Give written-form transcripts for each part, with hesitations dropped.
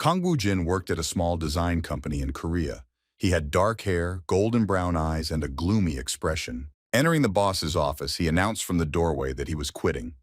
Kang Woo-jin worked at a small design company in Korea. He had dark hair, golden brown eyes, and a gloomy expression. Entering the boss's office, he announced from the doorway that he was quitting.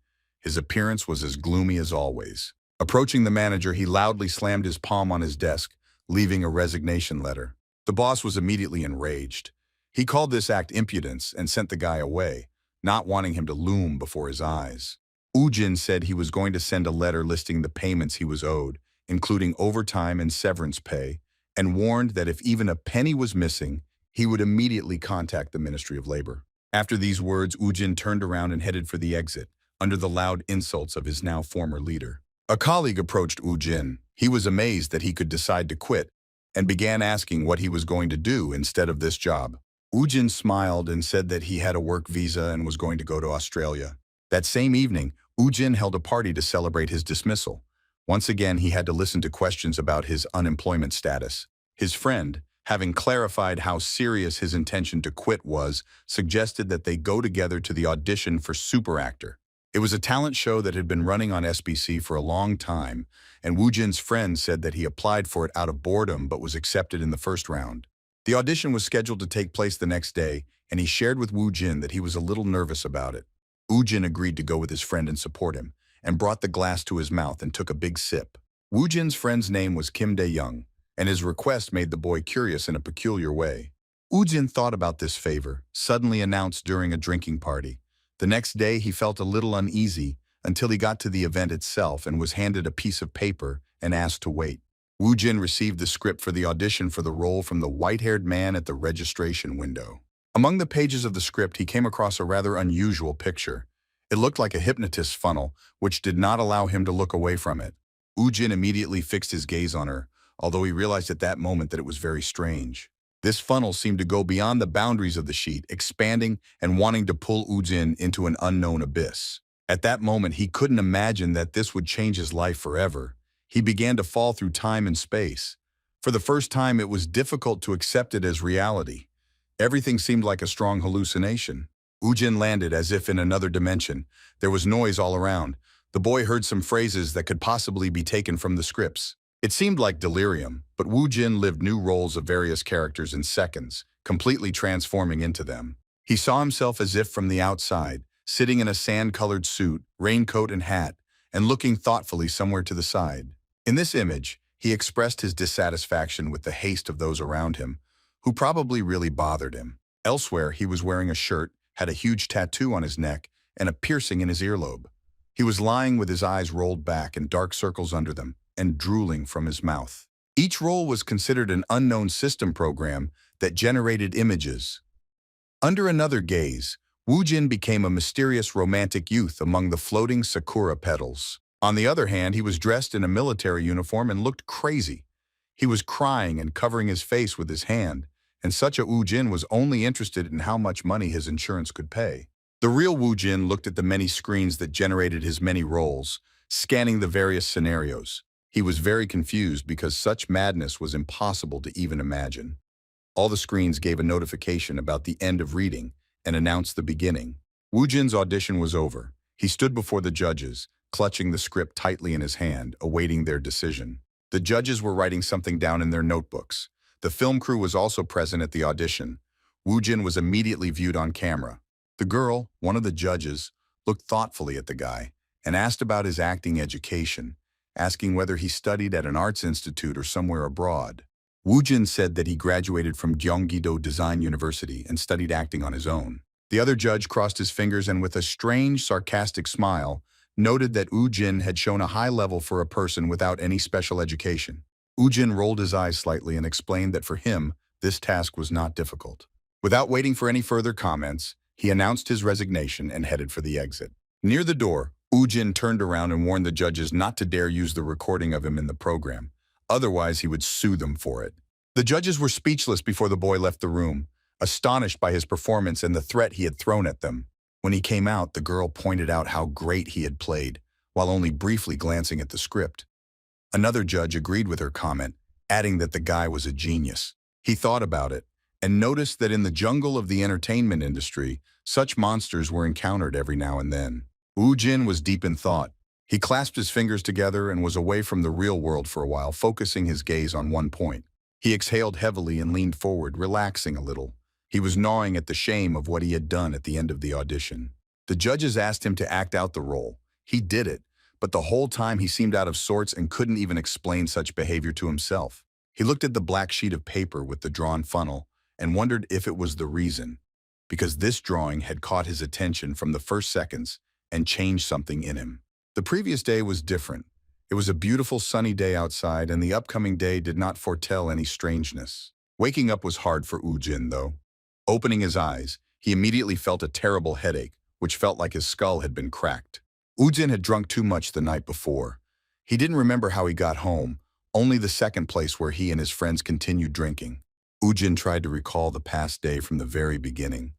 His appearance was as gloomy as always. Approaching the manager, he loudly slammed his palm on his desk, leaving a resignation letter. The boss was immediately enraged. He called this act impudence and sent the guy away, not wanting him to loom before his eyes. Woo-jin said he was going to send a letter listing the payments he was owed, including overtime and severance pay, and warned that if even a penny was missing, he would immediately contact the Ministry of Labor. After these words, Woo-jin turned around and headed for the exit, under the loud insults of his now former leader. A colleague approached Woo-jin. He was amazed that he could decide to quit, and began asking what he was going to do instead of this job. Woo-jin smiled and said that he had a work visa and was going to go to Australia. That same evening, Woo-jin held a party to celebrate his dismissal. Once again, he had to listen to questions about his unemployment status. His friend, having clarified how serious his intention to quit was, suggested that they go together to the audition for Super Actor. It was a talent show that had been running on SBC for a long time, and Woo-jin's friend said that he applied for it out of boredom but was accepted in the first round. The audition was scheduled to take place the next day, and he shared with Woo-jin that he was a little nervous about it. Woo-jin agreed to go with his friend and support him, and brought the glass to his mouth and took a big sip. Woo-jin's friend's name was Kim Dae-young, and his request made the boy curious in a peculiar way. Woo-jin thought about this favor, suddenly announced during a drinking party. The next day, he felt a little uneasy until he got to the event itself and was handed a piece of paper and asked to wait. Woo-jin received the script for the audition for the role from the white-haired man at the registration window. Among the pages of the script, he came across a rather unusual picture. It looked like a hypnotist's funnel, which did not allow him to look away from it. Woo-jin immediately fixed his gaze on her, although he realized at that moment that it was very strange. This funnel seemed to go beyond the boundaries of the sheet, expanding and wanting to pull Woo-jin into an unknown abyss. At that moment, he couldn't imagine that this would change his life forever. He began to fall through time and space. For the first time, it was difficult to accept it as reality. Everything seemed like a strong hallucination. Woo-jin landed as if in another dimension. There was noise all around. The boy heard some phrases that could possibly be taken from the scripts. It seemed like delirium, but Woo-jin lived new roles of various characters in seconds, completely transforming into them. He saw himself as if from the outside, sitting in a sand-colored suit, raincoat and hat, and looking thoughtfully somewhere to the side. In this image, he expressed his dissatisfaction with the haste of those around him, who probably really bothered him. Elsewhere, he was wearing a shirt, had a huge tattoo on his neck, and a piercing in his earlobe. He was lying with his eyes rolled back and dark circles under them, and drooling from his mouth. Each role was considered an unknown system program that generated images. Under another gaze, Woo-jin became a mysterious romantic youth among the floating sakura petals. On the other hand, he was dressed in a military uniform and looked crazy. He was crying and covering his face with his hand, and such a Woo-jin was only interested in how much money his insurance could pay. The real Woo-jin looked at the many screens that generated his many roles, scanning the various scenarios. He was very confused because such madness was impossible to even imagine. All the screens gave a notification about the end of reading and announced the beginning. Woo-jin's audition was over. He stood before the judges, clutching the script tightly in his hand, awaiting their decision. The judges were writing something down in their notebooks. The film crew was also present at the audition. Woo-jin was immediately viewed on camera. The girl, one of the judges, looked thoughtfully at the guy and asked about his acting education, asking whether he studied at an arts institute or somewhere abroad. Woo-jin said that he graduated from Gyeonggi-do Design University and studied acting on his own. The other judge crossed his fingers and with a strange, sarcastic smile, noted that Woo-jin had shown a high level for a person without any special education. Woo-jin rolled his eyes slightly and explained that for him, this task was not difficult. Without waiting for any further comments, he announced his resignation and headed for the exit. Near the door, Woo-jin turned around and warned the judges not to dare use the recording of him in the program. Otherwise, he would sue them for it. The judges were speechless before the boy left the room, astonished by his performance and the threat he had thrown at them. When he came out, the girl pointed out how great he had played, while only briefly glancing at the script. Another judge agreed with her comment, adding that the guy was a genius. He thought about it, and noticed that in the jungle of the entertainment industry, such monsters were encountered every now and then. Woo-jin was deep in thought. He clasped his fingers together and was away from the real world for a while, focusing his gaze on one point. He exhaled heavily and leaned forward, relaxing a little. He was gnawing at the shame of what he had done at the end of the audition. The judges asked him to act out the role. He did it, but the whole time he seemed out of sorts and couldn't even explain such behavior to himself. He looked at the black sheet of paper with the drawn funnel and wondered if it was the reason, because this drawing had caught his attention from the first seconds and changed something in him. The previous day was different. It was a beautiful sunny day outside, and the upcoming day did not foretell any strangeness. Waking up was hard for Woojin, though. Opening his eyes, he immediately felt a terrible headache, which felt like his skull had been cracked. Woojin had drunk too much the night before. He didn't remember how he got home, only the second place where he and his friends continued drinking. Woojin tried to recall the past day from the very beginning.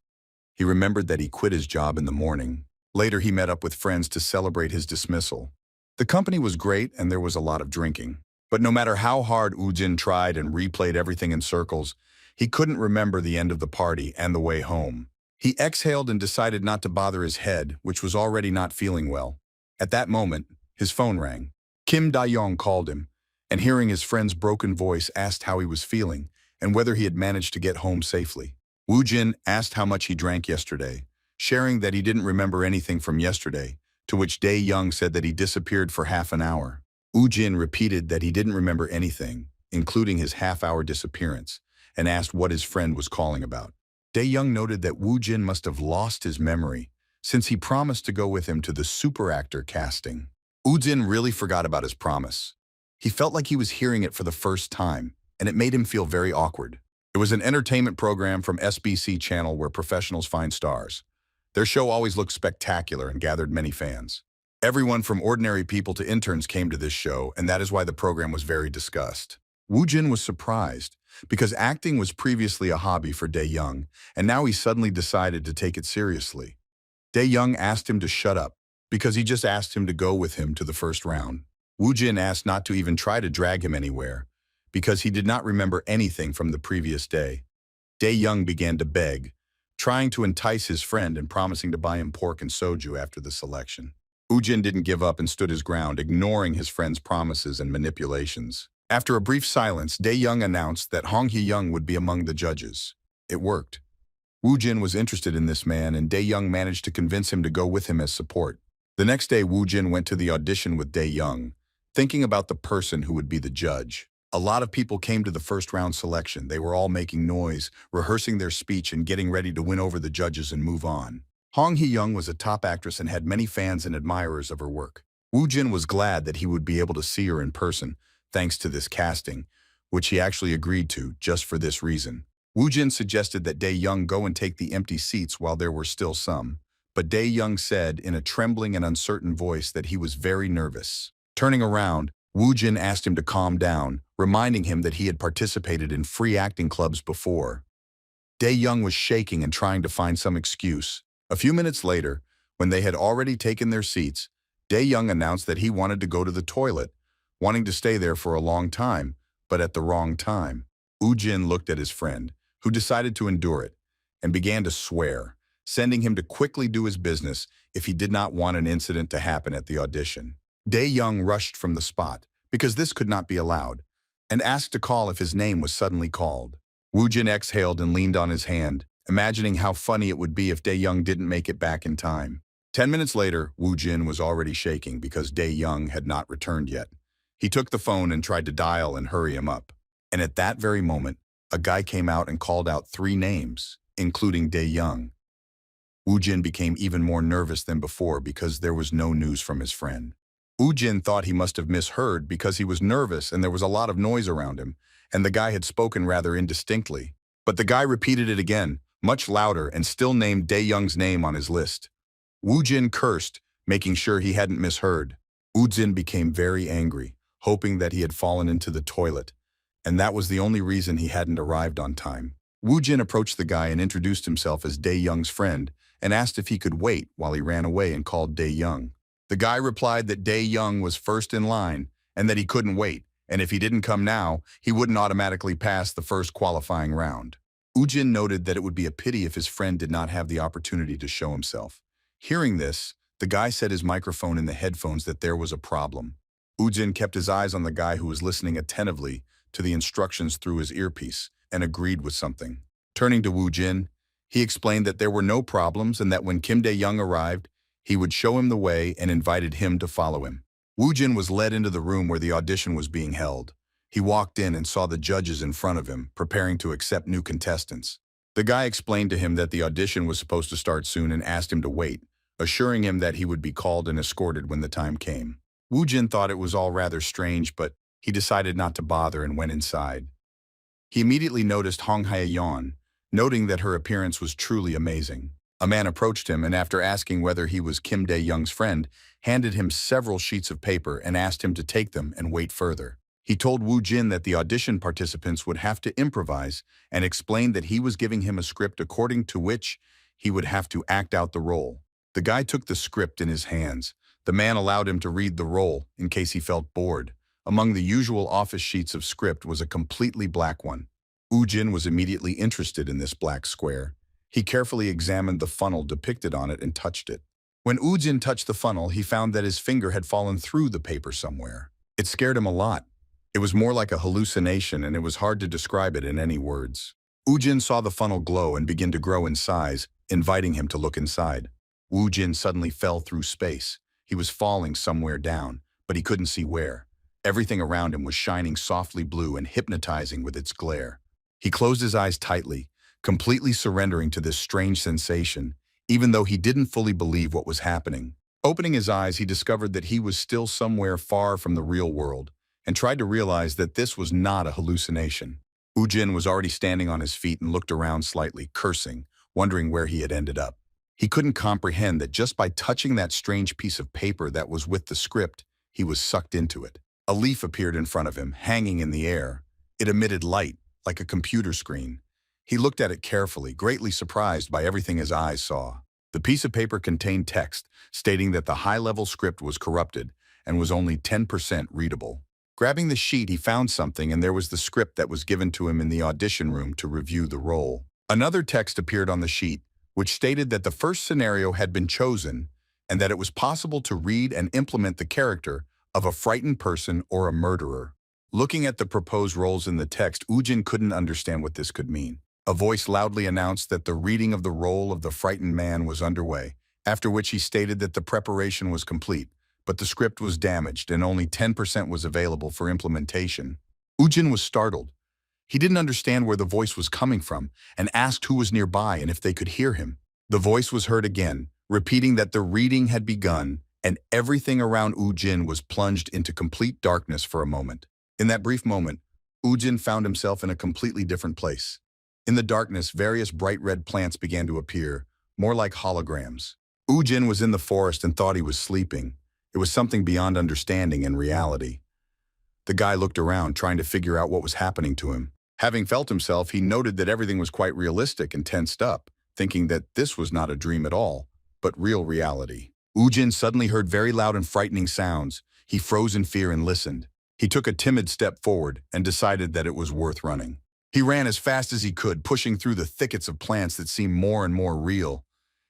He remembered that he quit his job in the morning. Later, he met up with friends to celebrate his dismissal. The company was great and there was a lot of drinking. But no matter how hard Woojin tried and replayed everything in circles, he couldn't remember the end of the party and the way home. He exhaled and decided not to bother his head, which was already not feeling well. At that moment, his phone rang. Kim Da-young called him, and hearing his friend's broken voice, asked how he was feeling and whether he had managed to get home safely. Woojin asked how much he drank yesterday, sharing that he didn't remember anything from yesterday, to which Da-young said that he disappeared for half an hour. Woojin repeated that he didn't remember anything, including his half-hour disappearance, and asked what his friend was calling about. Da-young noted that Woojin must have lost his memory, since he promised to go with him to the super actor casting. Woojin really forgot about his promise. He felt like he was hearing it for the first time, and it made him feel very awkward. It was an entertainment program from SBC channel where professionals find stars. Their show always looked spectacular and gathered many fans. Everyone from ordinary people to interns came to this show, and that is why the program was very discussed. Woojin was surprised, because acting was previously a hobby for Da-young, and now he suddenly decided to take it seriously. Da-young asked him to shut up, because he just asked him to go with him to the first round. Woojin asked not to even try to drag him anywhere, because he did not remember anything from the previous day. Da-young began to beg, trying to entice his friend and promising to buy him pork and soju after the selection. Woojin didn't give up and stood his ground, ignoring his friend's promises and manipulations. After a brief silence, Da-young announced that Hong Hee-young would be among the judges. It worked. Woojin was interested in this man, and Da-young managed to convince him to go with him as support. The next day, Woojin went to the audition with Da-young, thinking about the person who would be the judge. A lot of people came to the first round selection. They were all making noise, rehearsing their speech and getting ready to win over the judges and move on. Hong Hee-young was a top actress and had many fans and admirers of her work. Woojin was glad that he would be able to see her in person, thanks to this casting, which he actually agreed to just for this reason. Woojin suggested that Da-young go and take the empty seats while there were still some, but Da-young said in a trembling and uncertain voice that he was very nervous. Turning around, Woojin asked him to calm down, reminding him that he had participated in free acting clubs before. Da-young was shaking and trying to find some excuse. A few minutes later, when they had already taken their seats, Da-young announced that he wanted to go to the toilet, wanting to stay there for a long time, but at the wrong time. Woojin looked at his friend, who decided to endure it, and began to swear, sending him to quickly do his business if he did not want an incident to happen at the audition. Da-young rushed from the spot, because this could not be allowed, and asked to call if his name was suddenly called. Woojin exhaled and leaned on his hand, imagining how funny it would be if Da-young didn't make it back in time. 10 minutes later, Woojin was already shaking because Da-young had not returned yet. He took the phone and tried to dial and hurry him up. And at that very moment, a guy came out and called out 3 names, including Da-young. Woojin became even more nervous than before because there was no news from his friend. Woojin thought he must have misheard because he was nervous and there was a lot of noise around him, and the guy had spoken rather indistinctly. But the guy repeated it again, much louder, and still named Da-young's name on his list. Woojin cursed, making sure he hadn't misheard. Woojin became very angry, hoping that he had fallen into the toilet, and that was the only reason he hadn't arrived on time. Woojin approached the guy and introduced himself as Da-young's friend and asked if he could wait while he ran away and called Da-young. The guy replied that Da-young was first in line and that he couldn't wait, and if he didn't come now, he wouldn't automatically pass the first qualifying round. Woojin noted that it would be a pity if his friend did not have the opportunity to show himself. Hearing this, The guy set his microphone in the headphones that there was a problem. Woo-jin kept his eyes on the guy who was listening attentively to the instructions through his earpiece and agreed with something. Turning to Woo-jin, he explained that there were no problems and that when Kim Dae-young arrived, he would show him the way and invited him to follow him. Woo-jin was led into the room where the audition was being held. He walked in and saw the judges in front of him, preparing to accept new contestants. The guy explained to him that the audition was supposed to start soon and asked him to wait, assuring him that he would be called and escorted when the time came. Woo-jin thought it was all rather strange, but he decided not to bother and went inside. He immediately noticed Hong Hae-yeon, noting that her appearance was truly amazing. A man approached him and after asking whether he was Kim Dae-young's friend, handed him several sheets of paper and asked him to take them and wait further. He told Woo-jin that the audition participants would have to improvise and explained that he was giving him a script according to which he would have to act out the role. The guy took the script in his hands. The man allowed him to read the role in case he felt bored. Among the usual office sheets of script was a completely black one. Woo-jin was immediately interested in this black square. He carefully examined the funnel depicted on it and touched it. When Woo-jin touched the funnel, he found that his finger had fallen through the paper somewhere. It scared him a lot. It was more like a hallucination and it was hard to describe it in any words. Woo-jin saw the funnel glow and begin to grow in size, inviting him to look inside. Woo-jin suddenly fell through space. He was falling somewhere down, but he couldn't see where. Everything around him was shining softly blue and hypnotizing with its glare. He closed his eyes tightly, completely surrendering to this strange sensation, even though he didn't fully believe what was happening. Opening his eyes, he discovered that he was still somewhere far from the real world, and tried to realize that this was not a hallucination. Woo-jin was already standing on his feet and looked around slightly, cursing, wondering where he had ended up. He couldn't comprehend that just by touching that strange piece of paper that was with the script, he was sucked into it. A leaf appeared in front of him, hanging in the air. It emitted light, like a computer screen. He looked at it carefully, greatly surprised by everything his eyes saw. The piece of paper contained text, stating that the high-level script was corrupted and was only 10% readable. Grabbing the sheet, he found something, and there was the script that was given to him in the audition room to review the role. Another text appeared on the sheet, which stated that the first scenario had been chosen and that it was possible to read and implement the character of a frightened person or a murderer. Looking at the proposed roles in the text, Woo-jin couldn't understand what this could mean. A voice loudly announced that the reading of the role of the frightened man was underway, after which he stated that the preparation was complete, but the script was damaged and only 10% was available for implementation. Woo-jin was startled. He didn't understand where the voice was coming from and asked who was nearby and if they could hear him. The voice was heard again, repeating that the reading had begun and everything around Woo-jin was plunged into complete darkness for a moment. In that brief moment, Woo-jin found himself in a completely different place. In the darkness, various bright red plants began to appear, more like holograms. Woo-jin was in the forest and thought he was sleeping. It was something beyond understanding and reality. The guy looked around, trying to figure out what was happening to him. Having felt himself, he noted that everything was quite realistic and tensed up, thinking that this was not a dream at all, but real reality. Woo-jin suddenly heard very loud and frightening sounds. He froze in fear and listened. He took a timid step forward and decided that it was worth running. He ran as fast as he could, pushing through the thickets of plants that seemed more and more real.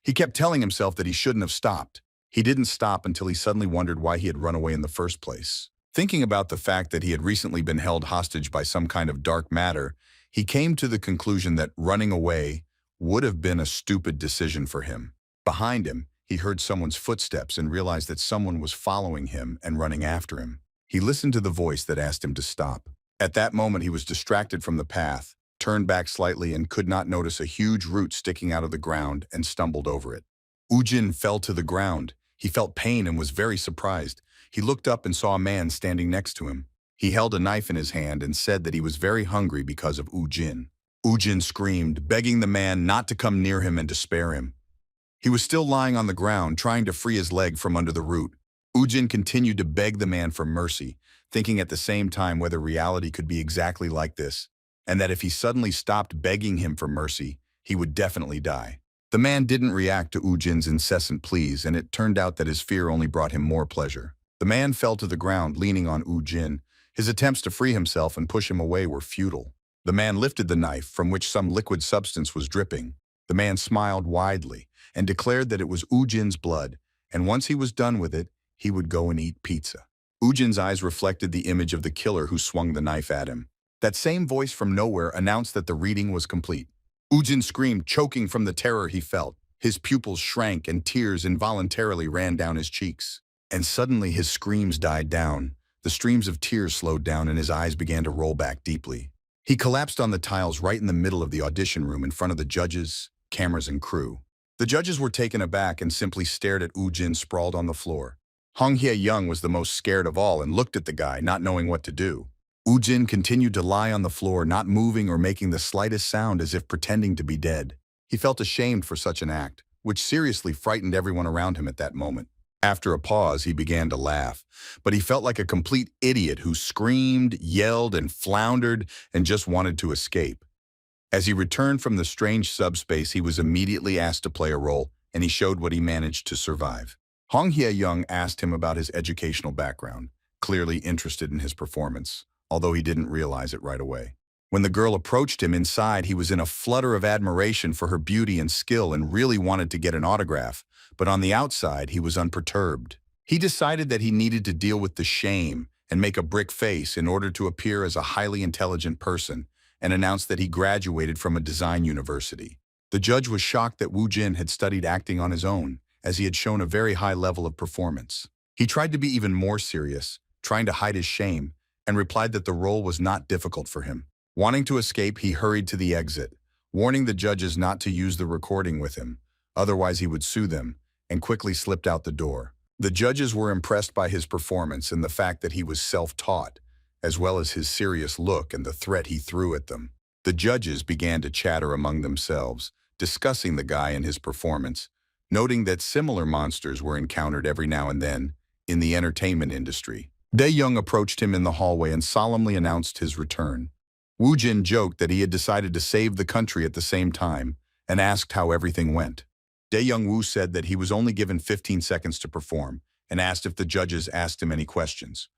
He kept telling himself that he shouldn't have stopped. He didn't stop until he suddenly wondered why he had run away in the first place. Thinking about the fact that he had recently been held hostage by some kind of dark matter, he came to the conclusion that running away would have been a stupid decision for him. Behind him, he heard someone's footsteps and realized that someone was following him and running after him. He listened to the voice that asked him to stop. At that moment, he was distracted from the path, turned back slightly and could not notice a huge root sticking out of the ground and stumbled over it. Woo-jin fell to the ground. He felt pain and was very surprised. He looked up and saw a man standing next to him. He held a knife in his hand and said that he was very hungry because of Woo-jin. Woo-jin screamed, begging the man not to come near him and to spare him. He was still lying on the ground, trying to free his leg from under the root. Woo-jin continued to beg the man for mercy, thinking at the same time whether reality could be exactly like this, and that if he suddenly stopped begging him for mercy, he would definitely die. The man didn't react to Woo-jin's incessant pleas, and it turned out that his fear only brought him more pleasure. The man fell to the ground, leaning on Woo-jin. His attempts to free himself and push him away were futile. The man lifted the knife, from which some liquid substance was dripping. The man smiled widely and declared that it was Woo-jin's blood, and once he was done with it, he would go and eat pizza. Woojin's eyes reflected the image of the killer who swung the knife at him. That same voice from nowhere announced that the reading was complete. Woojin screamed, choking from the terror he felt. His pupils shrank and tears involuntarily ran down his cheeks. And suddenly his screams died down. The streams of tears slowed down and his eyes began to roll back deeply. He collapsed on the tiles right in the middle of the audition room in front of the judges, cameras, and crew. The judges were taken aback and simply stared at Woojin sprawled on the floor. Hong Hye-young was the most scared of all and looked at the guy, not knowing what to do. Woojin continued to lie on the floor, not moving or making the slightest sound, as if pretending to be dead. He felt ashamed for such an act, which seriously frightened everyone around him at that moment. After a pause, he began to laugh, but he felt like a complete idiot who screamed, yelled, and floundered and just wanted to escape. As he returned from the strange subspace, he was immediately asked to play a role, and he showed what he managed to survive. Hong Hye-young asked him about his educational background, clearly interested in his performance, although he didn't realize it right away. When the girl approached him inside, he was in a flutter of admiration for her beauty and skill and really wanted to get an autograph, but on the outside, he was unperturbed. He decided that he needed to deal with the shame and make a brick face in order to appear as a highly intelligent person, and announced that he graduated from a design university. The judge was shocked that Woojin had studied acting on his own, as he had shown a very high level of performance. He tried to be even more serious, trying to hide his shame, and replied that the role was not difficult for him. Wanting to escape, he hurried to the exit, warning the judges not to use the recording with him, otherwise he would sue them, and quickly slipped out the door. The judges were impressed by his performance and the fact that he was self-taught, as well as his serious look and the threat he threw at them. The judges began to chatter among themselves, discussing the guy and his performance, noting that similar monsters were encountered every now and then in the entertainment industry. Dae-young approached him in the hallway and solemnly announced his return. Woojin joked that he had decided to save the country at the same time and asked how everything went. Dae-young said that he was only given 15 seconds to perform and asked if the judges asked him any questions.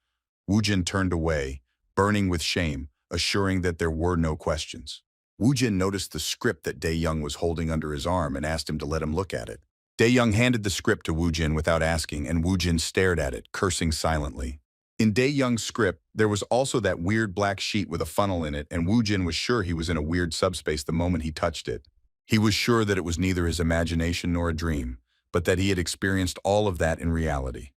Woojin turned away, burning with shame, assuring that there were no questions. Woojin noticed the script that Dae-young was holding under his arm and asked him to let him look at it. Dae-young handed the script to Woojin without asking, and Woojin stared at it, cursing silently. In Dae-young's script, there was also that weird black sheet with a funnel in it, and Woojin was sure he was in a weird subspace the moment he touched it. He was sure that it was neither his imagination nor a dream, but that he had experienced all of that in reality.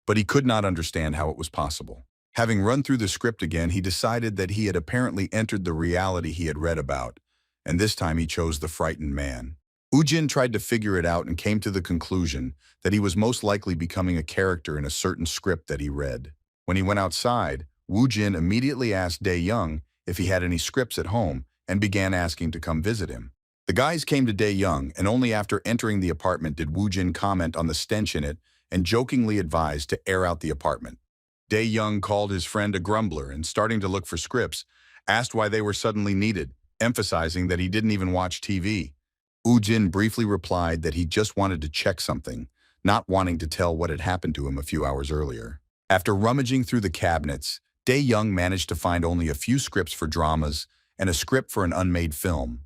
But he could not understand how it was possible. Having run through the script again, he decided that he had apparently entered the reality he had read about, and this time he chose the frightened man. Woojin tried to figure it out and came to the conclusion that he was most likely becoming a character in a certain script that he read. When he went outside, Woojin immediately asked Dae-young if he had any scripts at home and began asking to come visit him. The guys came to Dae-young, and only after entering the apartment did Woojin comment on the stench in it and jokingly advised to air out the apartment. Dae-young called his friend a grumbler and, starting to look for scripts, asked why they were suddenly needed, emphasizing that he didn't even watch TV. Woojin briefly replied that he just wanted to check something, not wanting to tell what had happened to him a few hours earlier. After rummaging through the cabinets, Dae-young managed to find only a few scripts for dramas and a script for an unmade film.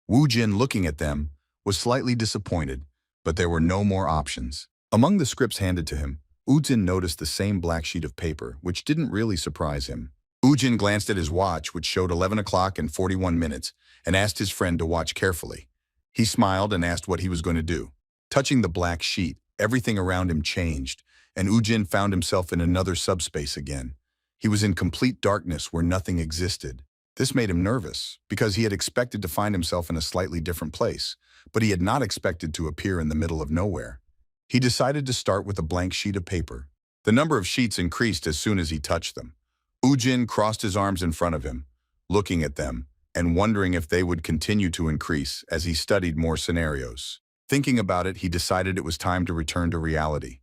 Woojin, looking at them, was slightly disappointed, but there were no more options. Among the scripts handed to him, Woojin noticed the same black sheet of paper, which didn't really surprise him. Woojin glanced at his watch, which showed 11 o'clock and 41 minutes, and asked his friend to watch carefully. He smiled and asked what he was going to do. Touching the black sheet, everything around him changed, and Woojin found himself in another subspace again. He was in complete darkness where nothing existed. This made him nervous, because he had expected to find himself in a slightly different place, but he had not expected to appear in the middle of nowhere. He decided to start with a blank sheet of paper. The number of sheets increased as soon as he touched them. Woojin crossed his arms in front of him, looking at them, and wondering if they would continue to increase as he studied more scenarios. Thinking about it, he decided it was time to return to reality.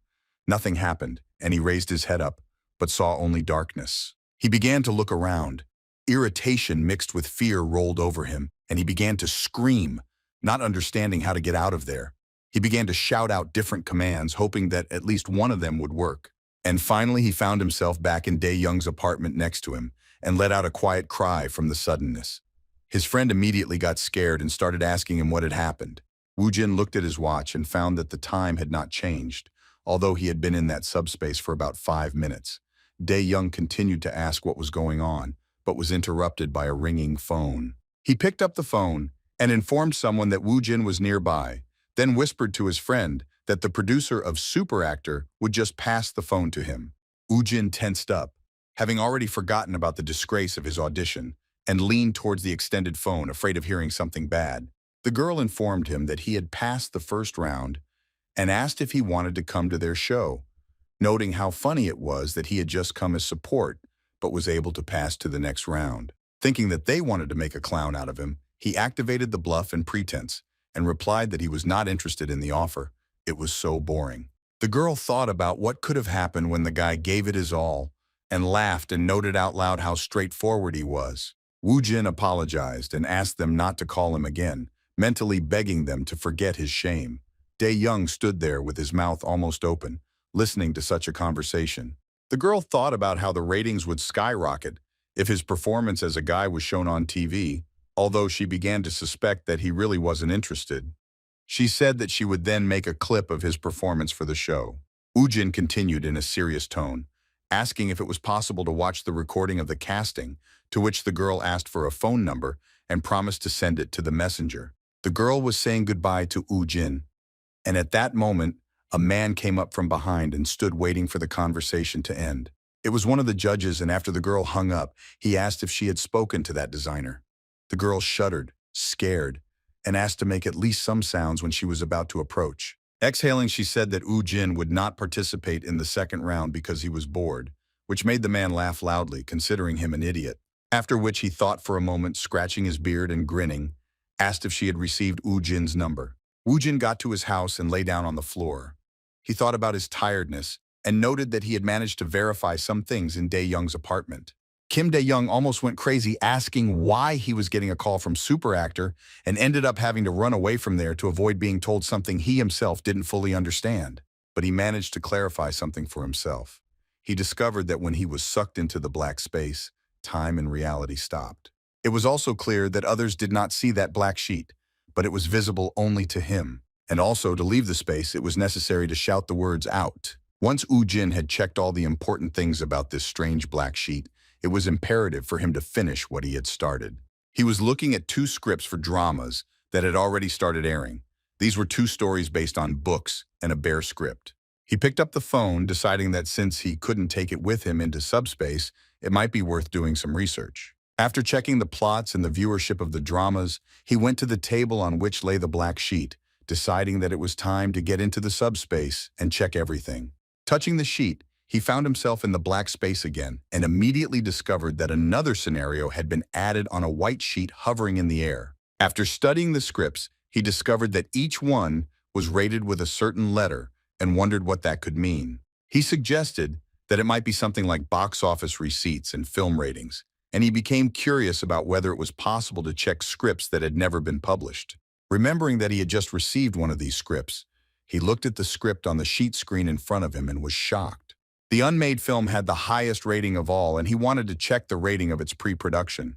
Nothing happened, and he raised his head up, but saw only darkness. He began to look around. Irritation mixed with fear rolled over him, and he began to scream, not understanding how to get out of there. He began to shout out different commands, hoping that at least one of them would work. And finally, he found himself back in Dae-young's apartment next to him, and let out a quiet cry from the suddenness. His friend immediately got scared and started asking him what had happened. Woojin looked at his watch and found that the time had not changed, although he had been in that subspace for about 5 minutes. Dae-young continued to ask what was going on, but was interrupted by a ringing phone. He picked up the phone and informed someone that Woo-jin was nearby, then whispered to his friend that the producer of Super Actor would just pass the phone to him. Woo-jin tensed up, having already forgotten about the disgrace of his audition, and leaned towards the extended phone, afraid of hearing something bad. The girl informed him that he had passed the first round and asked if he wanted to come to their show, noting how funny it was that he had just come as support, but was able to pass to the next round. Thinking that they wanted to make a clown out of him, he activated the bluff and pretense, and replied that he was not interested in the offer. It was so boring. The girl thought about what could have happened when the guy gave it his all, and laughed and noted out loud how straightforward he was. Woo-jin apologized and asked them not to call him again, mentally begging them to forget his shame. Dae-young stood there with his mouth almost open, listening to such a conversation. The girl thought about how the ratings would skyrocket if his performance as a guy was shown on TV, although she began to suspect that he really wasn't interested. She said that she would then make a clip of his performance for the show. Woo-jin continued in a serious tone, asking if it was possible to watch the recording of the casting, to which the girl asked for a phone number and promised to send it to the messenger. The girl was saying goodbye to Woo-jin, and at that moment, a man came up from behind and stood waiting for the conversation to end. It was one of the judges, and after the girl hung up, he asked if she had spoken to that designer. The girl shuddered, scared, and asked to make at least some sounds when she was about to approach. Exhaling, she said that Woo-jin would not participate in the second round because he was bored, which made the man laugh loudly, considering him an idiot. After which he thought for a moment, scratching his beard and grinning, asked if she had received Woo-jin's number. Woo-jin got to his house and lay down on the floor. He thought about his tiredness and noted that he had managed to verify some things in Dae-young's apartment. Kim Dae-young almost went crazy asking why he was getting a call from Super Actor and ended up having to run away from there to avoid being told something he himself didn't fully understand. But he managed to clarify something for himself. He discovered that when he was sucked into the black space, time and reality stopped. It was also clear that others did not see that black sheet, but it was visible only to him. And also, to leave the space, it was necessary to shout the words out. Once Woo-jin had checked all the important things about this strange black sheet, it was imperative for him to finish what he had started. He was looking at 2 scripts for dramas that had already started airing. These were 2 stories based on books and a bare script. He picked up the phone, deciding that since he couldn't take it with him into subspace, it might be worth doing some research. After checking the plots and the viewership of the dramas, he went to the table on which lay the black sheet, deciding that it was time to get into the subspace and check everything. Touching the sheet, he found himself in the black space again and immediately discovered that another scenario had been added on a white sheet hovering in the air. After studying the scripts, he discovered that each one was rated with a certain letter and wondered what that could mean. He suggested that it might be something like box office receipts and film ratings, and he became curious about whether it was possible to check scripts that had never been published. Remembering that he had just received one of these scripts, he looked at the script on the sheet screen in front of him and was shocked. The unmade film had the highest rating of all, and he wanted to check the rating of its pre-production.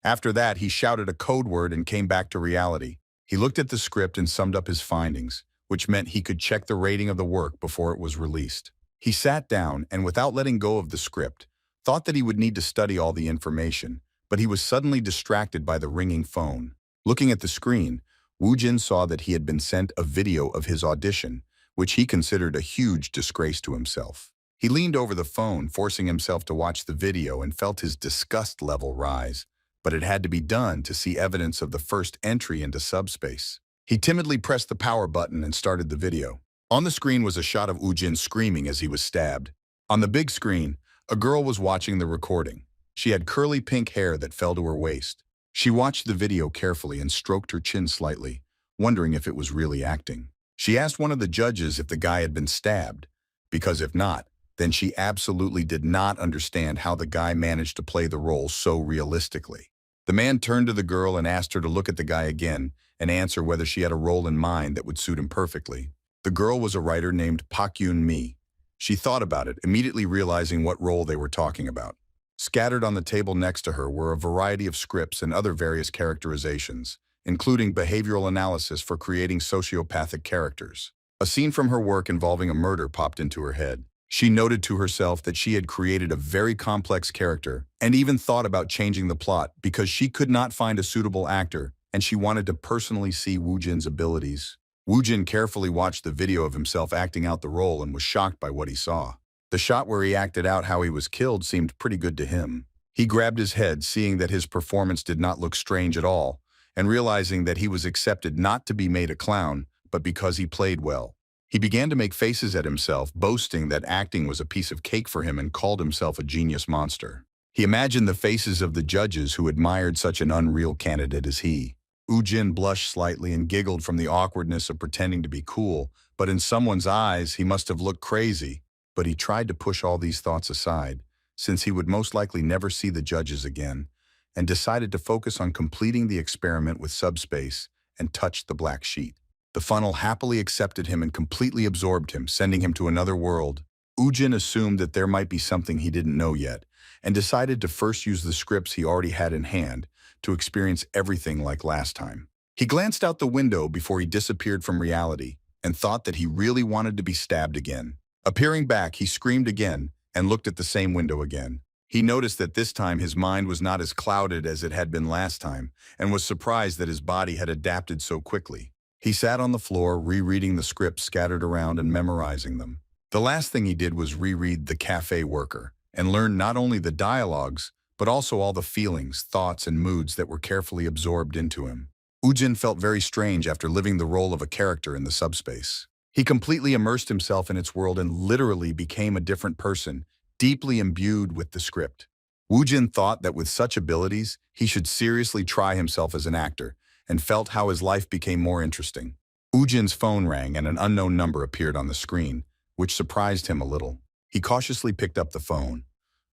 After that, he shouted a code word and came back to reality. He looked at the script and summed up his findings, which meant he could check the rating of the work before it was released. He sat down and, without letting go of the script, thought that he would need to study all the information, but he was suddenly distracted by the ringing phone. Looking at the screen, Woo-jin saw that he had been sent a video of his audition, which he considered a huge disgrace to himself. He leaned over the phone, forcing himself to watch the video, and felt his disgust level rise, but it had to be done to see evidence of the first entry into subspace. He timidly pressed the power button and started the video. On the screen was a shot of Woo-jin screaming as he was stabbed. On the big screen, a girl was watching the recording. She had curly pink hair that fell to her waist. She watched the video carefully and stroked her chin slightly, wondering if it was really acting. She asked one of the judges if the guy had been stabbed, because if not, then she absolutely did not understand how the guy managed to play the role so realistically. The man turned to the girl and asked her to look at the guy again and answer whether she had a role in mind that would suit him perfectly. The girl was a writer named Pak Yoon-mi. She thought about it, immediately realizing what role they were talking about. Scattered on the table next to her were a variety of scripts and other various characterizations, including behavioral analysis for creating sociopathic characters. A scene from her work involving a murder popped into her head. She noted to herself that she had created a very complex character and even thought about changing the plot because she could not find a suitable actor and she wanted to personally see Woo Jin's abilities. Woo Jin carefully watched the video of himself acting out the role and was shocked by what he saw. The shot where he acted out how he was killed seemed pretty good to him. He grabbed his head, seeing that his performance did not look strange at all, and realizing that he was accepted not to be made a clown, but because he played well. He began to make faces at himself, boasting that acting was a piece of cake for him and called himself a genius monster. He imagined the faces of the judges who admired such an unreal candidate as he. Woo Jin blushed slightly and giggled from the awkwardness of pretending to be cool, but in someone's eyes he must have looked crazy. But he tried to push all these thoughts aside, since he would most likely never see the judges again, and decided to focus on completing the experiment with subspace and touched the black sheet. The funnel happily accepted him and completely absorbed him, sending him to another world. Woo Jin assumed that there might be something he didn't know yet, and decided to first use the scripts he already had in hand to experience everything like last time. He glanced out the window before he disappeared from reality and thought that he really wanted to be stabbed again. Appearing back, he screamed again and looked at the same window again. He noticed that this time his mind was not as clouded as it had been last time and was surprised that his body had adapted so quickly. He sat on the floor, rereading the scripts scattered around and memorizing them. The last thing he did was reread The Cafe Worker and learn not only the dialogues, but also all the feelings, thoughts, and moods that were carefully absorbed into him. Woo Jin felt very strange after living the role of a character in the subspace. He completely immersed himself in its world and literally became a different person, deeply imbued with the script. Woo Jin thought that with such abilities, he should seriously try himself as an actor, and felt how his life became more interesting. Woo Jin's phone rang and an unknown number appeared on the screen, which surprised him a little. He cautiously picked up the phone.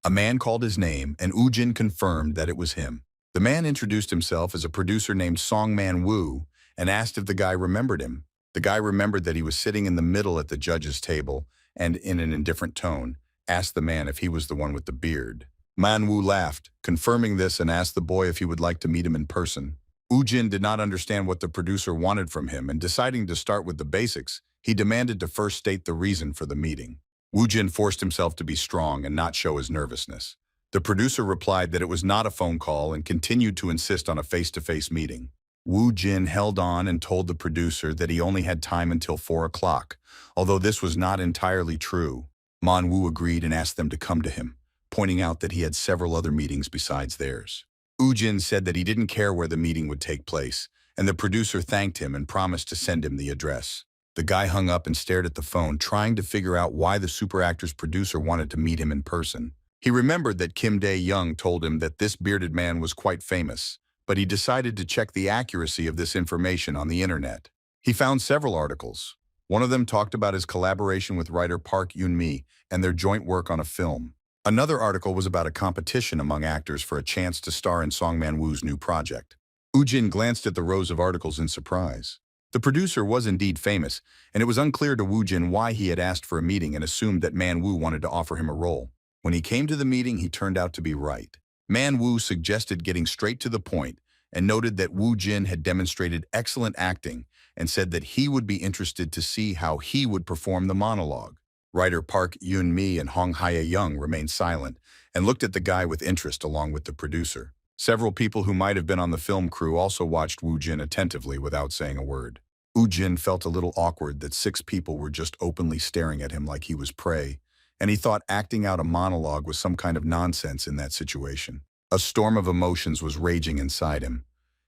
A man called his name, and Woo Jin confirmed that it was him. The man introduced himself as a producer named Songman Woo and asked if the guy remembered him. The guy remembered that he was sitting in the middle at the judge's table and, in an indifferent tone, asked the man if he was the one with the beard. Man Woo laughed, confirming this, and asked the boy if he would like to meet him in person. Woo Jin did not understand what the producer wanted from him, and deciding to start with the basics, he demanded to first state the reason for the meeting. Woo Jin forced himself to be strong and not show his nervousness. The producer replied that it was not a phone call and continued to insist on a face-to-face meeting. Woo Jin held on and told the producer that he only had time until 4 o'clock, although this was not entirely true. Man Woo agreed and asked them to come to him, pointing out that he had several other meetings besides theirs. Woo Jin said that he didn't care where the meeting would take place, and the producer thanked him and promised to send him the address. The guy hung up and stared at the phone, trying to figure out why the super actor's producer wanted to meet him in person. He remembered that Kim Dae-young told him that this bearded man was quite famous, but he decided to check the accuracy of this information on the internet. He found several articles. One of them talked about his collaboration with writer Park Yoon-mi and their joint work on a film. Another article was about a competition among actors for a chance to star in Songman Woo's new project. Woo Jin glanced at the rows of articles in surprise. The producer was indeed famous, and it was unclear to Woo Jin why he had asked for a meeting and assumed that Man Woo wanted to offer him a role. When he came to the meeting, he turned out to be right. Man Woo suggested getting straight to the point and noted that Woo Jin had demonstrated excellent acting and said that he would be interested to see how he would perform the monologue. Writer Park Yoon-mi and Hong Hye-young remained silent and looked at the guy with interest along with the producer. Several people who might have been on the film crew also watched Woo Jin attentively without saying a word. Woo Jin felt a little awkward that 6 people were just openly staring at him like he was prey, and he thought acting out a monologue was some kind of nonsense in that situation. A storm of emotions was raging inside him.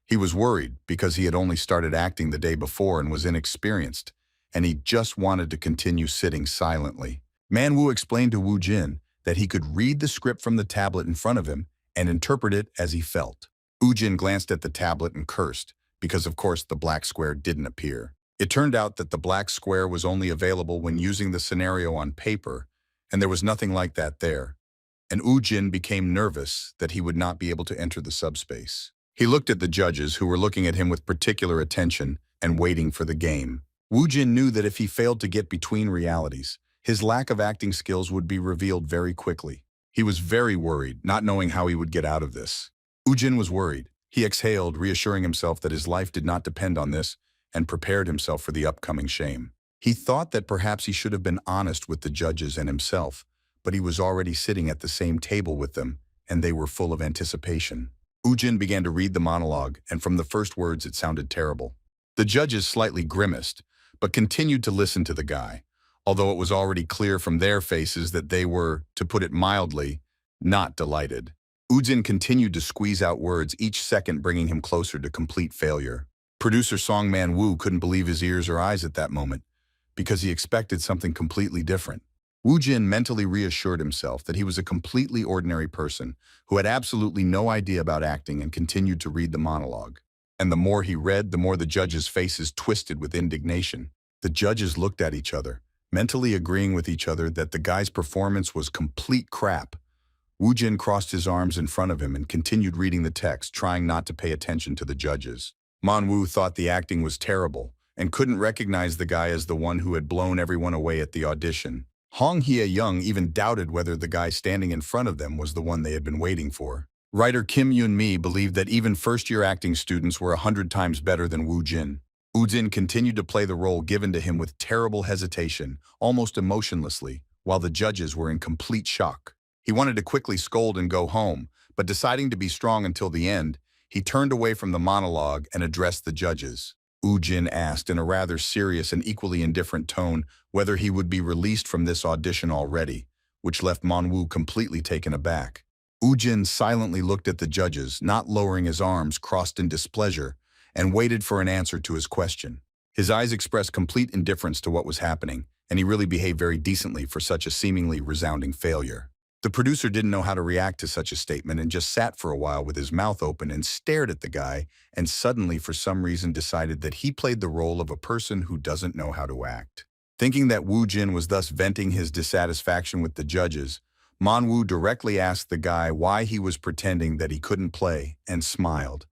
He was worried because he had only started acting the day before and was inexperienced, and he just wanted to continue sitting silently. Man Woo explained to Woo Jin that he could read the script from the tablet in front of him and interpret it as he felt. Woo Jin glanced at the tablet and cursed, because of course the black square didn't appear. It turned out that the black square was only available when using the scenario on paper, and there was nothing like that there. And Woo Jin became nervous that he would not be able to enter the subspace. He looked at the judges, who were looking at him with particular attention and waiting for the game. Woo Jin knew that if he failed to get between realities, his lack of acting skills would be revealed very quickly. He was very worried, not knowing how he would get out of this. Woo Jin was worried. He exhaled, reassuring himself that his life did not depend on this, and prepared himself for the upcoming shame. He thought that perhaps he should have been honest with the judges and himself, but he was already sitting at the same table with them, and they were full of anticipation. Woojin began to read the monologue, and from the first words it sounded terrible. The judges slightly grimaced, but continued to listen to the guy, although it was already clear from their faces that they were, to put it mildly, not delighted. Woojin continued to squeeze out words, each second bringing him closer to complete failure. Producer Song Man-woo couldn't believe his ears or eyes at that moment, because he expected something completely different. Woojin mentally reassured himself that he was a completely ordinary person who had absolutely no idea about acting and continued to read the monologue. And the more he read, the more the judges' faces twisted with indignation. The judges looked at each other, mentally agreeing with each other that the guy's performance was complete crap. Woojin crossed his arms in front of him and continued reading the text, trying not to pay attention to the judges. Man-woo thought the acting was terrible and couldn't recognize the guy as the one who had blown everyone away at the audition. Hong Hye-young even doubted whether the guy standing in front of them was the one they had been waiting for. Writer Kim Yoon-mi believed that even first-year acting students were 100 times better than Woojin. Woojin continued to play the role given to him with terrible hesitation, almost emotionlessly, while the judges were in complete shock. He wanted to quickly scold and go home, but deciding to be strong until the end, he turned away from the monologue and addressed the judges. Woojin asked in a rather serious and equally indifferent tone whether he would be released from this audition already, which left Man-woo completely taken aback. Woojin silently looked at the judges, not lowering his arms crossed in displeasure, and waited for an answer to his question. His eyes expressed complete indifference to what was happening, and he really behaved very decently for such a seemingly resounding failure. The producer didn't know how to react to such a statement and just sat for a while with his mouth open and stared at the guy, and suddenly for some reason decided that he played the role of a person who doesn't know how to act. Thinking that Woojin was thus venting his dissatisfaction with the judges, Man-woo directly asked the guy why he was pretending that he couldn't play and smiled,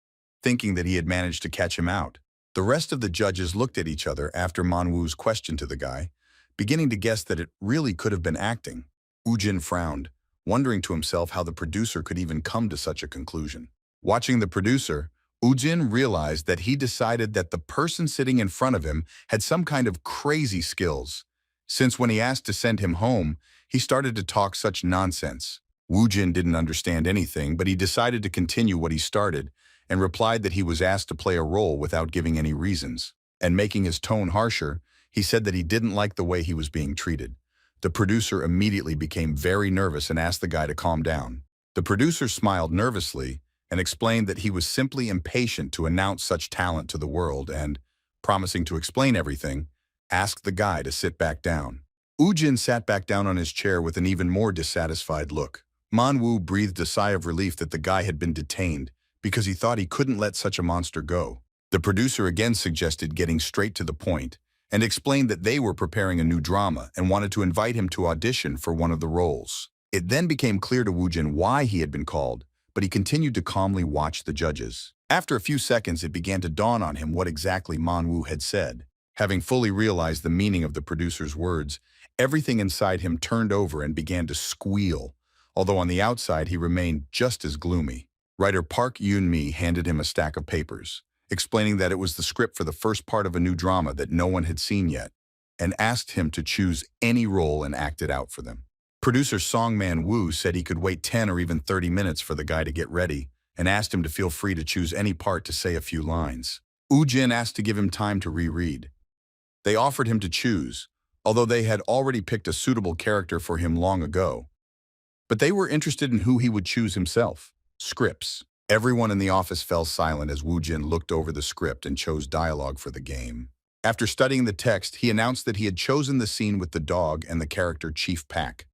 thinking that he had managed to catch him out. The rest of the judges looked at each other after Man-woo's question to the guy, beginning to guess that it really could have been acting. Woojin frowned, wondering to himself how the producer could even come to such a conclusion. Watching the producer, Woojin realized that he decided that the person sitting in front of him had some kind of crazy skills, since when he asked to send him home, he started to talk such nonsense. Woojin didn't understand anything, but he decided to continue what he started and replied that he was asked to play a role without giving any reasons. And making his tone harsher, he said that he didn't like the way he was being treated. The producer immediately became very nervous and asked the guy to calm down. The producer smiled nervously and explained that he was simply impatient to announce such talent to the world and, promising to explain everything, asked the guy to sit back down. Woojin sat back down on his chair with an even more dissatisfied look. Man-woo breathed a sigh of relief that the guy had been detained because he thought he couldn't let such a monster go. The producer again suggested getting straight to the point and explained that they were preparing a new drama and wanted to invite him to audition for one of the roles. It then became clear to Woojin why he had been called, but he continued to calmly watch the judges. After a few seconds, it began to dawn on him what exactly Man-woo had said. Having fully realized the meaning of the producer's words, everything inside him turned over and began to squeal, although on the outside he remained just as gloomy. Writer Park Yoon-mi handed him a stack of papers, explaining that it was the script for the first part of a new drama that no one had seen yet, and asked him to choose any role and act it out for them. Producer Song Man-woo said he could wait 10 or even 30 minutes for the guy to get ready, and asked him to feel free to choose any part to say a few lines. Woojin asked to give him time to reread. They offered him to choose, although they had already picked a suitable character for him long ago. But they were interested in who he would choose himself. Scripts. Everyone in the office fell silent as Woojin looked over the script and chose dialogue for the game. After studying the text, he announced that he had chosen the scene with the dog and the character Chief Pak.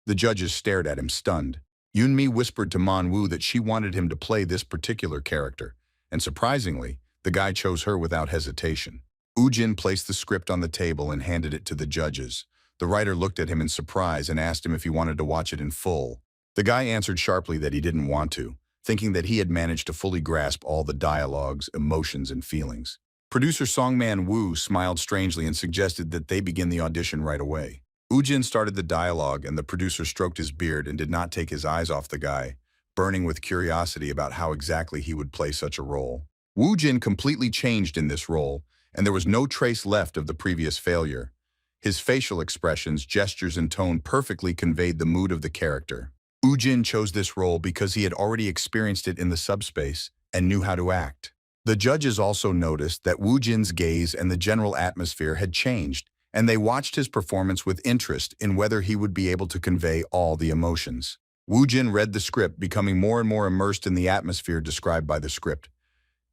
The judges stared at him, stunned. Yoon-mi whispered to Man-woo that she wanted him to play this particular character, and surprisingly, the guy chose her without hesitation. Woojin placed the script on the table and handed it to the judges. The writer looked at him in surprise and asked him if he wanted to watch it in full. The guy answered sharply that he didn't want to, thinking that he had managed to fully grasp all the dialogues, emotions, and feelings. Producer Song Man-woo smiled strangely and suggested that they begin the audition right away. Woojin started the dialogue, and the producer stroked his beard and did not take his eyes off the guy, burning with curiosity about how exactly he would play such a role. Woojin completely changed in this role, and there was no trace left of the previous failure. His facial expressions, gestures, and tone perfectly conveyed the mood of the character. Woo-jin chose this role because he had already experienced it in the subspace and knew how to act. The judges also noticed that Woo-jin's gaze and the general atmosphere had changed, and they watched his performance with interest in whether he would be able to convey all the emotions. Woo-jin read the script, becoming more and more immersed in the atmosphere described by the script.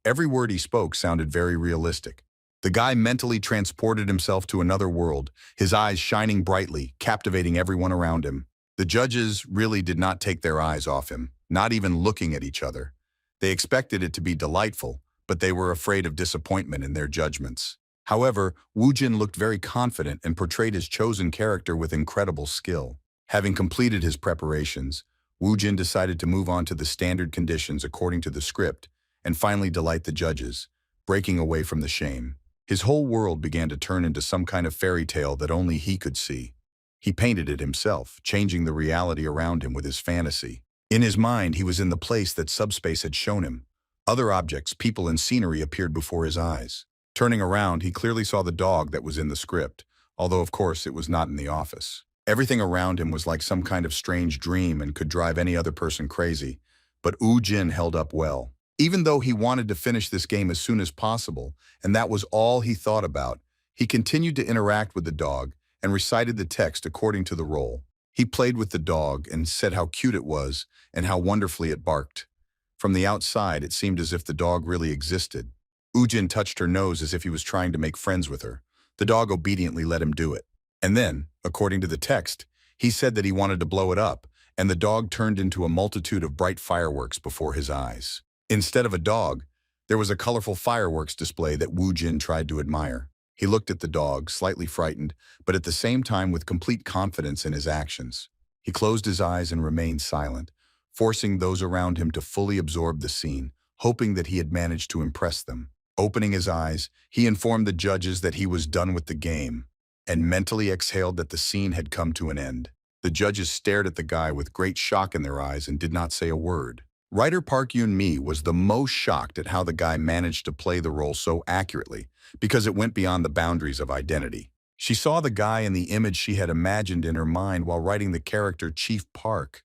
Every word he spoke sounded very realistic. The guy mentally transported himself to another world, his eyes shining brightly, captivating everyone around him. The judges really did not take their eyes off him, not even looking at each other. They expected it to be delightful, but they were afraid of disappointment in their judgments. However, Woo-jin looked very confident and portrayed his chosen character with incredible skill. Having completed his preparations, Woo-jin decided to move on to the standard conditions according to the script and finally delight the judges, breaking away from the shame. His whole world began to turn into some kind of fairy tale that only he could see. He painted it himself, changing the reality around him with his fantasy. In his mind, he was in the place that subspace had shown him. Other objects, people, and scenery appeared before his eyes. Turning around, he clearly saw the dog that was in the script, although of course it was not in the office. Everything around him was like some kind of strange dream and could drive any other person crazy, but Woo-jin held up well. Even though he wanted to finish this game as soon as possible, and that was all he thought about, he continued to interact with the dog and recited the text according to the role. He played with the dog and said how cute it was and how wonderfully it barked. From the outside, it seemed as if the dog really existed. Woo-jin touched her nose as if he was trying to make friends with her. The dog obediently let him do it. And then, according to the text, he said that he wanted to blow it up, and the dog turned into a multitude of bright fireworks before his eyes. Instead of a dog, there was a colorful fireworks display that Woo-jin tried to admire. He looked at the dog, slightly frightened, but at the same time with complete confidence in his actions. He closed his eyes and remained silent, forcing those around him to fully absorb the scene, hoping that he had managed to impress them. Opening his eyes, he informed the judges that he was done with the game, and mentally exhaled that the scene had come to an end. The judges stared at the guy with great shock in their eyes and did not say a word. Writer Park Yoon-mi was the most shocked at how the guy managed to play the role so accurately, because it went beyond the boundaries of identity. She saw the guy in the image she had imagined in her mind while writing the character Chief Park.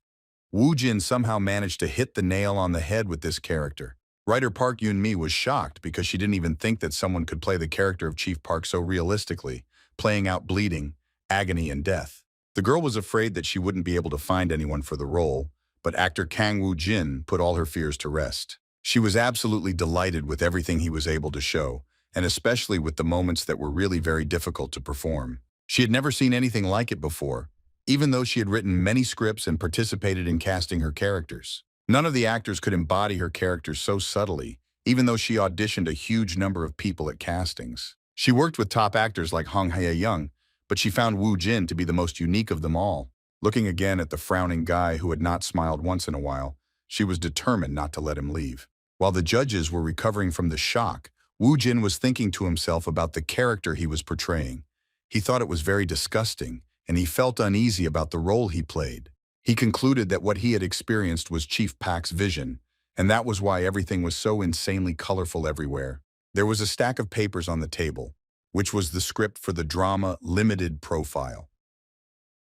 Woo-jin somehow managed to hit the nail on the head with this character. Writer Park Yoon-mi was shocked because she didn't even think that someone could play the character of Chief Park so realistically, playing out bleeding, agony, and death. The girl was afraid that she wouldn't be able to find anyone for the role, but actor Kang Woo-jin put all her fears to rest. She was absolutely delighted with everything he was able to show, and especially with the moments that were really very difficult to perform. She had never seen anything like it before, even though she had written many scripts and participated in casting her characters. None of the actors could embody her characters so subtly, even though she auditioned a huge number of people at castings. She worked with top actors like Hong Hae-young, but she found Woo-jin to be the most unique of them all. Looking again at the frowning guy who had not smiled once in a while, she was determined not to let him leave. While the judges were recovering from the shock, Woo-jin was thinking to himself about the character he was portraying. He thought it was very disgusting, and he felt uneasy about the role he played. He concluded that what he had experienced was Chief Park's vision, and that was why everything was so insanely colorful everywhere. There was a stack of papers on the table, which was the script for the drama Limited Profile.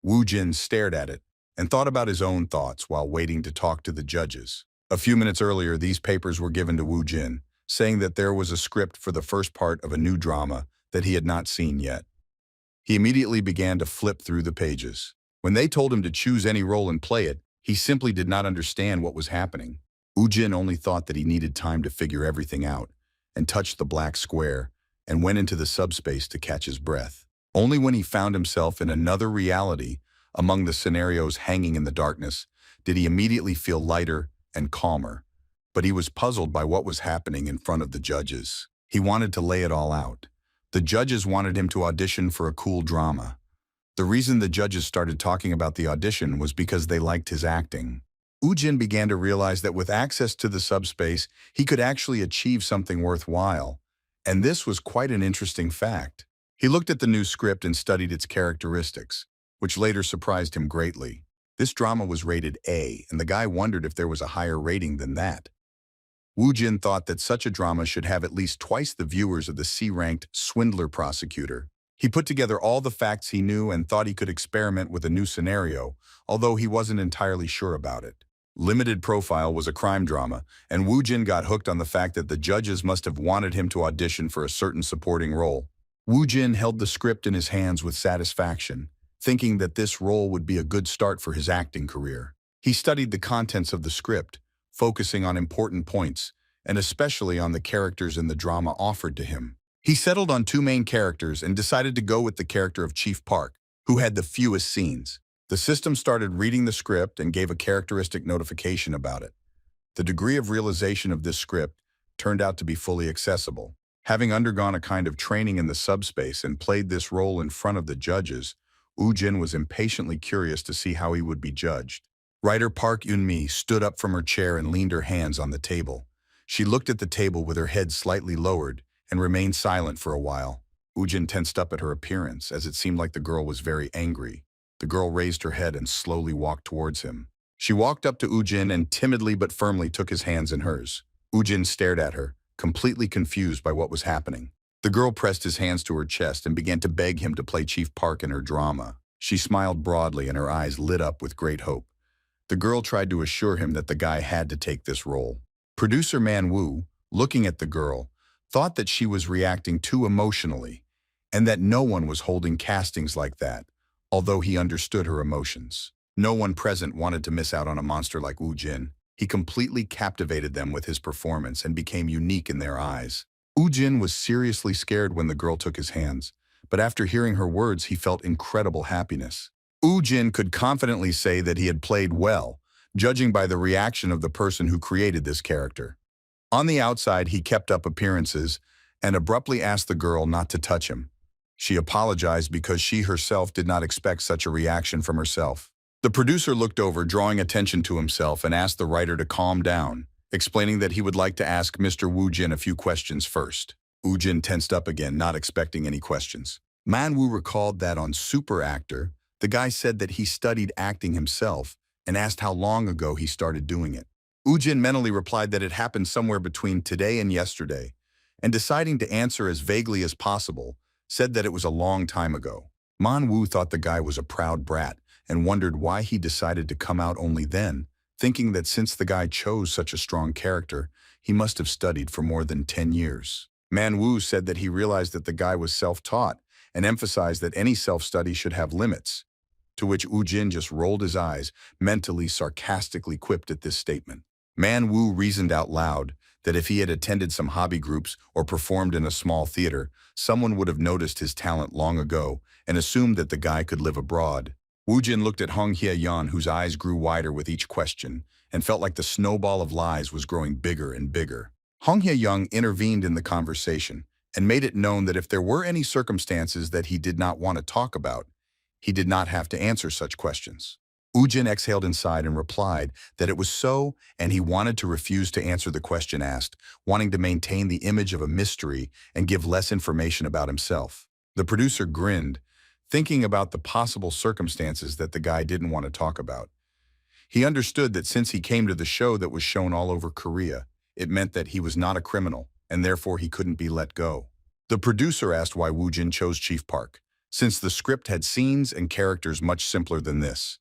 Woo-jin stared at it and thought about his own thoughts while waiting to talk to the judges. A few minutes earlier, these papers were given to Woo-jin, saying that there was a script for the first part of a new drama that he had not seen yet. He immediately began to flip through the pages. When they told him to choose any role and play it, he simply did not understand what was happening. Woo-jin only thought that he needed time to figure everything out, and touched the black square, and went into the subspace to catch his breath. Only when he found himself in another reality, among the scenarios hanging in the darkness, did he immediately feel lighter and calmer. But he was puzzled by what was happening in front of the judges. He wanted to lay it all out. The judges wanted him to audition for a cool drama. The reason the judges started talking about the audition was because they liked his acting. Woo-jin began to realize that with access to the subspace, he could actually achieve something worthwhile. And this was quite an interesting fact. He looked at the new script and studied its characteristics, which later surprised him greatly. This drama was rated A, and the guy wondered if there was a higher rating than that. Woo-jin thought that such a drama should have at least twice the viewers of the C-ranked Swindler Prosecutor. He put together all the facts he knew and thought he could experiment with a new scenario, although he wasn't entirely sure about it. Limited Profile was a crime drama, and Woo Jin got hooked on the fact that the judges must have wanted him to audition for a certain supporting role. Woo Jin held the script in his hands with satisfaction, thinking that this role would be a good start for his acting career. He studied the contents of the script, focusing on important points, and especially on the characters in the drama offered to him. He settled on two main characters and decided to go with the character of Chief Park, who had the fewest scenes. The system started reading the script and gave a characteristic notification about it. The degree of realization of this script turned out to be fully accessible. Having undergone a kind of training in the subspace and played this role in front of the judges, Woo Jin was impatiently curious to see how he would be judged. Writer Park Eun-mi stood up from her chair and leaned her hands on the table. She looked at the table with her head slightly lowered and remained silent for a while. Woo Jin tensed up at her appearance, as it seemed like the girl was very angry. The girl raised her head and slowly walked towards him. She walked up to Woo Jin and timidly but firmly took his hands in hers. Woo Jin stared at her, completely confused by what was happening. The girl pressed his hands to her chest and began to beg him to play Chief Park in her drama. She smiled broadly and her eyes lit up with great hope. The girl tried to assure him that the guy had to take this role. Producer Man-woo, looking at the girl, thought that she was reacting too emotionally and that no one was holding castings like that, although he understood her emotions. No one present wanted to miss out on a monster like Woo Jin. He completely captivated them with his performance and became unique in their eyes. Woo Jin was seriously scared when the girl took his hands, but after hearing her words, he felt incredible happiness. Woo Jin could confidently say that he had played well, judging by the reaction of the person who created this character. On the outside, he kept up appearances and abruptly asked the girl not to touch him. She apologized because she herself did not expect such a reaction from herself. The producer looked over, drawing attention to himself, and asked the writer to calm down, explaining that he would like to ask Mr. Woo Jin a few questions first. Woo Jin tensed up again, not expecting any questions. Man-woo recalled that on Super Actor, the guy said that he studied acting himself and asked how long ago he started doing it. Woo Jin mentally replied that it happened somewhere between today and yesterday, and deciding to answer as vaguely as possible, said that it was a long time ago. Man-woo thought the guy was a proud brat and wondered why he decided to come out only then, thinking that since the guy chose such a strong character, he must have studied for more than 10 years. Man-woo said that he realized that the guy was self-taught and emphasized that any self-study should have limits, to which Woo Jin just rolled his eyes, mentally sarcastically quipped at this statement. Man-woo reasoned out loud that if he had attended some hobby groups or performed in a small theater, someone would have noticed his talent long ago and assumed that the guy could live abroad. Woo Jin looked at Hong Hye-yeon, whose eyes grew wider with each question, and felt like the snowball of lies was growing bigger and bigger. Hong Hye-yeon intervened in the conversation and made it known that if there were any circumstances that he did not want to talk about, he did not have to answer such questions. Woo Jin exhaled inside and replied that it was so, and he wanted to refuse to answer the question asked, wanting to maintain the image of a mystery and give less information about himself. The producer grinned, thinking about the possible circumstances that the guy didn't want to talk about. He understood that since he came to the show that was shown all over Korea, it meant that he was not a criminal, and therefore he couldn't be let go. The producer asked why Woo Jin chose Chief Park, since the script had scenes and characters much simpler than this.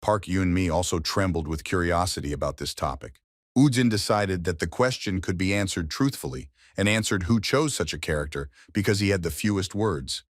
Park Eun-mi also trembled with curiosity about this topic. Woo Jin decided that the question could be answered truthfully and answered who chose such a character because he had the fewest words.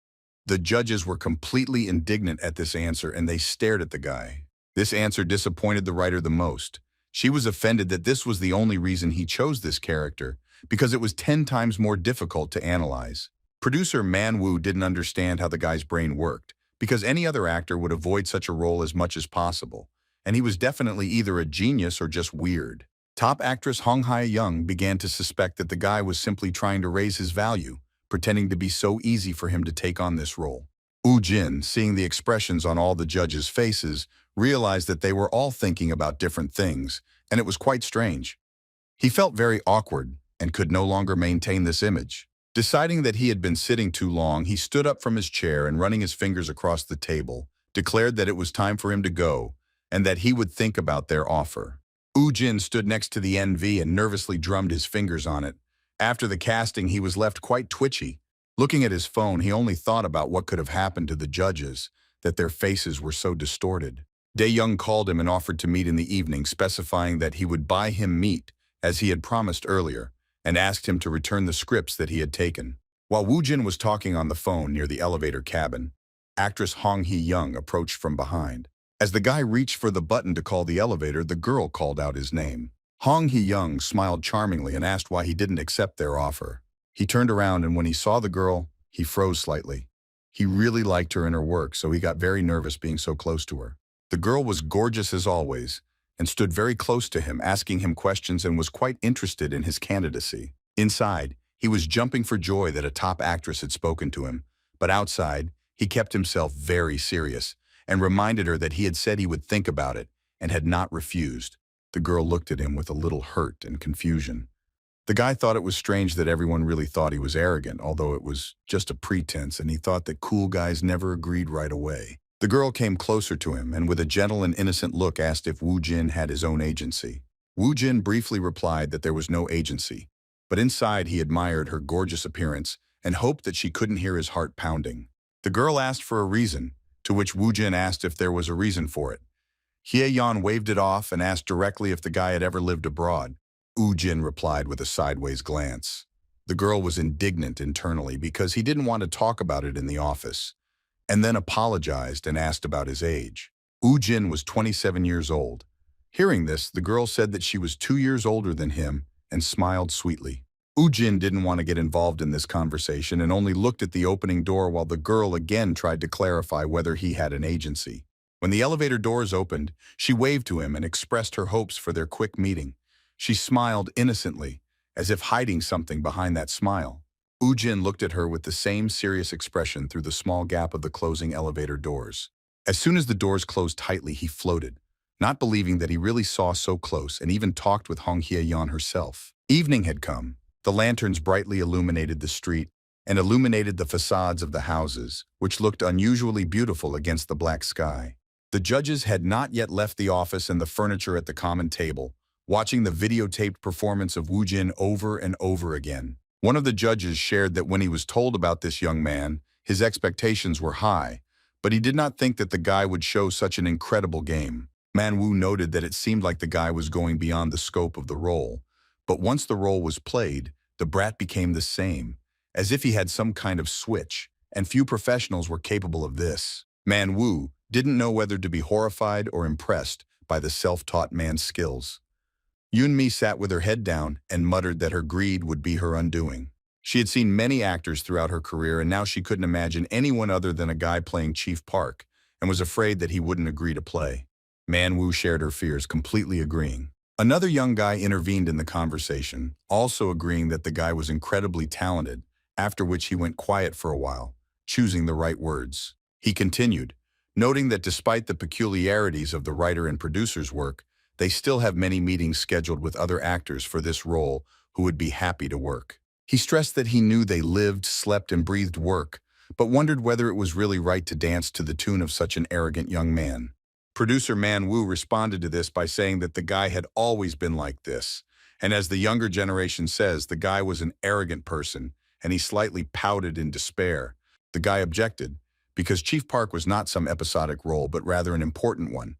The judges were completely indignant at this answer and they stared at the guy. This answer disappointed the writer the most. She was offended that this was the only reason he chose this character, because it was 10 times more difficult to analyze. Producer Man-woo didn't understand how the guy's brain worked, because any other actor would avoid such a role as much as possible, and he was definitely either a genius or just weird. Top actress Hong Hye-yeon began to suspect that the guy was simply trying to raise his value, pretending to be so easy for him to take on this role. Woo Jin, seeing the expressions on all the judges' faces, realized that they were all thinking about different things, and it was quite strange. He felt very awkward and could no longer maintain this image. Deciding that he had been sitting too long, he stood up from his chair and, running his fingers across the table, declared that it was time for him to go and that he would think about their offer. Woo Jin stood next to the NV and nervously drummed his fingers on it. After the casting, he was left quite twitchy, Looking at his phone, he only thought about what could have happened to the judges, that their faces were so distorted. Dae-young called him and offered to meet in the evening, specifying that he would buy him meat, as he had promised earlier, and asked him to return the scripts that he had taken. While Woo-jin was talking on the phone near the elevator cabin, actress Hong Hee-young approached from behind. As the guy reached for the button to call the elevator, the girl called out his name. Hong Hee-young smiled charmingly and asked why he didn't accept their offer. He turned around, and when he saw the girl, he froze slightly. He really liked her and her work, so he got very nervous being so close to her. The girl was gorgeous as always, and stood very close to him, asking him questions, and was quite interested in his candidacy. Inside, he was jumping for joy that a top actress had spoken to him, but outside, he kept himself very serious and reminded her that he had said he would think about it and had not refused. The girl looked at him with a little hurt and confusion. The guy thought it was strange that everyone really thought he was arrogant, although it was just a pretense, and he thought that cool guys never agreed right away. The girl came closer to him and with a gentle and innocent look asked if Woo-jin had his own agency. Woo-jin briefly replied that there was no agency, but inside he admired her gorgeous appearance and hoped that she couldn't hear his heart pounding. The girl asked for a reason, to which Woo-jin asked if there was a reason for it. Hye-yeon waved it off and asked directly if the guy had ever lived abroad. Woo-jin replied with a sideways glance. The girl was indignant internally because he didn't want to talk about it in the office, and then apologized and asked about his age. Woo-jin was 27 years old. Hearing this, the girl said that she was 2 years older than him and smiled sweetly. Woo-jin didn't want to get involved in this conversation and only looked at the opening door while the girl again tried to clarify whether he had an agency. When the elevator doors opened, she waved to him and expressed her hopes for their quick meeting. She smiled innocently, as if hiding something behind that smile. Woo-jin looked at her with the same serious expression through the small gap of the closing elevator doors. As soon as the doors closed tightly, he floated, not believing that he really saw so close, and even talked with Hong Hye-yeon herself. Evening had come. The lanterns brightly illuminated the street and illuminated the facades of the houses, which looked unusually beautiful against the black sky. The judges had not yet left the office and the furniture at the common table, watching the videotaped performance of Woo-jin over and over again. One of the judges shared that when he was told about this young man, his expectations were high, but he did not think that the guy would show such an incredible game. Man-woo noted that it seemed like the guy was going beyond the scope of the role, but once the role was played, the brat became the same, as if he had some kind of switch, and few professionals were capable of this. Man-woo didn't know whether to be horrified or impressed by the self-taught man's skills. Yoon-mi sat with her head down and muttered that her greed would be her undoing. She had seen many actors throughout her career, and now she couldn't imagine anyone other than a guy playing Chief Park, and was afraid that he wouldn't agree to play. Man-woo shared her fears, completely agreeing. Another young guy intervened in the conversation, also agreeing that the guy was incredibly talented, after which he went quiet for a while, choosing the right words. He continued, noting that despite the peculiarities of the writer and producer's work, they still have many meetings scheduled with other actors for this role who would be happy to work. He stressed that he knew they lived, slept, and breathed work, but wondered whether it was really right to dance to the tune of such an arrogant young man. Producer Man-woo responded to this by saying that the guy had always been like this, and as the younger generation says, the guy was an arrogant person, and he slightly pouted in despair. The guy objected, because Chief Park was not some episodic role, but rather an important one,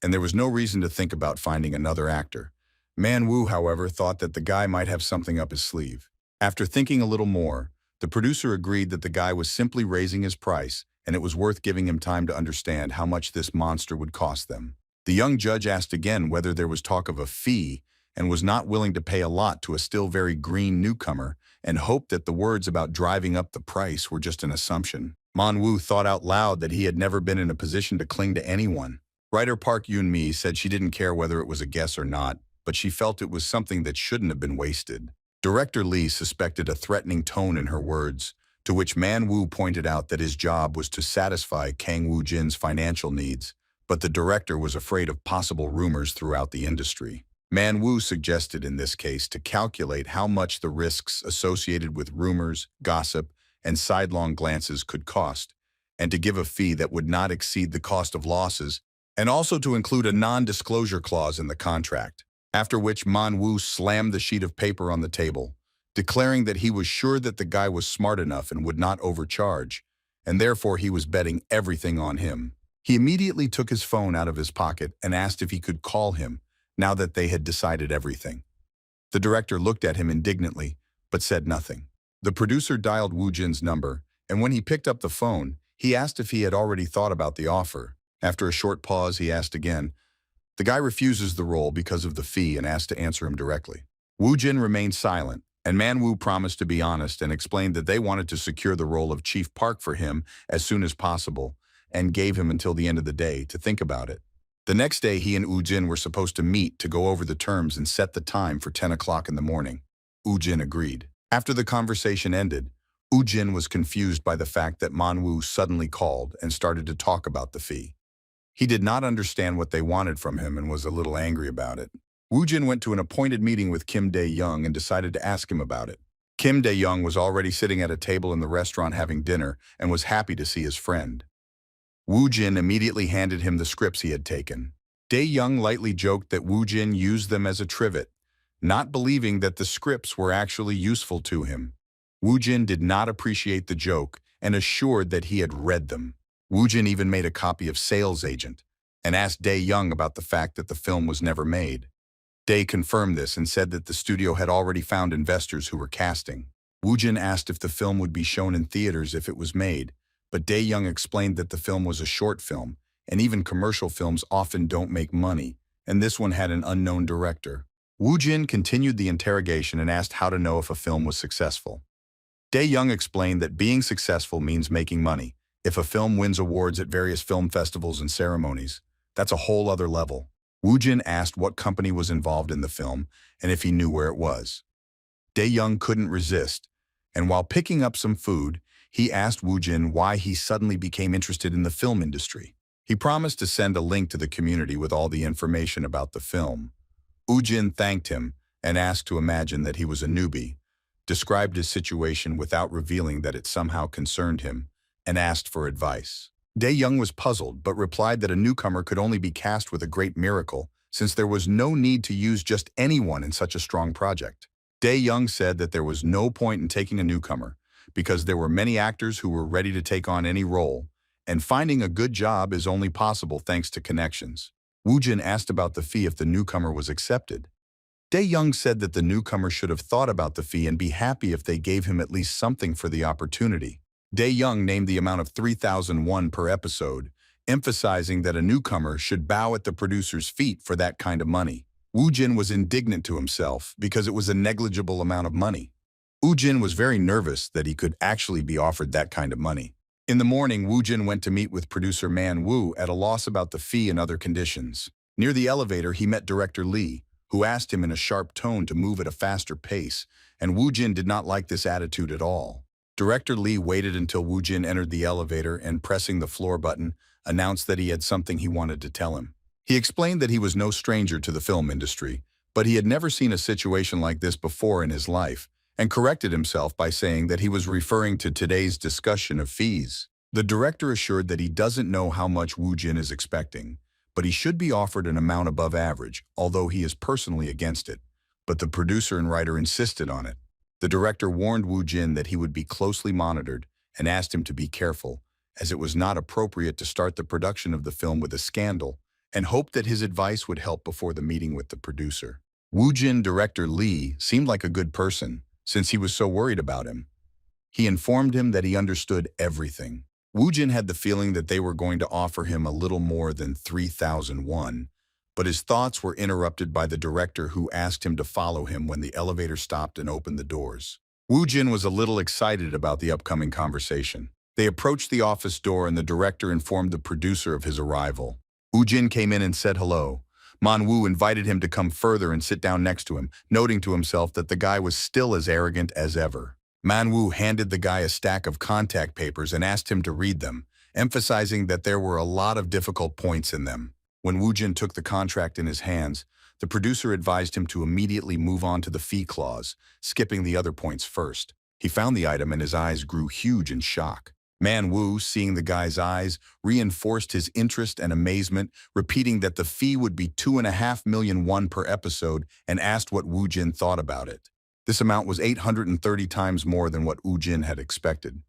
and there was no reason to think about finding another actor. Man-woo, however, thought that the guy might have something up his sleeve. After thinking a little more, the producer agreed that the guy was simply raising his price, and it was worth giving him time to understand how much this monster would cost them. The young judge asked again whether there was talk of a fee, and was not willing to pay a lot to a still very green newcomer, and hoped that the words about driving up the price were just an assumption. Man-woo thought out loud that he had never been in a position to cling to anyone. Writer Park Yoon-mi said she didn't care whether it was a guess or not, but she felt it was something that shouldn't have been wasted. Director Lee suspected a threatening tone in her words, to which Man-woo pointed out that his job was to satisfy Kang Woo-jin's financial needs, but the director was afraid of possible rumors throughout the industry. Man-woo suggested in this case to calculate how much the risks associated with rumors, gossip, and sidelong glances could cost, and to give a fee that would not exceed the cost of losses, and also to include a non-disclosure clause in the contract, after which Man-woo slammed the sheet of paper on the table, declaring that he was sure that the guy was smart enough and would not overcharge, and therefore he was betting everything on him. He immediately took his phone out of his pocket and asked if he could call him, now that they had decided everything. The director looked at him indignantly, but said nothing. The producer dialed Woo Jin's number, and when he picked up the phone, he asked if he had already thought about the offer. After a short pause, he asked again. The guy refuses the role because of the fee and asked to answer him directly. Woo Jin remained silent, and Manhwa promised to be honest and explained that they wanted to secure the role of Chief Park for him as soon as possible, and gave him until the end of the day to think about it. The next day, he and Woo Jin were supposed to meet to go over the terms and set the time for 10 o'clock in the morning. Woo Jin agreed. After the conversation ended, Woo Jin was confused by the fact that Manhwa suddenly called and started to talk about the fee. He did not understand what they wanted from him and was a little angry about it. Woo Jin went to an appointed meeting with Kim Dae-young and decided to ask him about it. Kim Dae-young was already sitting at a table in the restaurant having dinner and was happy to see his friend. Woo Jin immediately handed him the scripts he had taken. Dae-young lightly joked that Woo Jin used them as a trivet, not believing that the scripts were actually useful to him. Woo Jin did not appreciate the joke and assured that he had read them. Woo Jin even made a copy of Sales Agent and asked Dae-young about the fact that the film was never made. Dae confirmed this and said that the studio had already found investors who were casting. Woo Jin asked if the film would be shown in theaters if it was made, but Dae-young explained that the film was a short film, and even commercial films often don't make money, and this one had an unknown director. Woo Jin continued the interrogation and asked how to know if a film was successful. Dae-young explained that being successful means making money. If a film wins awards at various film festivals and ceremonies, that's a whole other level. Woo Jin asked what company was involved in the film and if he knew where it was. Dae-young couldn't resist, and while picking up some food, he asked Woo Jin why he suddenly became interested in the film industry. He promised to send a link to the community with all the information about the film. Woo Jin thanked him and asked to imagine that he was a newbie, described his situation without revealing that it somehow concerned him, and asked for advice. Dae-young was puzzled but replied that a newcomer could only be cast with a great miracle since there was no need to use just anyone in such a strong project. Dae-young said that there was no point in taking a newcomer because there were many actors who were ready to take on any role, and finding a good job is only possible thanks to connections. Woo Jin asked about the fee if the newcomer was accepted. Dae-young said that the newcomer should have thought about the fee and be happy if they gave him at least something for the opportunity. Dae-young named the amount of 3,000 won per episode, emphasizing that a newcomer should bow at the producer's feet for that kind of money. Woo Jin was indignant to himself because it was a negligible amount of money. Woo Jin was very nervous that he could actually be offered that kind of money. In the morning, Woo Jin went to meet with producer Manhwa at a loss about the fee and other conditions. Near the elevator, he met director Lee, who asked him in a sharp tone to move at a faster pace, and Woo Jin did not like this attitude at all. Director Lee waited until Woo Jin entered the elevator and, pressing the floor button, announced that he had something he wanted to tell him. He explained that he was no stranger to the film industry, but he had never seen a situation like this before in his life, and corrected himself by saying that he was referring to today's discussion of fees. The director assured that he doesn't know how much Woo Jin is expecting, but he should be offered an amount above average, although he is personally against it. But the producer and writer insisted on it. The director warned Woo Jin that he would be closely monitored and asked him to be careful, as it was not appropriate to start the production of the film with a scandal, and hoped that his advice would help before the meeting with the producer. Woo Jin director Lee seemed like a good person, since he was so worried about him. He informed him that he understood everything. Woo Jin had the feeling that they were going to offer him a little more than 3,000 won, but his thoughts were interrupted by the director who asked him to follow him when the elevator stopped and opened the doors. Woo Jin was a little excited about the upcoming conversation. They approached the office door and the director informed the producer of his arrival. Woo Jin came in and said hello. Manhwa invited him to come further and sit down next to him, noting to himself that the guy was still as arrogant as ever. Manhwa handed the guy a stack of contact papers and asked him to read them, emphasizing that there were a lot of difficult points in them. When Woo Jin took the contract in his hands, the producer advised him to immediately move on to the fee clause, skipping the other points first. He found the item and his eyes grew huge in shock. Manhwa, seeing the guy's eyes, reinforced his interest and amazement, repeating that the fee would be 2.5 million won per episode and asked what Woo Jin thought about it. This amount was 830 times more than what Jin had expected.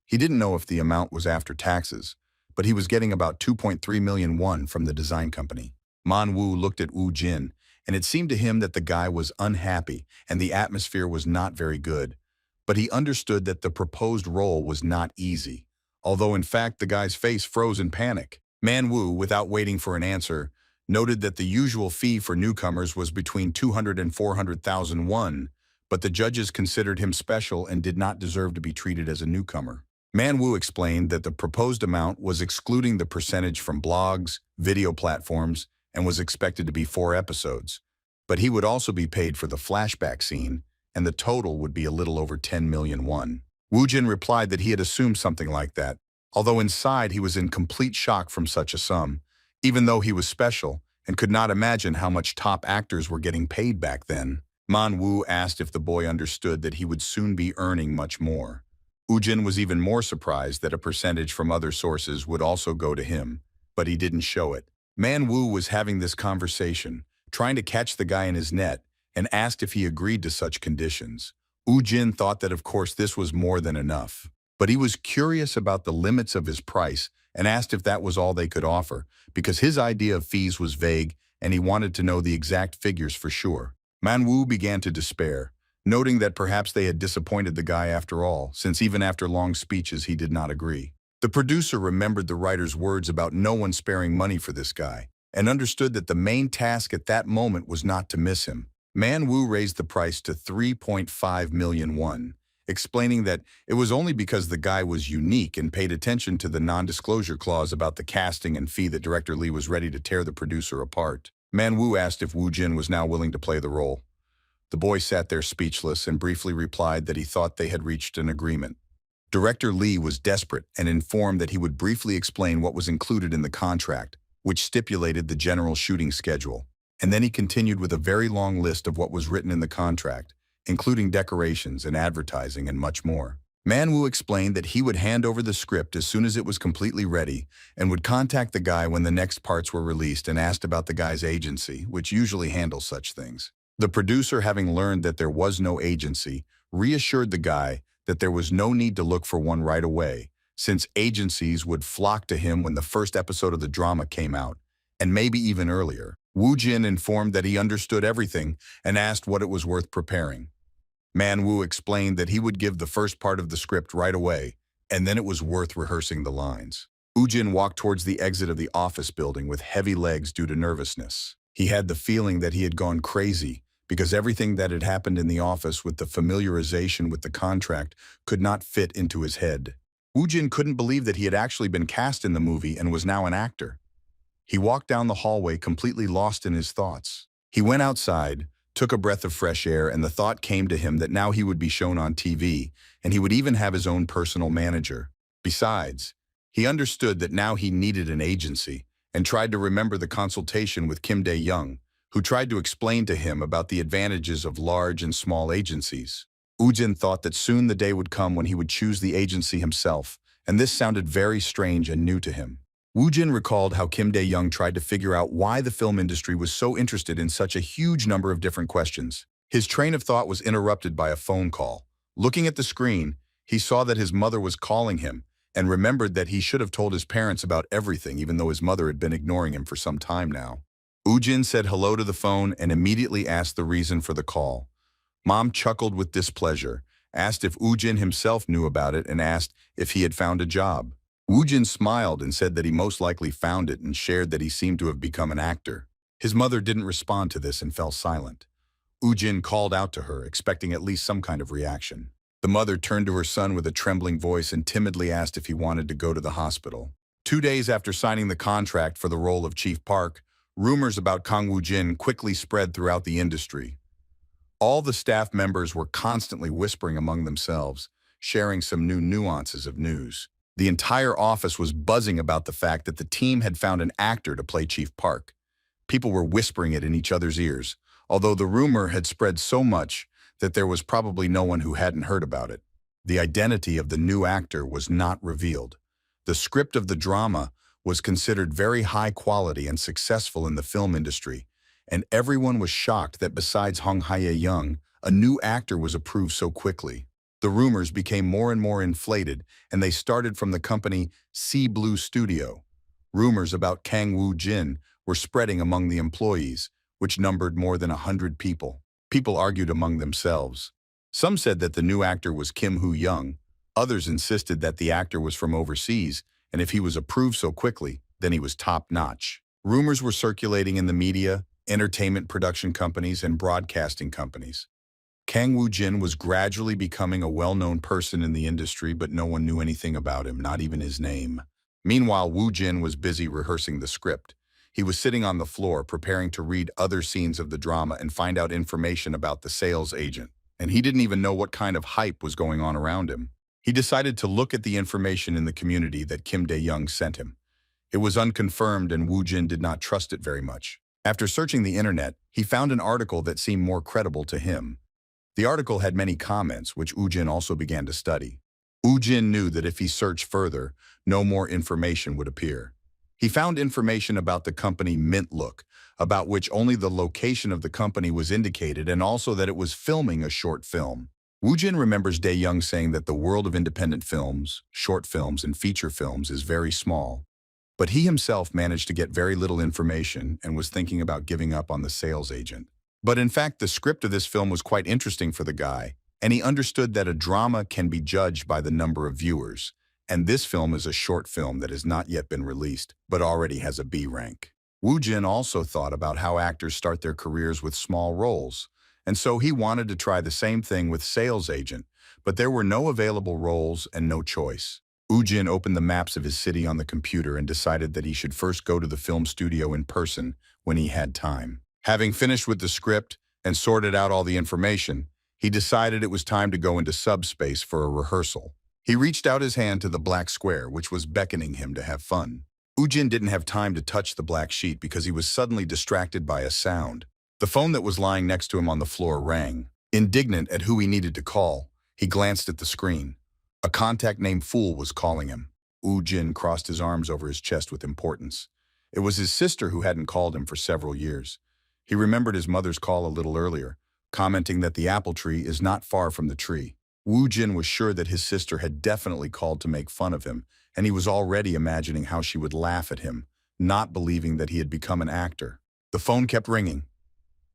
He didn't know if the amount was after taxes, but he was getting about 2.3 million won from the design company. Manhwa looked at Jin, and it seemed to him that the guy was unhappy and the atmosphere was not very good. But he understood that the proposed role was not easy, although in fact the guy's face froze in panic. Manhwa, without waiting for an answer, noted that the usual fee for newcomers was between 200 and 400,000 won, but the judges considered him special and did not deserve to be treated as a newcomer. Manhwa explained that the proposed amount was excluding the percentage from blogs, video platforms, and was expected to be 4 episodes. But he would also be paid for the flashback scene, and the total would be a little over 10 million won. Jin replied that he had assumed something like that, although inside he was in complete shock from such a sum, even though he was special and could not imagine how much top actors were getting paid back then. Manhwa asked if the boy understood that he would soon be earning much more. Jin was even more surprised that a percentage from other sources would also go to him, but he didn't show it. Manhwa was having this conversation, trying to catch the guy in his net, and asked if he agreed to such conditions. Jin thought that of course this was more than enough, but he was curious about the limits of his price and asked if that was all they could offer, because his idea of fees was vague and he wanted to know the exact figures for sure. Manhwa began to despair, noting that perhaps they had disappointed the guy after all, since even after long speeches he did not agree. The producer remembered the writer's words about no one sparing money for this guy, and understood that the main task at that moment was not to miss him. Manhwa raised the price to 3.5 million won, explaining that it was only because the guy was unique and paid attention to the non-disclosure clause about the casting and fee that director Lee was ready to tear the producer apart. Manhwa asked if Jin was now willing to play the role. The boy sat there speechless and briefly replied that he thought they had reached an agreement. Director Lee was desperate and informed that he would briefly explain what was included in the contract, which stipulated the general shooting schedule. And then he continued with a very long list of what was written in the contract, including decorations and advertising and much more. Manhwa explained that he would hand over the script as soon as it was completely ready and would contact the guy when the next parts were released, and asked about the guy's agency, which usually handles such things. The producer, having learned that there was no agency, reassured the guy that there was no need to look for one right away, since agencies would flock to him when the first episode of the drama came out, and maybe even earlier. Jin informed that he understood everything and asked what it was worth preparing. Manhwa explained that he would give the first part of the script right away, and then it was worth rehearsing the lines. Jin walked towards the exit of the office building with heavy legs due to nervousness. He had the feeling that he had gone crazy, because everything that had happened in the office with the familiarization with the contract could not fit into his head. Jin couldn't believe that he had actually been cast in the movie and was now an actor. He walked down the hallway completely lost in his thoughts. He went outside, took a breath of fresh air, and the thought came to him that now he would be shown on TV, and he would even have his own personal manager. Besides, he understood that now he needed an agency, and tried to remember the consultation with Kim Dae-young, who tried to explain to him about the advantages of large and small agencies. Jin thought that soon the day would come when he would choose the agency himself, and this sounded very strange and new to him. Jin recalled how Kim Dae-young tried to figure out why the film industry was so interested in such a huge number of different questions. His train of thought was interrupted by a phone call. Looking at the screen, he saw that his mother was calling him, and remembered that he should have told his parents about everything, even though his mother had been ignoring him for some time now. Jin said hello to the phone and immediately asked the reason for the call. Mom chuckled with displeasure, asked if Jin himself knew about it, and asked if he had found a job. Jin smiled and said that he most likely found it, and shared that he seemed to have become an actor. His mother didn't respond to this and fell silent. Jin called out to her, expecting at least some kind of reaction. The mother turned to her son with a trembling voice and timidly asked if he wanted to go to the hospital. 2 days after signing the contract for the role of Chief Park, rumors about Kang Jin quickly spread throughout the industry. All the staff members were constantly whispering among themselves, sharing some new nuances of news. The entire office was buzzing about the fact that the team had found an actor to play Chief Park. People were whispering it in each other's ears, although the rumor had spread so much that there was probably no one who hadn't heard about it. The identity of the new actor was not revealed. The script of the drama was considered very high quality and successful in the film industry, and everyone was shocked that besides Hong Hae-young, A new actor was approved so quickly. The rumors became more and more inflated, and they started from the company Sea Blue Studio. Rumors about Kang Woo-jin were spreading among the employees, which numbered more than 100 people. People argued among themselves. Some said that the new actor was Kim Woo-young. Others insisted that the actor was from overseas, and if he was approved so quickly, then he was top-notch. Rumors were circulating in the media, entertainment production companies, and broadcasting companies. Kang Woo-jin was gradually becoming a well-known person in the industry, but no one knew anything about him, not even his name. Meanwhile, Woo-jin was busy rehearsing the script. He was sitting on the floor, preparing to read other scenes of the drama and find out information about the sales agent. And he didn't even know what kind of hype was going on around him. He decided to look at the information in the community that Kim Dae-young sent him. It was unconfirmed, and Woo-jin did not trust it very much. After searching the internet, he found an article that seemed more credible to him. The article had many comments, which Woo-jin also began to study. Woo-jin knew that if he searched further, no more information would appear. He found information about the company Mintlook, about which only the location of the company was indicated, and also that it was filming a short film. Woo-jin remembers Dae-young saying that the world of independent films, short films, and feature films is very small. But he himself managed to get very little information and was thinking about giving up on the sales agent. But in fact, the script of this film was quite interesting for the guy, and he understood that a drama can be judged by the number of viewers. And this film is a short film that has not yet been released, but already has a B rank. Woo-jin also thought about how actors start their careers with small roles, and so he wanted to try the same thing with sales agent, but there were no available roles and no choice. Woo-jin opened the maps of his city on the computer and decided that he should first go to the film studio in person when he had time. Having finished with the script and sorted out all the information, he decided it was time to go into subspace for a rehearsal. He reached out his hand to the black square, which was beckoning him to have fun. Woo-jin didn't have time to touch the black sheet because he was suddenly distracted by a sound. The phone that was lying next to him on the floor rang. Indignant at who he needed to call, he glanced at the screen. A contact named Fool was calling him. Woo-jin crossed his arms over his chest with importance. It was his sister who hadn't called him for several years. He remembered his mother's call a little earlier, commenting that the apple tree is not far from the tree. Woo-jin was sure that his sister had definitely called to make fun of him, and he was already imagining how she would laugh at him, not believing that he had become an actor. The phone kept ringing.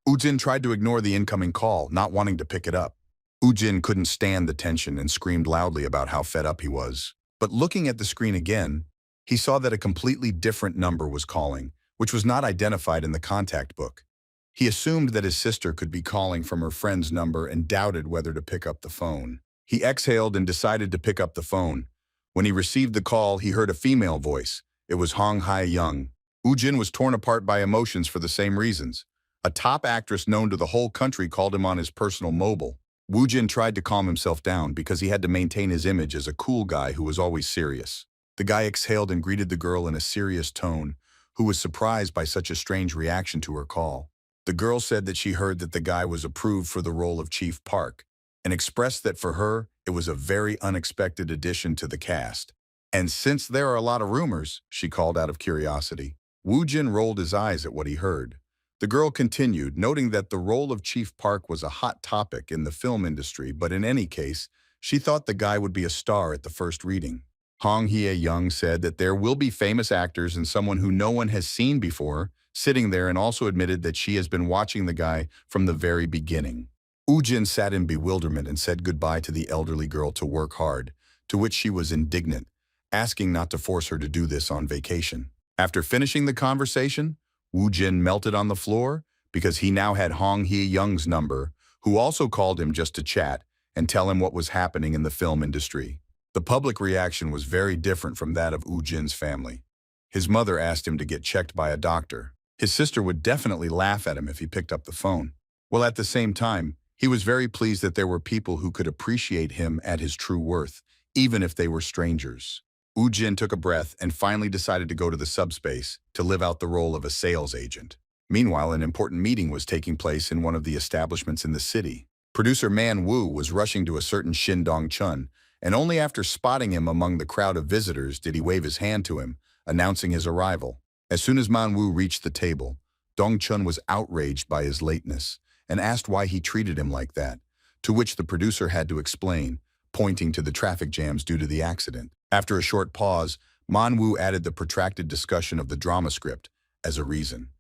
Woo-jin tried to ignore the incoming call, not wanting to pick it up. Woo-jin couldn't stand the tension and screamed loudly about how fed up he was. But looking at the screen again, he saw that a completely different number was calling, which was not identified in the contact book. He assumed that his sister could be calling from her friend's number and doubted whether to pick up the phone. He exhaled and decided to pick up the phone. When he received the call, he heard a female voice. It was Hong Hae-young. Woo-jin was torn apart by emotions for the same reasons. A top actress known to the whole country called him on his personal mobile. Woo-jin tried to calm himself down because he had to maintain his image as a cool guy who was always serious. The guy exhaled and greeted the girl in a serious tone, who was surprised by such a strange reaction to her call. The girl said that she heard that the guy was approved for the role of Chief Park, and expressed that for her, it was a very unexpected addition to the cast. And since there are a lot of rumors, she called out of curiosity. Woo-jin rolled his eyes at what he heard. The girl continued, noting that the role of Chief Park was a hot topic in the film industry, but in any case, she thought the guy would be a star at the first reading. Hong Hae-young said that there will be famous actors and someone who no one has seen before, sitting there, and also admitted that she has been watching the guy from the very beginning. Woo-jin sat in bewilderment and said goodbye to the elderly girl to work hard, to which she was indignant, asking not to force her to do this on vacation. After finishing the conversation, Woo-jin melted on the floor because he now had Hong Hae-young's number, who also called him just to chat and tell him what was happening in the film industry. The public reaction was very different from that of Woo-jin's family. His mother asked him to get checked by a doctor. His sister would definitely laugh at him if he picked up the phone. While at the same time, he was very pleased that there were people who could appreciate him at his true worth, even if they were strangers. Woo-jin took a breath and finally decided to go to the subspace to live out the role of a sales agent. Meanwhile, an important meeting was taking place in one of the establishments in the city. Producer Man Woo was rushing to a certain Shin Dong-chun, and only after spotting him among the crowd of visitors did he wave his hand to him, announcing his arrival. As soon as Man Woo reached the table, Dong-chun was outraged by his lateness and asked why he treated him like that, to which the producer had to explain, pointing to the traffic jams due to the accident. After a short pause, Manhwa added the protracted discussion of the drama script as a reason.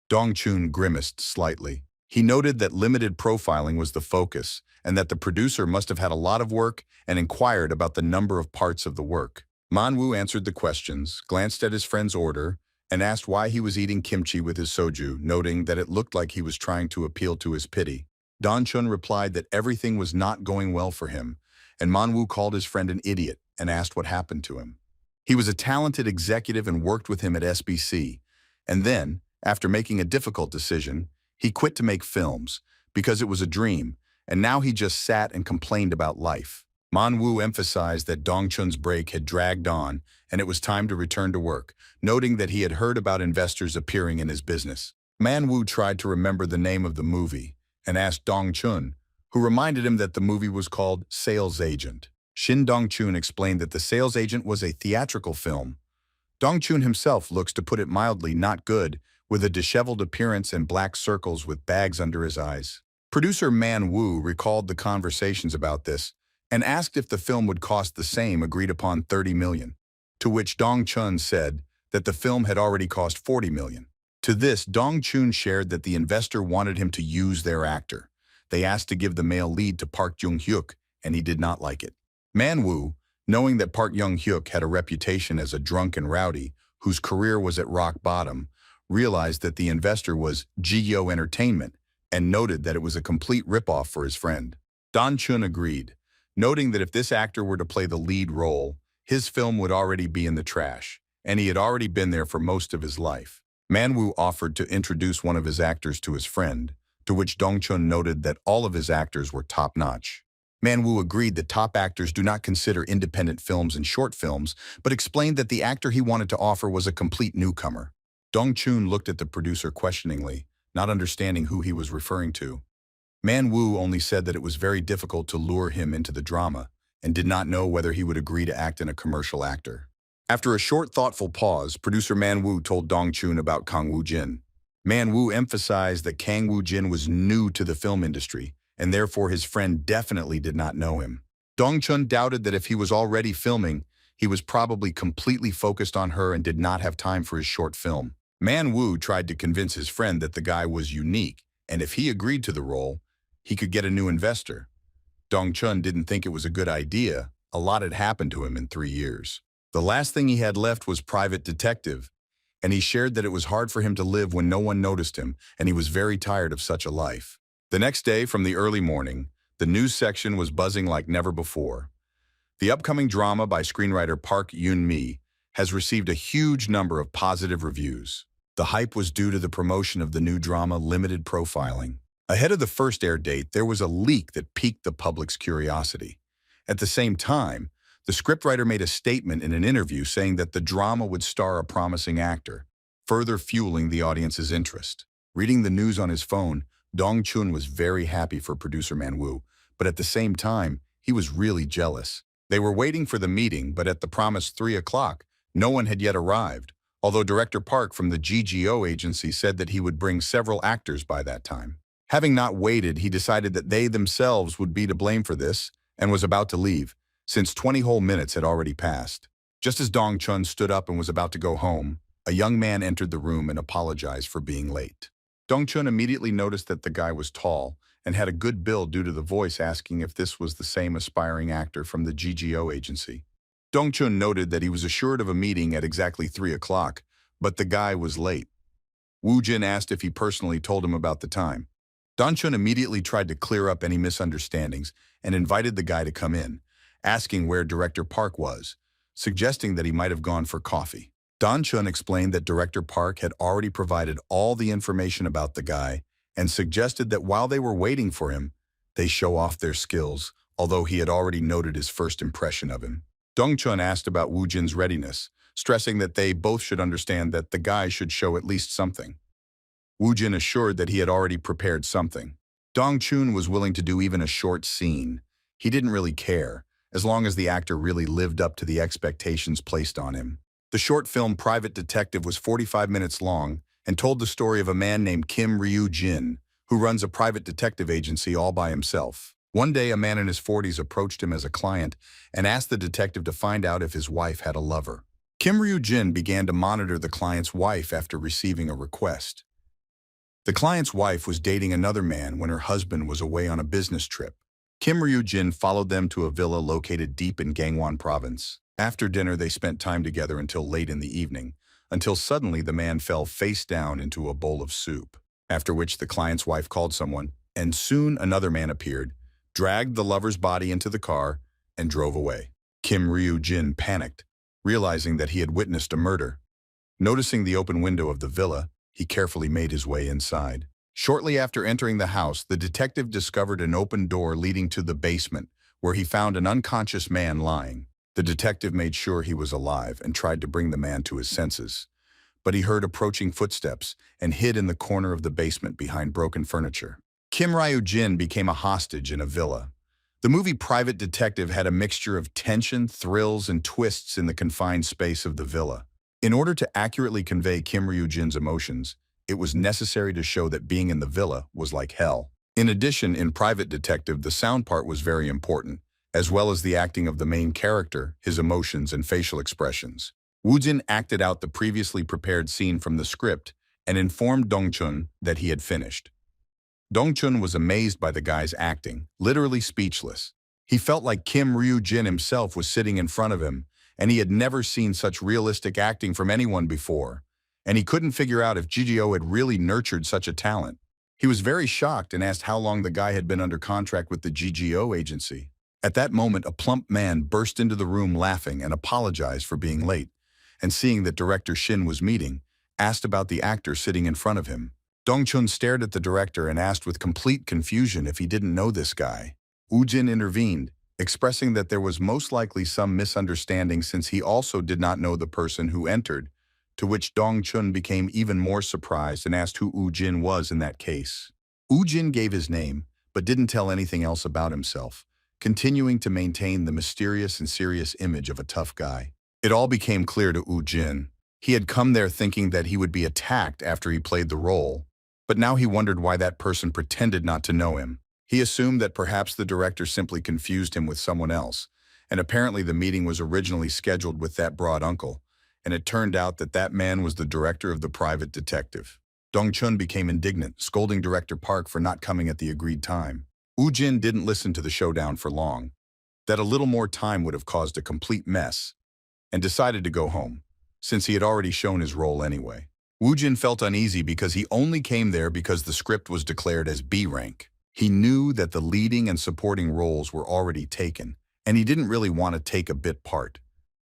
Dong-chun grimaced slightly. He noted that limited profiling was the focus and that the producer must have had a lot of work and inquired about the number of parts of the work. Manhwa answered the questions, glanced at his friend's order, and asked why he was eating kimchi with his soju, noting that it looked like he was trying to appeal to his pity. Dong-chun replied that everything was not going well for him, and Manhwa called his friend an idiot and asked what happened to him. He was a talented executive and worked with him at SBC, and then, after making a difficult decision, he quit to make films because it was a dream, and now he just sat and complained about life. Manhwa emphasized that Dong-chun's break had dragged on and it was time to return to work, noting that he had heard about investors appearing in his business. Manhwa tried to remember the name of the movie and asked Dong-chun, who reminded him that the movie was called Sales Agent. Shin Dong-chun explained that the Sales Agent was a theatrical film. Dong-chun himself looks, to put it mildly, not good, with a disheveled appearance and black circles with bags under his eyes. Producer Manhwa recalled the conversations about this and asked if the film would cost the same agreed-upon $30 million, to which Dong-chun said that the film had already cost $40 million. To this, Dong-chun shared that the investor wanted him to use their actor. They asked to give the male lead to Park Jung-hyuk, and he did not like it. Manhwa, knowing that Park Jung-hyuk had a reputation as a drunk and rowdy, whose career was at rock bottom, realized that the investor was Geo Entertainment and noted that it was a complete ripoff for his friend. Dong-chun agreed, noting that if this actor were to play the lead role, his film would already be in the trash, and he had already been there for most of his life. Manhwa offered to introduce one of his actors to his friend, to which Dong-chun noted that all of his actors were top-notch. Manhwa agreed that top actors do not consider independent films and short films, but explained that the actor he wanted to offer was a complete newcomer. Dong-chun looked at the producer questioningly, not understanding who he was referring to. Manhwa only said that it was very difficult to lure him into the drama and did not know whether he would agree to act in a commercial actor. After a short, thoughtful pause, producer Manhwa told Dong-chun about Kang Woo-jin. Manhwa emphasized that Kang Woo-jin was new to the film industry, and therefore his friend definitely did not know him. Dong-chun doubted that if he was already filming, he was probably completely focused on her and did not have time for his short film. Manhwa tried to convince his friend that the guy was unique, and if he agreed to the role, he could get a new investor. Dong-chun didn't think it was a good idea. A lot had happened to him in 3 years. The last thing he had left was private detective, and he shared that it was hard for him to live when no one noticed him, and he was very tired of such a life. The next day, from the early morning, the news section was buzzing like never before. The upcoming drama by screenwriter Park Eun-mi has received a huge number of positive reviews. The hype was due to the promotion of the new drama Limited Profiling. Ahead of the first air date, there was a leak that piqued the public's curiosity. At the same time, the scriptwriter made a statement in an interview saying that the drama would star a promising actor, further fueling the audience's interest. Reading the news on his phone, Dong-chun was very happy for producer Manhwa, but at the same time, he was really jealous. They were waiting for the meeting, but at the promised 3 o'clock, no one had yet arrived, although Director Park from the GGO agency said that he would bring several actors by that time. Having not waited, he decided that they themselves would be to blame for this and was about to leave, since 20 whole minutes had already passed. Just as Dong-chun stood up and was about to go home, a young man entered the room and apologized for being late. Dong-chun immediately noticed that the guy was tall and had a good build due to the voice, asking if this was the same aspiring actor from the GGO agency. Dong-chun noted that he was assured of a meeting at exactly 3 o'clock, but the guy was late. Woo-jin asked if he personally told him about the time. Dong-chun immediately tried to clear up any misunderstandings and invited the guy to come in, asking where Director Park was, suggesting that he might have gone for coffee. Dong-chun explained that Director Park had already provided all the information about the guy and suggested that while they were waiting for him, they show off their skills, although he had already noted his first impression of him. Dong-chun asked about Woo-jin's readiness, stressing that they both should understand that the guy should show at least something. Woo-jin assured that he had already prepared something. Dong-chun was willing to do even a short scene. He didn't really care, as long as the actor really lived up to the expectations placed on him. The short film Private Detective was 45 minutes long and told the story of a man named Kim Ryu-jin, who runs a private detective agency all by himself. One day, a man in his 40s approached him as a client and asked the detective to find out if his wife had a lover. Kim Ryu-jin began to monitor the client's wife after receiving a request. The client's wife was dating another man when her husband was away on a business trip. Kim Ryu-jin followed them to a villa located deep in Gangwon province. After dinner, they spent time together until late in the evening, until suddenly the man fell face down into a bowl of soup. After which the client's wife called someone, and soon another man appeared, dragged the lover's body into the car, and drove away. Kim Ryu-jin panicked, realizing that he had witnessed a murder. Noticing the open window of the villa, he carefully made his way inside. Shortly after entering the house, the detective discovered an open door leading to the basement, where he found an unconscious man lying. The detective made sure he was alive and tried to bring the man to his senses. But he heard approaching footsteps and hid in the corner of the basement behind broken furniture. Kim Ryu-jin became a hostage in a villa. The movie Private Detective had a mixture of tension, thrills, and twists in the confined space of the villa. In order to accurately convey Kim Ryu-jin's emotions, it was necessary to show that being in the villa was like hell. In addition, in Private Detective, the sound part was very important, as well as the acting of the main character, his emotions, and facial expressions. Woo-jin acted out the previously prepared scene from the script and informed Dong-chun that he had finished. Dong-chun was amazed by the guy's acting, literally speechless. He felt like Kim Ryu-jin himself was sitting in front of him, and he had never seen such realistic acting from anyone before, and he couldn't figure out if GGO had really nurtured such a talent. He was very shocked and asked how long the guy had been under contract with the GGO agency. At that moment, a plump man burst into the room laughing and apologized for being late, and seeing that director Shin was meeting, asked about the actor sitting in front of him. Dong-chun stared at the director and asked with complete confusion if he didn't know this guy. Woo-jin intervened, expressing that there was most likely some misunderstanding since he also did not know the person who entered, to which Dong-chun became even more surprised and asked who Woo-jin was in that case. Woo-jin gave his name, but didn't tell anything else about himself, continuing to maintain the mysterious and serious image of a tough guy. It all became clear to Woo-jin. He had come there thinking that he would be attacked after he played the role, but now he wondered why that person pretended not to know him. He assumed that perhaps the director simply confused him with someone else, and apparently the meeting was originally scheduled with that broad uncle, and it turned out that that man was the director of the Private Detective. Dong-chun became indignant, scolding Director Park for not coming at the agreed time. Woo-jin didn't listen to the showdown for long, that a little more time would have caused a complete mess, and decided to go home, since he had already shown his role anyway. Woo-jin felt uneasy because he only came there because the script was declared as B rank. He knew that the leading and supporting roles were already taken, and he didn't really want to take a bit part.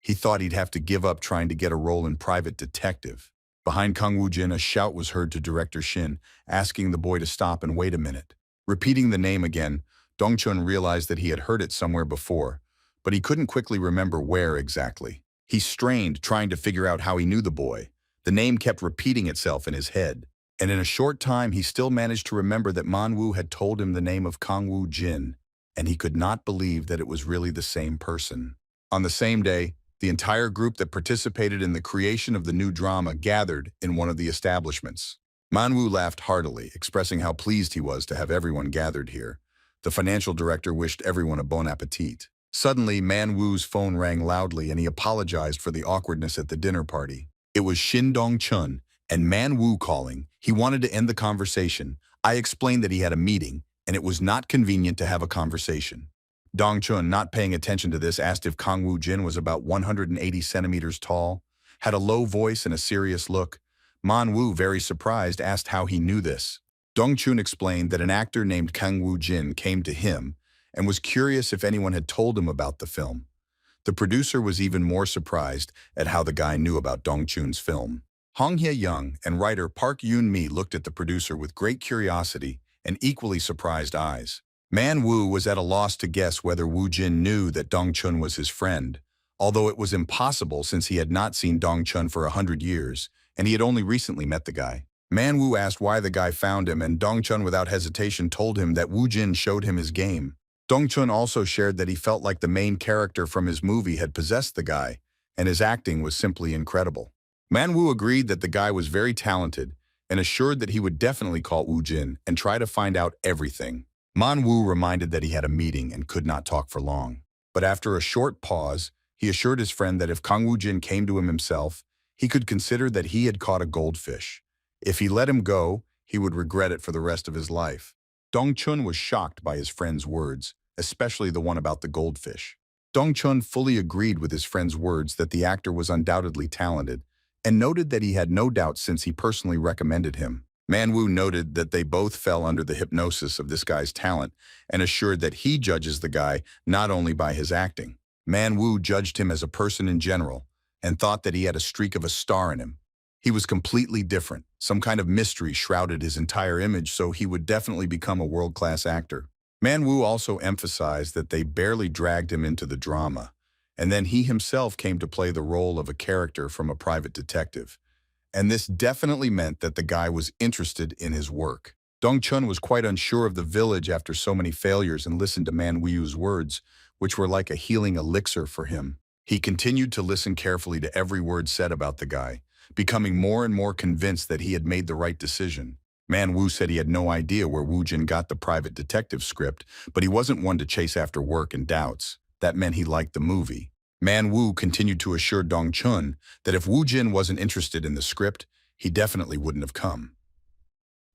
He thought he'd have to give up trying to get a role in Private Detective. Behind Kang Woo-jin, a shout was heard to Director Shin, asking the boy to stop and wait a minute. Repeating the name again, Dong-chun realized that he had heard it somewhere before, but he couldn't quickly remember where exactly. He strained, trying to figure out how he knew the boy. The name kept repeating itself in his head, and in a short time he still managed to remember that Manhwa had told him the name of Kang Woo-jin, and he could not believe that it was really the same person. On the same day, the entire group that participated in the creation of the new drama gathered in one of the establishments. Manhwa laughed heartily, expressing how pleased he was to have everyone gathered here. The financial director wished everyone a bon appetit. Suddenly, Manwu's phone rang loudly and he apologized for the awkwardness at the dinner party. It was Shin Dong-chun, and Manhwa calling. He wanted to end the conversation. I explained that he had a meeting, and it was not convenient to have a conversation. Dong-chun, not paying attention to this, asked if Kang Woo-jin was about 180 centimeters tall, had a low voice and a serious look. Manhwa, very surprised, asked how he knew this. Dong-chun explained that an actor named Kang Woo-jin came to him and was curious if anyone had told him about the film. The producer was even more surprised at how the guy knew about Dong-chun's film. Hong Hye-young and writer Park Yoon-mi looked at the producer with great curiosity and equally surprised eyes. Manhwa was at a loss to guess whether Woo-jin knew that Dong-chun was his friend, although it was impossible since he had not seen Dong-chun for 100 years, and he had only recently met the guy. Manhwa asked why the guy found him, and Dong-chun without hesitation told him that Woo-jin showed him his game. Dong-chun also shared that he felt like the main character from his movie had possessed the guy, and his acting was simply incredible. Manhwa agreed that the guy was very talented, and assured that he would definitely call Woo Jin and try to find out everything. Man Woo reminded that he had a meeting and could not talk for long. But after a short pause, he assured his friend that if Kang Woo Jin came to him himself, he could consider that he had caught a goldfish. If he let him go, he would regret it for the rest of his life. Dong Chun was shocked by his friend's words, especially the one about the goldfish. Dong Chun fully agreed with his friend's words that the actor was undoubtedly talented, and noted that he had no doubt since he personally recommended him. Man Woo noted that they both fell under the hypnosis of this guy's talent and assured that he judges the guy not only by his acting. Man Woo judged him as a person in general and thought that he had a streak of a star in him. He was completely different. Some kind of mystery shrouded his entire image, so he would definitely become a world-class actor. Man Woo also emphasized that they barely dragged him into the drama, and then he himself came to play the role of a character from a private detective. And this definitely meant that the guy was interested in his work. Dong Chun was quite unsure of the village after so many failures and listened to Man Woo's words, which were like a healing elixir for him. He continued to listen carefully to every word said about the guy, becoming more and more convinced that he had made the right decision. Man Woo said he had no idea where Woo Jin got the private detective script, but he wasn't one to chase after work and doubts. That meant he liked the movie. Man Woo continued to assure Dong Chun that if Woo Jin wasn't interested in the script, he definitely wouldn't have come.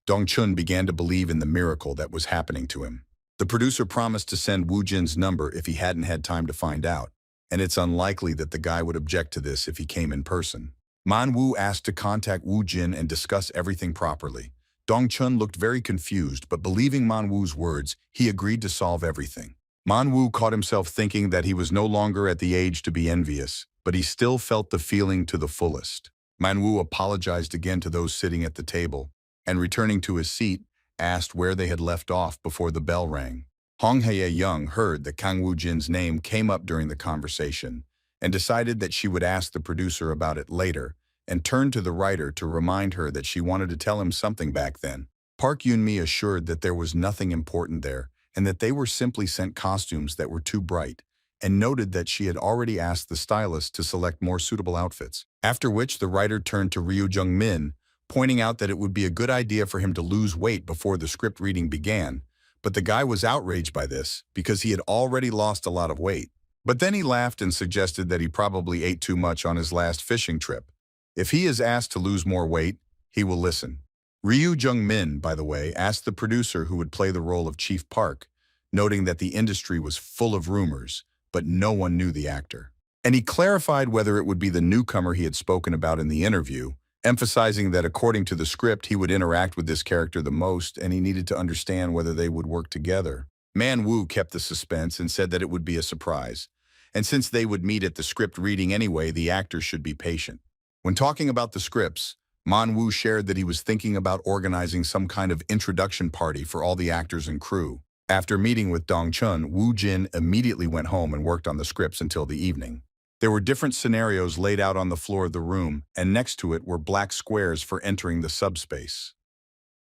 Dong Chun began to believe in the miracle that was happening to him. The producer promised to send Woo Jin's number if he hadn't had time to find out, and it's unlikely that the guy would object to this if he came in person. Man Woo asked to contact Woo Jin and discuss everything properly. Dong Chun looked very confused, but believing Man Woo's words, he agreed to solve everything. Man Woo caught himself thinking that he was no longer at the age to be envious, but he still felt the feeling to the fullest. Man Woo apologized again to those sitting at the table, and returning to his seat, asked where they had left off before the bell rang. Hong Hae-young heard that Kang Woo Jin's name came up during the conversation, and decided that she would ask the producer about it later, and turned to the writer to remind her that she wanted to tell him something back then. Park Yoon-mi assured that there was nothing important there, and that they were simply sent costumes that were too bright, and noted that she had already asked the stylist to select more suitable outfits. After which the writer turned to Ryu Jung-min, pointing out that it would be a good idea for him to lose weight before the script reading began, but the guy was outraged by this because he had already lost a lot of weight. But then he laughed and suggested that he probably ate too much on his last fishing trip. If he is asked to lose more weight, he will listen. Ryu Jung-min, by the way, asked the producer who would play the role of Chief Park, noting that the industry was full of rumors, but no one knew the actor. And he clarified whether it would be the newcomer he had spoken about in the interview, emphasizing that according to the script, he would interact with this character the most and he needed to understand whether they would work together. Man Woo kept the suspense and said that it would be a surprise. And since they would meet at the script reading anyway, the actors should be patient. When talking about the scripts, Man Woo shared that he was thinking about organizing some kind of introduction party for all the actors and crew. After meeting with Dong Chun, Woo Jin immediately went home and worked on the scripts until the evening. There were different scenarios laid out on the floor of the room, and next to it were black squares for entering the subspace.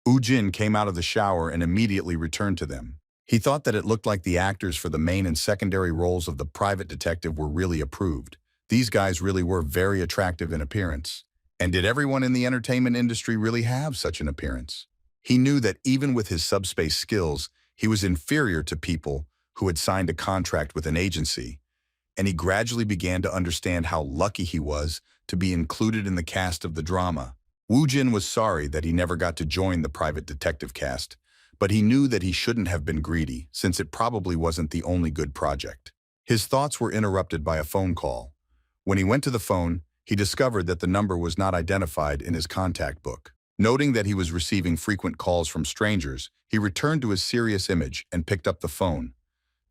Woo Jin came out of the shower and immediately returned to them. He thought that it looked like the actors for the main and secondary roles of the private detective were really approved. These guys really were very attractive in appearance. And did everyone in the entertainment industry really have such an appearance? He knew that even with his subspace skills, he was inferior to people who had signed a contract with an agency, and he gradually began to understand how lucky he was to be included in the cast of the drama. Woo Jin was sorry that he never got to join the private detective cast, but he knew that he shouldn't have been greedy, since it probably wasn't the only good project. His thoughts were interrupted by a phone call. When he went to the phone, he discovered that the number was not identified in his contact book. Noting that he was receiving frequent calls from strangers, he returned to his serious image and picked up the phone.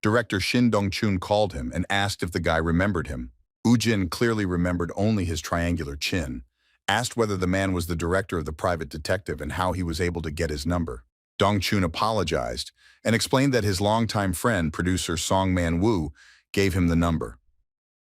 Director Shin Dong-chun called him and asked if the guy remembered him. Woo Jin clearly remembered only his triangular chin, asked whether the man was the director of the private detective and how he was able to get his number. Dong-chun apologized and explained that his longtime friend, producer Song Man-woo, gave him the number.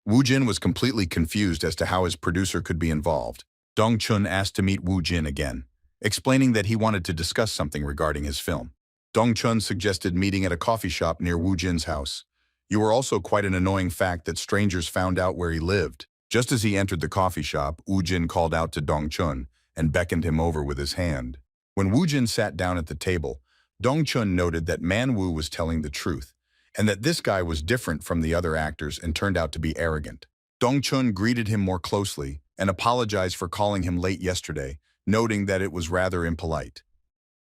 Woo Jin was completely confused as to how his producer could be involved. Dong-chun asked to meet Woo Jin again, explaining that he wanted to discuss something regarding his film. Dong-chun suggested meeting at a coffee shop near Woo Jin's house. You were also quite an annoying fact that strangers found out where he lived. Just as he entered the coffee shop, Woo Jin called out to Dong-chun, and beckoned him over with his hand. When Woo-jin sat down at the table, Dong-chun noted that Man-woo was telling the truth, and that this guy was different from the other actors and turned out to be arrogant. Dong-chun greeted him more closely and apologized for calling him late yesterday, noting that it was rather impolite.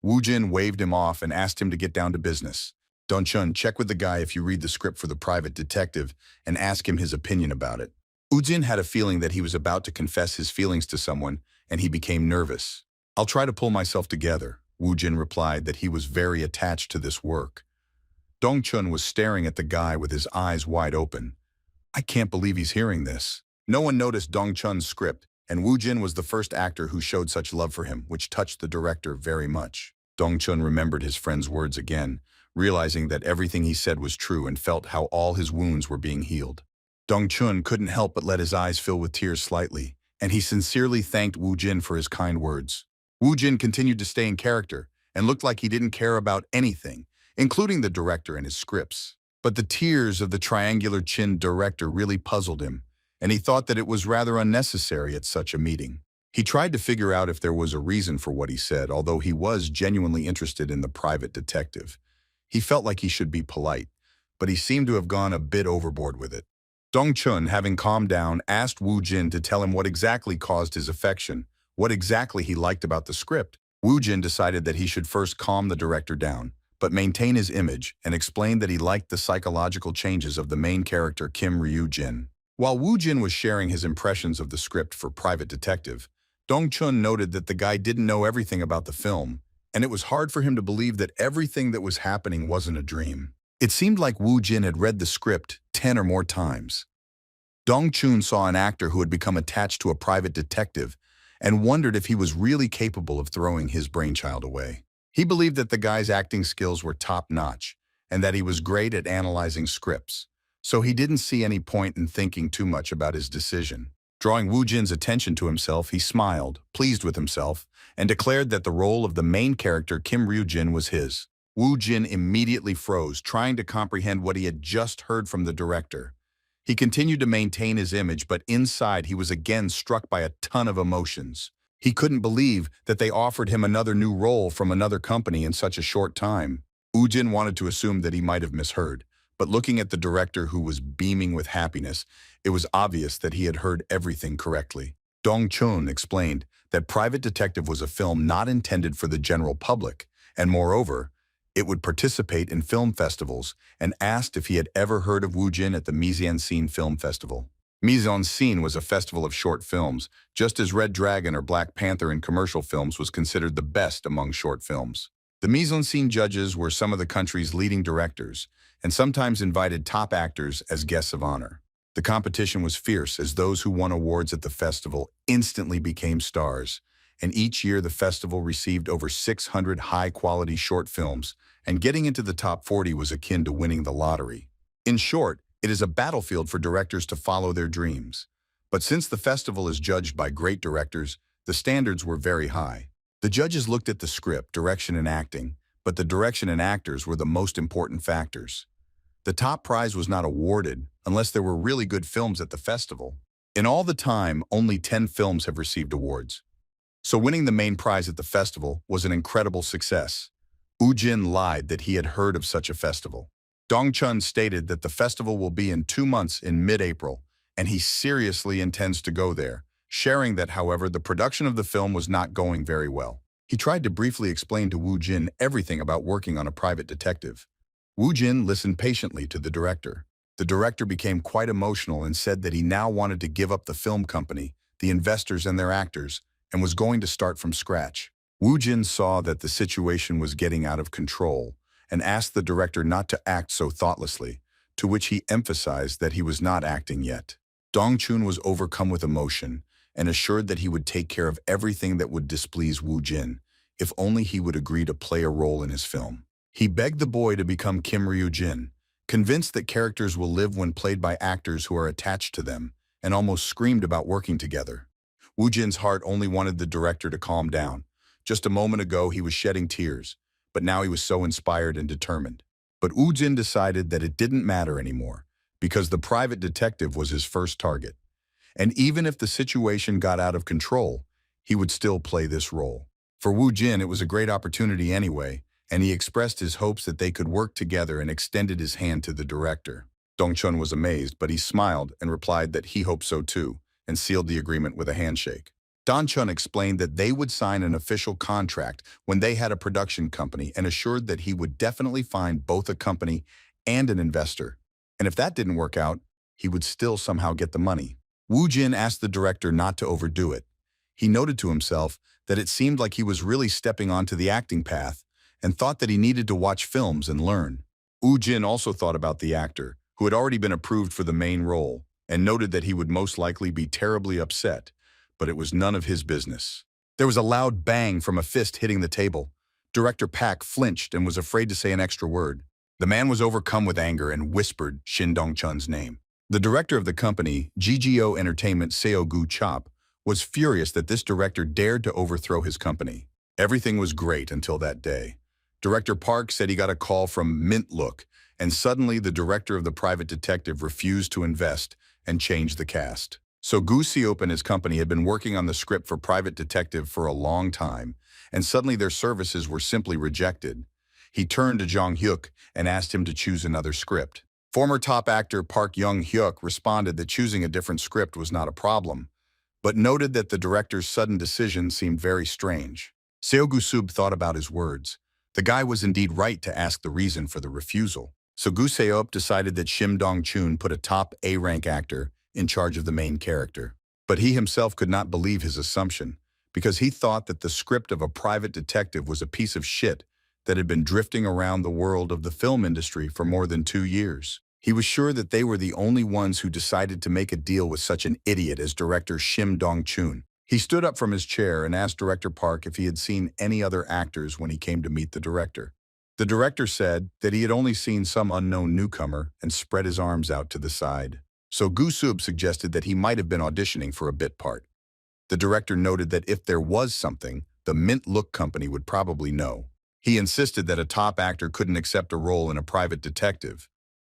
Woo-jin waved him off and asked him to get down to business. Dong-chun, check with the guy if you read the script for the private detective and ask him his opinion about it. Woo-jin had a feeling that he was about to confess his feelings to someone, and he became nervous. I'll try to pull myself together, Woo-jin replied that he was very attached to this work. Dong-chun was staring at the guy with his eyes wide open. I can't believe he's hearing this. No one noticed Dong-chun's script, and Woo-jin was the first actor who showed such love for him, which touched the director very much. Dong-chun remembered his friend's words again, realizing that everything he said was true and felt how all his wounds were being healed. Dong-chun couldn't help but let his eyes fill with tears slightly, and he sincerely thanked Woo-jin for his kind words. Woo-jin continued to stay in character and looked like he didn't care about anything, including the director and his scripts. But the tears of the triangular-chinned director really puzzled him, and he thought that it was rather unnecessary at such a meeting. He tried to figure out if there was a reason for what he said, although he was genuinely interested in the private detective. He felt like he should be polite, but he seemed to have gone a bit overboard with it. Dong-chun, having calmed down, asked Woo-jin to tell him what exactly caused his affection, what exactly he liked about the script. Woo-jin decided that he should first calm the director down, but maintain his image, and explained that he liked the psychological changes of the main character Kim Ryu-jin. While Woo-jin was sharing his impressions of the script for Private Detective, Dong-chun noted that the guy didn't know everything about the film, and it was hard for him to believe that everything that was happening wasn't a dream. It seemed like Woo-jin had read the script 10 or more times. Dong-chun saw an actor who had become attached to a private detective and wondered if he was really capable of throwing his brainchild away. He believed that the guy's acting skills were top-notch and that he was great at analyzing scripts, so he didn't see any point in thinking too much about his decision. Drawing Woo-jin's attention to himself, he smiled, pleased with himself, and declared that the role of the main character Kim Ryu-jin was his. Woo-jin immediately froze, trying to comprehend what he had just heard from the director. He continued to maintain his image, but inside he was again struck by a ton of emotions. He couldn't believe that they offered him another new role from another company in such a short time. Woo-jin wanted to assume that he might have misheard, but looking at the director who was beaming with happiness, it was obvious that he had heard everything correctly. Dong-chun explained that Private Detective was a film not intended for the general public, and moreover, it would participate in film festivals, and asked if he had ever heard of Woo-jin at the Mise-en-Scene Film Festival. Mise-en-Scene was a festival of short films, just as Red Dragon or Black Panther in commercial films was considered the best among short films. The Mise-en-Scene judges were some of the country's leading directors, and sometimes invited top actors as guests of honor. The competition was fierce, as those who won awards at the festival instantly became stars, and each year the festival received over 600 high-quality short films, and getting into the top 40 was akin to winning the lottery. In short, it is a battlefield for directors to follow their dreams. But since the festival is judged by great directors, the standards were very high. The judges looked at the script, direction, and acting, but the direction and actors were the most important factors. The top prize was not awarded unless there were really good films at the festival. In all the time, only 10 films have received awards. So winning the main prize at the festival was an incredible success. Woo-jin lied that he had heard of such a festival. Dong-chun stated that the festival will be in 2 months in mid-April, and he seriously intends to go there, sharing that, however, the production of the film was not going very well. He tried to briefly explain to Woo-jin everything about working on a private detective. Woo-jin listened patiently to the director. The director became quite emotional and said that he now wanted to give up the film company, the investors and their actors, and was going to start from scratch. Woo-jin saw that the situation was getting out of control and asked the director not to act so thoughtlessly, to which he emphasized that he was not acting yet. Dong-chun was overcome with emotion and assured that he would take care of everything that would displease Woo-jin, if only he would agree to play a role in his film. He begged the boy to become Kim Ryu-jin, convinced that characters will live when played by actors who are attached to them, and almost screamed about working together. Woo-jin's heart only wanted the director to calm down. Just a moment ago, he was shedding tears, but now he was so inspired and determined. But Woo-jin decided that it didn't matter anymore, because the private detective was his first target. And even if the situation got out of control, he would still play this role. For Woo Jin, it was a great opportunity anyway, and he expressed his hopes that they could work together and extended his hand to the director. Dong-chun was amazed, but he smiled and replied that he hoped so too, and sealed the agreement with a handshake. Don-chun explained that they would sign an official contract when they had a production company and assured that he would definitely find both a company and an investor. And if that didn't work out, he would still somehow get the money. Woo Jin asked the director not to overdo it. He noted to himself that it seemed like he was really stepping onto the acting path and thought that he needed to watch films and learn. Woo Jin also thought about the actor, who had already been approved for the main role, and noted that he would most likely be terribly upset, but it was none of his business. There was a loud bang from a fist hitting the table. Director Park flinched and was afraid to say an extra word. The man was overcome with anger and whispered Shin Dong-chun's name. The director of the company, GGO Entertainment Seo Gu Chop, was furious that this director dared to overthrow his company. Everything was great until that day. Director Park said he got a call from Mint Look, and suddenly the director of the private detective refused to invest and change the cast. So Gu Seop and his company had been working on the script for Private Detective for a long time, and suddenly their services were simply rejected. He turned to Jong Hyuk and asked him to choose another script. Former top actor Park Young-hyuk responded that choosing a different script was not a problem, but noted that the director's sudden decision seemed very strange. Seo Gu-sub thought about his words. The guy was indeed right to ask the reason for the refusal. So Gu Seop decided that Shim Dong-chun put a top A-rank actor in charge of the main character. But he himself could not believe his assumption, because he thought that the script of a private detective was a piece of shit that had been drifting around the world of the film industry for more than 2 years. He was sure that they were the only ones who decided to make a deal with such an idiot as director Shim Dong-chun. He stood up from his chair and asked Director Park if he had seen any other actors when he came to meet the director. The director said that he had only seen some unknown newcomer and spread his arms out to the side. So Gu-sub suggested that he might have been auditioning for a bit part. The director noted that if there was something, the Mint Look company would probably know. He insisted that a top actor couldn't accept a role in a private detective.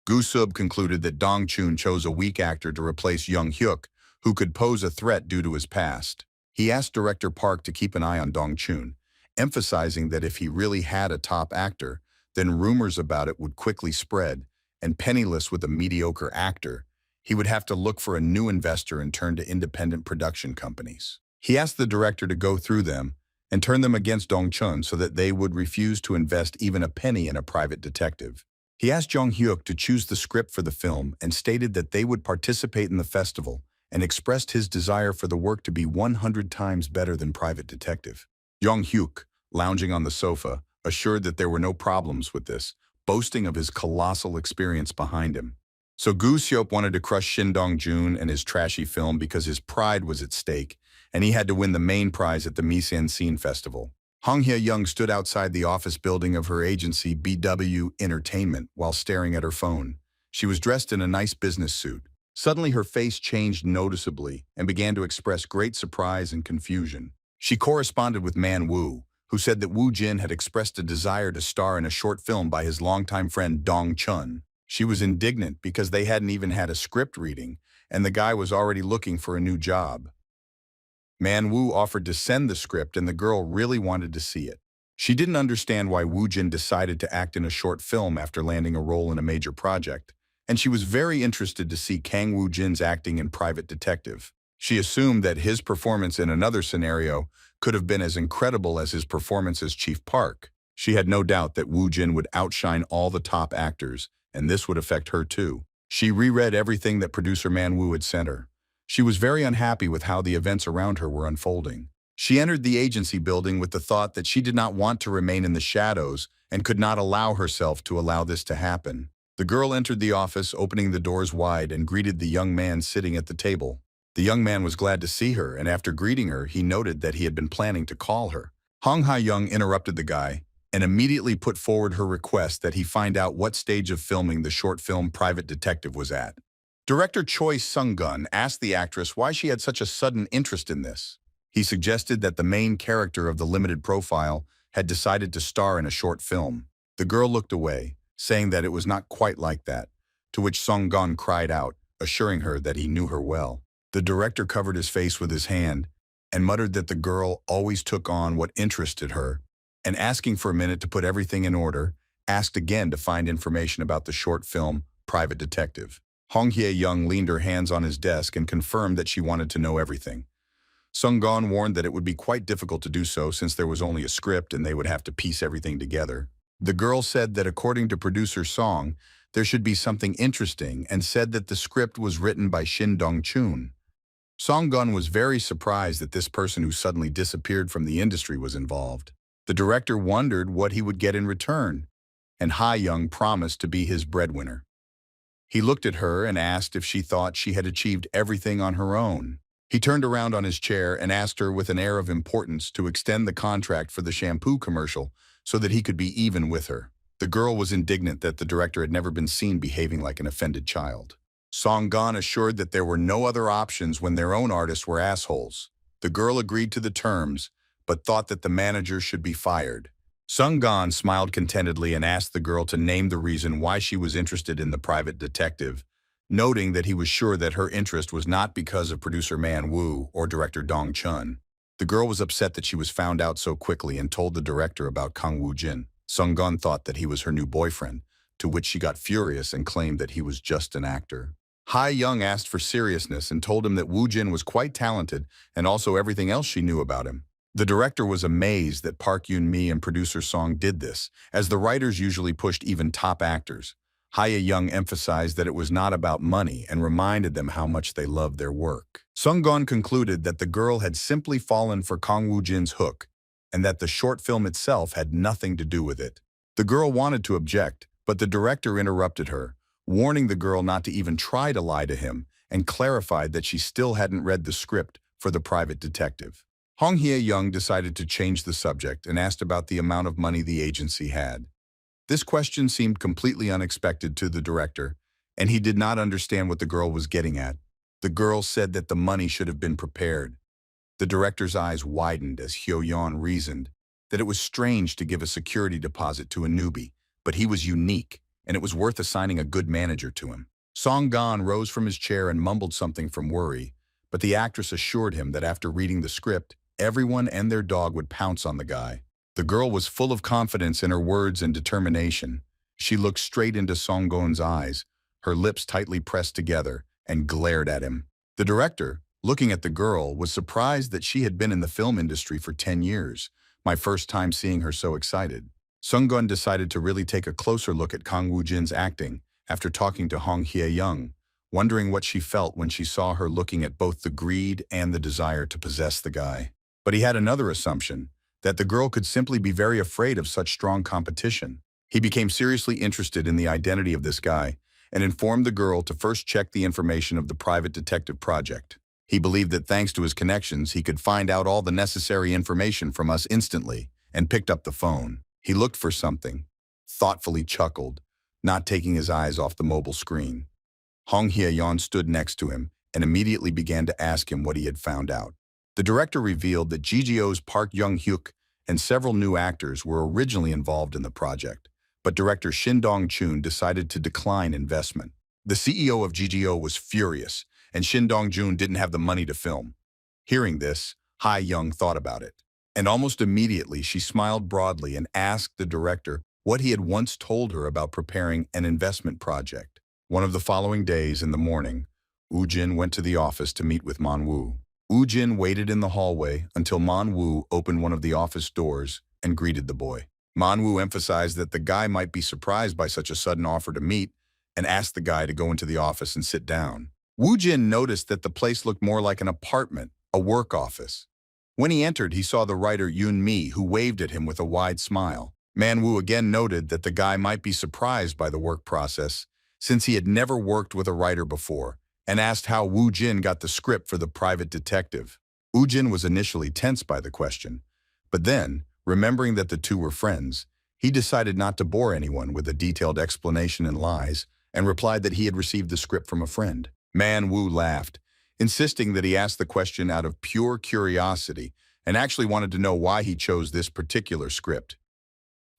Gu-sub concluded that Dong-chun chose a weak actor to replace Young-hyuk, who could pose a threat due to his past. He asked Director Park to keep an eye on Dong-chun, emphasizing that if he really had a top actor, then rumors about it would quickly spread, and penniless with a mediocre actor, he would have to look for a new investor and turn to independent production companies. He asked the director to go through them and turn them against Dong-chun so that they would refuse to invest even a penny in a private detective. He asked Jong-hyuk to choose the script for the film and stated that they would participate in the festival, and expressed his desire for the work to be 100 times better than Private Detective. Jong-hyuk, lounging on the sofa, assured that there were no problems with this, boasting of his colossal experience behind him. So Gu Seop wanted to crush Shin Dong-jun and his trashy film because his pride was at stake, and he had to win the main prize at the Misan Scene Festival. Hong Hye-young stood outside the office building of her agency BW Entertainment while staring at her phone. She was dressed in a nice business suit. Suddenly her face changed noticeably and began to express great surprise and confusion. She corresponded with Man Woo, who said that Woo Jin had expressed a desire to star in a short film by his longtime friend Dong-chun. She was indignant because they hadn't even had a script reading, and the guy was already looking for a new job. Man Woo offered to send the script, and the girl really wanted to see it. She didn't understand why Woo Jin decided to act in a short film after landing a role in a major project, and she was very interested to see Kang Woo Jin's acting in Private Detective. She assumed that his performance in another scenario could have been as incredible as his performance as Chief Park. She had no doubt that Woo Jin would outshine all the top actors, and this would affect her too. She reread everything that producer Man Woo had sent her. She was very unhappy with how the events around her were unfolding. She entered the agency building with the thought that she did not want to remain in the shadows and could not allow herself to allow this to happen. The girl entered the office, opening the doors wide, and greeted the young man sitting at the table. The young man was glad to see her, and after greeting her, he noted that he had been planning to call her. Hong Hye-young interrupted the guy and immediately put forward her request that he find out what stage of filming the short film Private Detective was at. Director Choi Sung-gun asked the actress why she had such a sudden interest in this. He suggested that the main character of the limited profile had decided to star in a short film. The girl looked away, saying that it was not quite like that, to which Sung-gun cried out, assuring her that he knew her well. The director covered his face with his hand and muttered that the girl always took on what interested her, and asking for a minute to put everything in order, asked again to find information about the short film Private Detective. Hong Hye-young leaned her hands on his desk and confirmed that she wanted to know everything. Sung-gon warned that it would be quite difficult to do so since there was only a script and they would have to piece everything together. The girl said that according to producer Song, there should be something interesting and said that the script was written by Shin Dong-chun. Song-gon was very surprised that this person who suddenly disappeared from the industry was involved. The director wondered what he would get in return, and Ha-young promised to be his breadwinner. He looked at her and asked if she thought she had achieved everything on her own. He turned around on his chair and asked her with an air of importance to extend the contract for the shampoo commercial so that he could be even with her. The girl was indignant that the director had never been seen behaving like an offended child. Song-gon assured that there were no other options when their own artists were assholes. The girl agreed to the terms, but thought that the manager should be fired. Sung-gon smiled contentedly and asked the girl to name the reason why she was interested in the private detective, noting that he was sure that her interest was not because of producer Man-woo or director Dong-chun. The girl was upset that she was found out so quickly and told the director about Kang Woo-jin. Sung-gon thought that he was her new boyfriend, to which she got furious and claimed that he was just an actor. Ha-young asked for seriousness and told him that Woo-jin was quite talented and also everything else she knew about him. The director was amazed that Park Yoon-mi and producer Song did this, as the writers usually pushed even top actors. Ha-young emphasized that it was not about money and reminded them how much they loved their work. Sung-gon concluded that the girl had simply fallen for Kang Woo-jin's hook and that the short film itself had nothing to do with it. The girl wanted to object, but the director interrupted her, warning the girl not to even try to lie to him, and clarified that she still hadn't read the script for the private detective. Hong Hye-young decided to change the subject and asked about the amount of money the agency had. This question seemed completely unexpected to the director, and he did not understand what the girl was getting at. The girl said that the money should have been prepared. The director's eyes widened as Hyo-yeon reasoned that it was strange to give a security deposit to a newbie, but he was unique, and it was worth assigning a good manager to him. Song-gon rose from his chair and mumbled something from worry, but the actress assured him that after reading the script, everyone and their dog would pounce on the guy. The girl was full of confidence in her words and determination. She looked straight into Song-gon's eyes, her lips tightly pressed together, and glared at him. The director, looking at the girl, was surprised that she had been in the film industry for 10 years, my first time seeing her so excited. Sung-gon decided to really take a closer look at Kang Woo-jin's acting after talking to Hong Hye-young, wondering what she felt when she saw her looking at both the greed and the desire to possess the guy. But he had another assumption, that the girl could simply be very afraid of such strong competition. He became seriously interested in the identity of this guy and informed the girl to first check the information of the private detective project. He believed that thanks to his connections, he could find out all the necessary information from us instantly, and picked up the phone. He looked for something, thoughtfully chuckled, not taking his eyes off the mobile screen. Hong Hye-yeon stood next to him and immediately began to ask him what he had found out. The director revealed that GGO's Park Young-hyuk and several new actors were originally involved in the project, but director Shin Dong-chun decided to decline investment. The CEO of GGO was furious, and Shin Dong-chun didn't have the money to film. Hearing this, Ha-young thought about it, and almost immediately she smiled broadly and asked the director what he had once told her about preparing an investment project. One of the following days in the morning, Woo-jin went to the office to meet with Man-woo. Woo-jin waited in the hallway until Man-woo opened one of the office doors and greeted the boy. Man-woo emphasized that the guy might be surprised by such a sudden offer to meet and asked the guy to go into the office and sit down. Woo-jin noticed that the place looked more like an apartment, a work office. When he entered, he saw the writer Yoon-mi, who waved at him with a wide smile. Man-woo again noted that the guy might be surprised by the work process, since he had never worked with a writer before, and asked how Woo-jin got the script for the private detective. Woo-jin was initially tense by the question, but then, remembering that the two were friends, he decided not to bore anyone with a detailed explanation and lies, and replied that he had received the script from a friend. Man-woo laughed, insisting that he asked the question out of pure curiosity and actually wanted to know why he chose this particular script.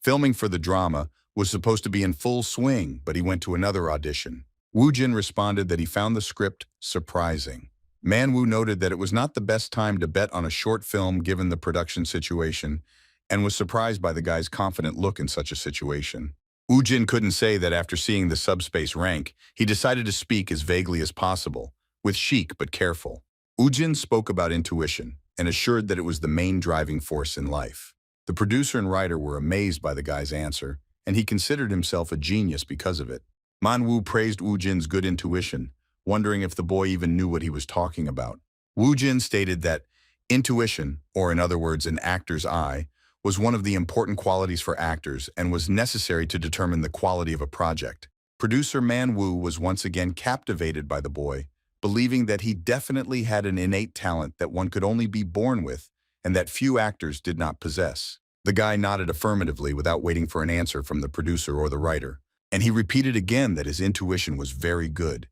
Filming for the drama was supposed to be in full swing, but he went to another audition. Woo-jin responded that he found the script surprising. Manwoo noted that it was not the best time to bet on a short film given the production situation, and was surprised by the guy's confident look in such a situation. Woojin couldn't say that after seeing the subspace rank, he decided to speak as vaguely as possible, with chic but careful. Woojin spoke about intuition, and assured that it was the main driving force in life. The producer and writer were amazed by the guy's answer, and he considered himself a genius because of it. Manwoo praised Woojin's good intuition, wondering if the boy even knew what he was talking about. Woojin stated that intuition, or in other words, an actor's eye, was one of the important qualities for actors and was necessary to determine the quality of a project. Producer Manwoo was once again captivated by the boy, believing that he definitely had an innate talent that one could only be born with and that few actors did not possess. The guy nodded affirmatively without waiting for an answer from the producer or the writer, and he repeated again that his intuition was very good.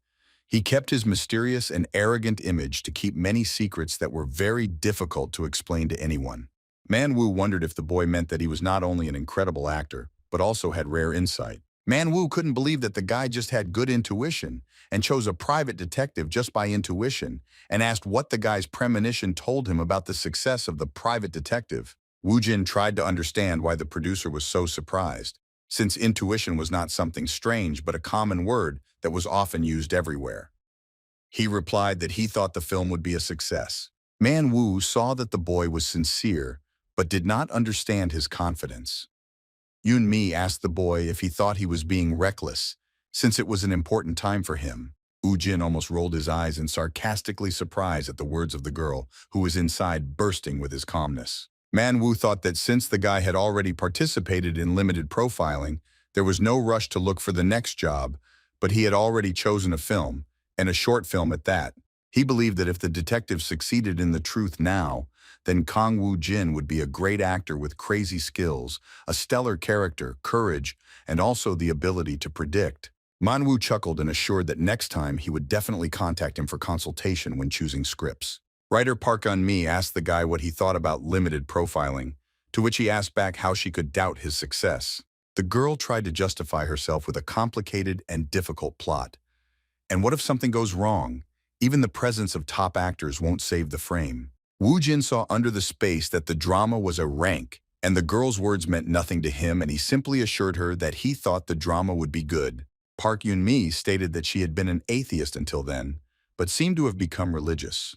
He kept his mysterious and arrogant image to keep many secrets that were very difficult to explain to anyone. Manwoo wondered if the boy meant that he was not only an incredible actor, but also had rare insight. Manwoo couldn't believe that the guy just had good intuition and chose a private detective just by intuition and asked what the guy's premonition told him about the success of the private detective. Woojin tried to understand why the producer was so surprised, since intuition was not something strange but a common word that was often used everywhere. He replied that he thought the film would be a success. Manwoo saw that the boy was sincere, but did not understand his confidence. Yoon-mi asked the boy if he thought he was being reckless, since it was an important time for him. Woojin almost rolled his eyes in sarcastically surprise at the words of the girl, who was inside bursting with his calmness. Manwoo thought that since the guy had already participated in limited profiling, there was no rush to look for the next job, but he had already chosen a film, and a short film at that. He believed that if the detective succeeded in the truth now, then Kang Woo-jin would be a great actor with crazy skills, a stellar character, courage, and also the ability to predict. Manwoo chuckled and assured that next time he would definitely contact him for consultation when choosing scripts. Writer Park Eun-mi asked the guy what he thought about limited profiling, to which he asked back how she could doubt his success. The girl tried to justify herself with a complicated and difficult plot. And what if something goes wrong? Even the presence of top actors won't save the frame. Woojin saw under the space that the drama was a rank, and the girl's words meant nothing to him, and he simply assured her that he thought the drama would be good. Park Eun-mi stated that she had been an atheist until then, but seemed to have become religious.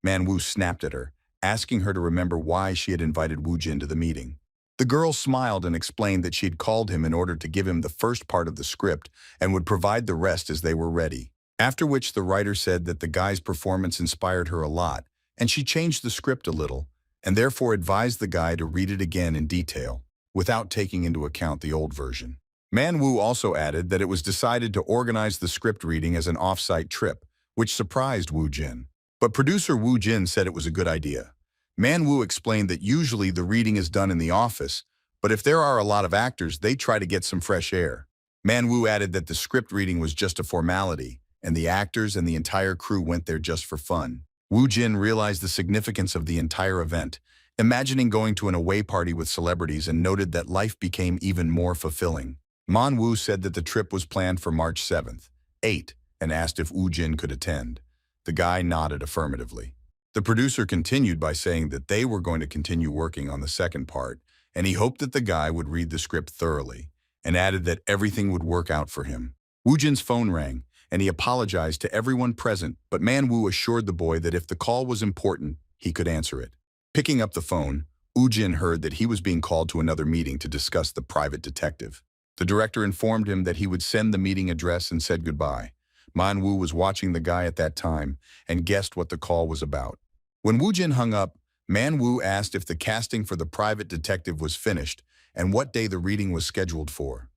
Manwoo snapped at her, asking her to remember why she had invited Woojin to the meeting. The girl smiled and explained that she had called him in order to give him the first part of the script and would provide the rest as they were ready. After which the writer said that the guy's performance inspired her a lot, and she changed the script a little, and therefore advised the guy to read it again in detail, without taking into account the old version. Manwoo also added that it was decided to organize the script reading as an off-site trip, which surprised Woojin. But producer Woojin said it was a good idea. Manwoo explained that usually the reading is done in the office, but if there are a lot of actors, they try to get some fresh air. Manwoo added that the script reading was just a formality, and the actors and the entire crew went there just for fun. Woojin realized the significance of the entire event, imagining going to an away party with celebrities, and noted that life became even more fulfilling. Manwoo said that the trip was planned for March 7th, 8, and asked if Woojin could attend. The guy nodded affirmatively. The producer continued by saying that they were going to continue working on the second part, and he hoped that the guy would read the script thoroughly, and added that everything would work out for him. Woojin's phone rang, and he apologized to everyone present, but Manwoo assured the boy that if the call was important, he could answer it. Picking up the phone, Woojin heard that he was being called to another meeting to discuss the private detective. The director informed him that he would send the meeting address and said goodbye. Manwoo was watching the guy at that time and guessed what the call was about. When Woojin hung up, Manwoo asked if the casting for the private detective was finished and what day the reading was scheduled for.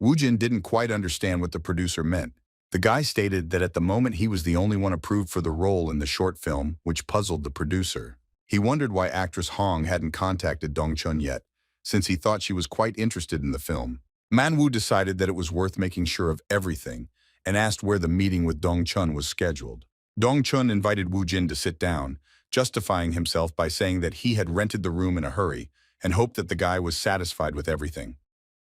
Woojin didn't quite understand what the producer meant. The guy stated that at the moment he was the only one approved for the role in the short film, which puzzled the producer. He wondered why actress Hong hadn't contacted Dong-chun yet, since he thought she was quite interested in the film. Manwoo decided that it was worth making sure of everything, and asked where the meeting with Dong-chun was scheduled. Dong-chun invited Woojin to sit down, justifying himself by saying that he had rented the room in a hurry and hoped that the guy was satisfied with everything.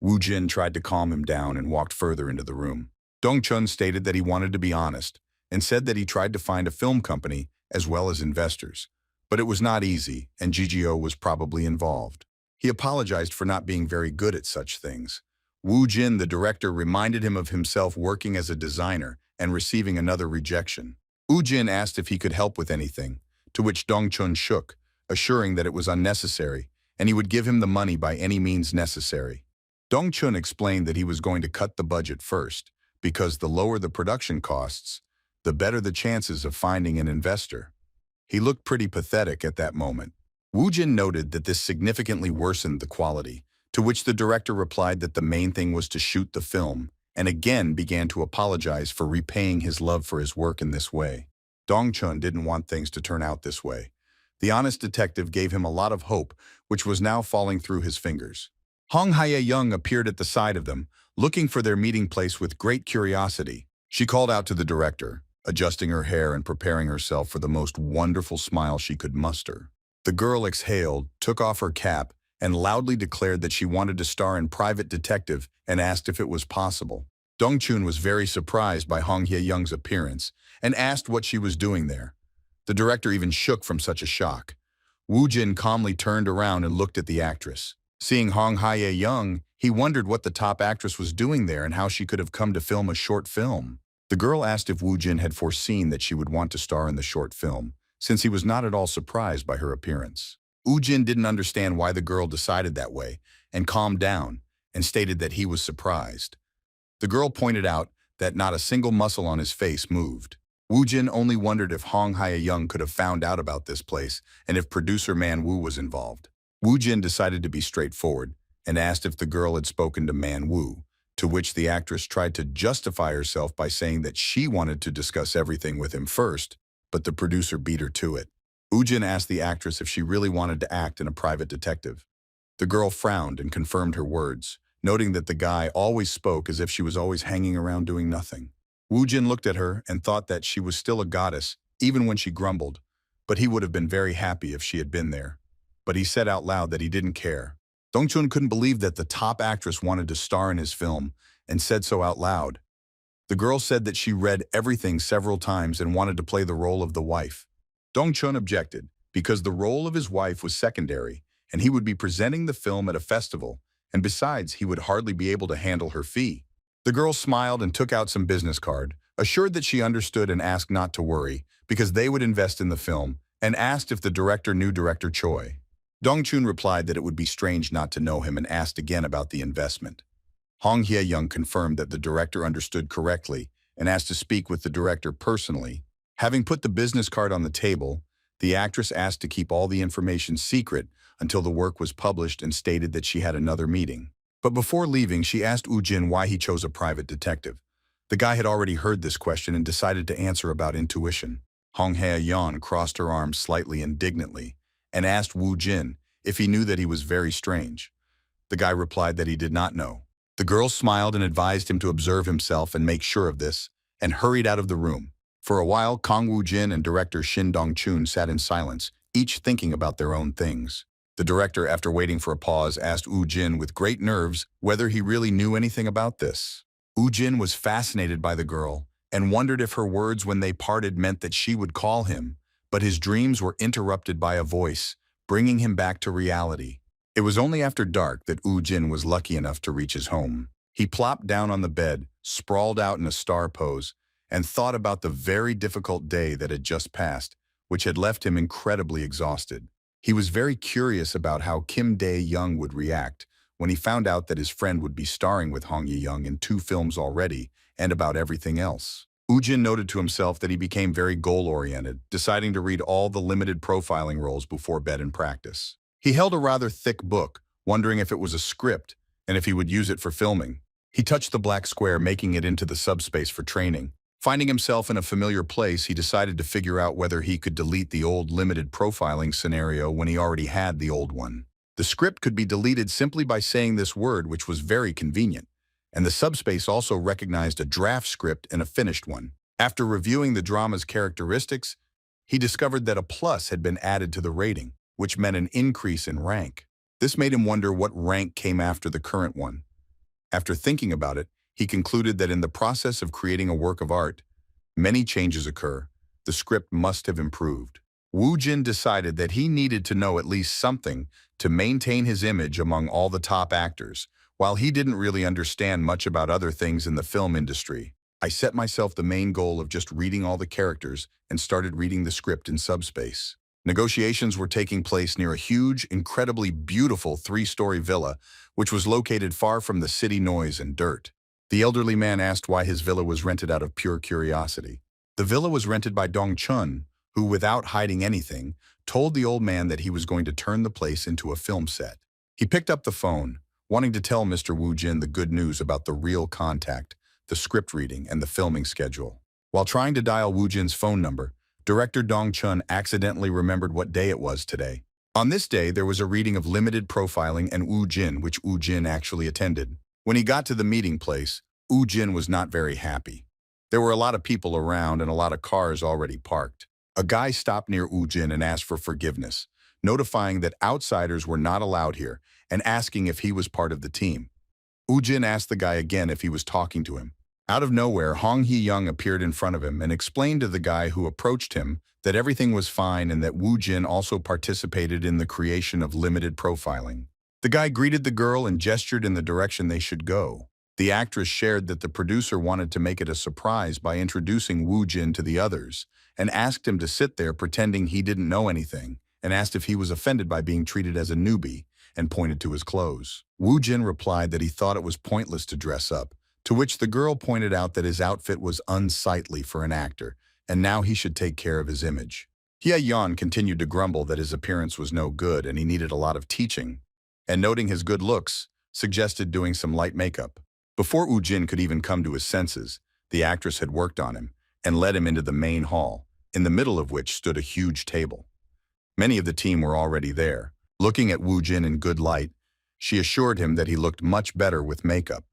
Woojin tried to calm him down and walked further into the room. Dong-chun stated that he wanted to be honest, and said that he tried to find a film company as well as investors. But it was not easy, and GGO was probably involved. He apologized for not being very good at such things. Woo Jin, the director, reminded him of himself working as a designer and receiving another rejection. Woo Jin asked if he could help with anything, to which Dong Chun shook, assuring that it was unnecessary, and he would give him the money by any means necessary. Dong Chun explained that he was going to cut the budget first, because the lower the production costs, the better the chances of finding an investor. He looked pretty pathetic at that moment. Woo Jin noted that this significantly worsened the quality, to which the director replied that the main thing was to shoot the film, and again began to apologize for repaying his love for his work in this way. Dong Chun didn't want things to turn out this way. The honest detective gave him a lot of hope, which was now falling through his fingers. Hong Hye-young appeared at the side of them, looking for their meeting place with great curiosity. She called out to the director, adjusting her hair and preparing herself for the most wonderful smile she could muster. The girl exhaled, took off her cap, and loudly declared that she wanted to star in Private Detective and asked if it was possible. Dong Chun was very surprised by Hong Hye-young's appearance and asked what she was doing there. The director even shook from such a shock. Woo Jin calmly turned around and looked at the actress. Seeing Hong Hye-young, he wondered what the top actress was doing there and how she could have come to film a short film. The girl asked if Woo Jin had foreseen that she would want to star in the short film, since he was not at all surprised by her appearance. Woo Jin didn't understand why the girl decided that way, and calmed down, and stated that he was surprised. The girl pointed out that not a single muscle on his face moved. Woo Jin only wondered if Hong Hye-young could have found out about this place and if producer Man Woo was involved. Woo Jin decided to be straightforward and asked if the girl had spoken to Man Woo, to which the actress tried to justify herself by saying that she wanted to discuss everything with him first, but the producer beat her to it. Woo Jin asked the actress if she really wanted to act in a Private Detective. The girl frowned and confirmed her words, noting that the guy always spoke as if she was always hanging around doing nothing. Woo Jin looked at her and thought that she was still a goddess, even when she grumbled, but he would have been very happy if she had been there. But he said out loud that he didn't care. Dong Chun couldn't believe that the top actress wanted to star in his film and said so out loud. The girl said that she read everything several times and wanted to play the role of the wife. Dong Chun objected, because the role of his wife was secondary, and he would be presenting the film at a festival, and besides, he would hardly be able to handle her fee. The girl smiled and took out some business card, assured that she understood and asked not to worry, because they would invest in the film, and asked if the director knew Director Choi. Dong Chun replied that it would be strange not to know him and asked again about the investment. Hong Hye-young confirmed that the director understood correctly and asked to speak with the director personally. Having put the business card on the table, the actress asked to keep all the information secret until the work was published and stated that she had another meeting. But before leaving, she asked Woo Jin why he chose a Private Detective. The guy had already heard this question and decided to answer about intuition. Hong Hye-young crossed her arms slightly indignantly and asked Woo Jin if he knew that he was very strange. The guy replied that he did not know. The girl smiled and advised him to observe himself and make sure of this, and hurried out of the room. For a while, Kang Woo Jin and director Shin Dong-chun sat in silence, each thinking about their own things. The director, after waiting for a pause, asked Woo Jin with great nerves whether he really knew anything about this. Woo Jin was fascinated by the girl and wondered if her words when they parted meant that she would call him, but his dreams were interrupted by a voice, bringing him back to reality. It was only after dark that Woo Jin was lucky enough to reach his home. He plopped down on the bed, sprawled out in a star pose, and thought about the very difficult day that had just passed, which had left him incredibly exhausted. He was very curious about how Kim Dae-young would react when he found out that his friend would be starring with Hong Ye-young in 2 films already, and about everything else. Woo Jin noted to himself that he became very goal-oriented, deciding to read all the limited profiling roles before bed and practice. He held a rather thick book, wondering if it was a script and if he would use it for filming. He touched the black square, making it into the subspace for training. Finding himself in a familiar place, he decided to figure out whether he could delete the old limited profiling scenario when he already had the old one. The script could be deleted simply by saying this word, which was very convenient, and the subspace also recognized a draft script and a finished one. After reviewing the drama's characteristics, he discovered that a plus had been added to the rating, which meant an increase in rank. This made him wonder what rank came after the current one. After thinking about it, he concluded that in the process of creating a work of art, Many changes occur. The script must have improved. Woo Jin decided that he needed to know at least something to maintain his image among all the top actors, while he didn't really understand much about other things in the film industry. I set myself the main goal of just reading all the characters and started reading the script in subspace. Negotiations were taking place near a huge, incredibly beautiful three-story villa, which was located far from the city noise and dirt. The elderly man asked why his villa was rented out of pure curiosity. The villa was rented by Dong Chun, who, without hiding anything, told the old man that he was going to turn the place into a film set. He picked up the phone, wanting to tell Mr. Woo Jin the good news about the real contact, the script reading, and the filming schedule. While trying to dial Woo Jin's phone number, director Dong Chun accidentally remembered what day it was today. On this day, there was a reading of limited profiling and Woo Jin, which Woo Jin actually attended. When he got to the meeting place, Woo Jin was not very happy. There were a lot of people around and a lot of cars already parked. A guy stopped near Woo Jin and asked for forgiveness, notifying that outsiders were not allowed here and asking if he was part of the team. Woo Jin asked the guy again if he was talking to him. Out of nowhere, Hong Hee-young appeared in front of him and explained to the guy who approached him that everything was fine and that Woo Jin also participated in the creation of limited profiling. The guy greeted the girl and gestured in the direction they should go. The actress shared that the producer wanted to make it a surprise by introducing Woo Jin to the others, and asked him to sit there pretending he didn't know anything, and asked if he was offended by being treated as a newbie, and pointed to his clothes. Woo Jin replied that he thought it was pointless to dress up, to which the girl pointed out that his outfit was unsightly for an actor, and now he should take care of his image. Hye-yeon continued to grumble that his appearance was no good and he needed a lot of teaching, and noting his good looks, suggested doing some light makeup. Before Woo Jin could even come to his senses, the actress had worked on him and led him into the main hall, in the middle of which stood a huge table. Many of the team were already there. Looking at Woo Jin in good light, she assured him that he looked much better with makeup.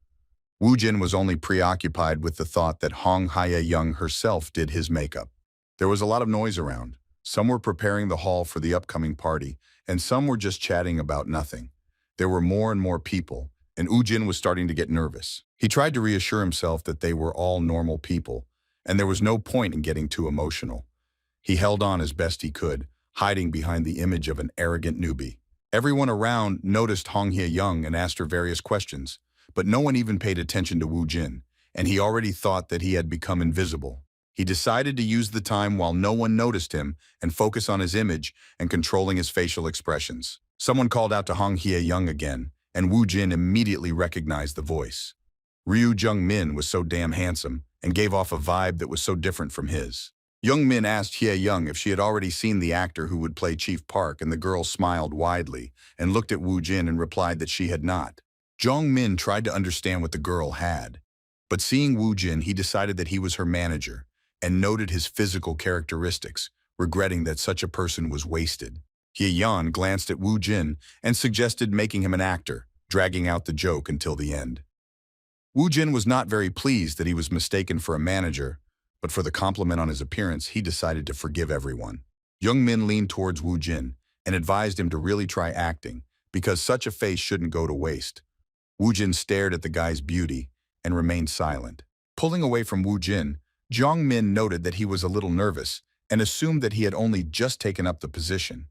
Woo Jin was only preoccupied with the thought that Hong Hye-young herself did his makeup. There was a lot of noise around. Some were preparing the hall for the upcoming party, and some were just chatting about nothing. There were more and more people, and Woo Jin was starting to get nervous. He tried to reassure himself that they were all normal people, and there was no point in getting too emotional. He held on as best he could, hiding behind the image of an arrogant newbie. Everyone around noticed Hong Hye-young and asked her various questions, but no one even paid attention to Woo Jin, and he already thought that he had become invisible. He decided to use the time while no one noticed him and focus on his image and controlling his facial expressions. Someone called out to Hong Hye-young again, and Woo Jin immediately recognized the voice. Ryu Jung-min was so damn handsome and gave off a vibe that was so different from his. Jung-min asked Hye-young if she had already seen the actor who would play Chief Park, and the girl smiled widely and looked at Woo Jin and replied that she had not. Jung-min tried to understand what the girl had, but seeing Woo Jin, he decided that he was her manager and noted his physical characteristics, regretting that such a person was wasted. Hye-yeon glanced at Woo Jin and suggested making him an actor, dragging out the joke until the end. Woo Jin was not very pleased that he was mistaken for a manager, but for the compliment on his appearance, he decided to forgive everyone. Jung-min leaned towards Woo Jin and advised him to really try acting, because such a face shouldn't go to waste. Woo Jin stared at the guy's beauty and remained silent. Pulling away from Woo Jin, Jung-min noted that he was a little nervous and assumed that he had only just taken up the position.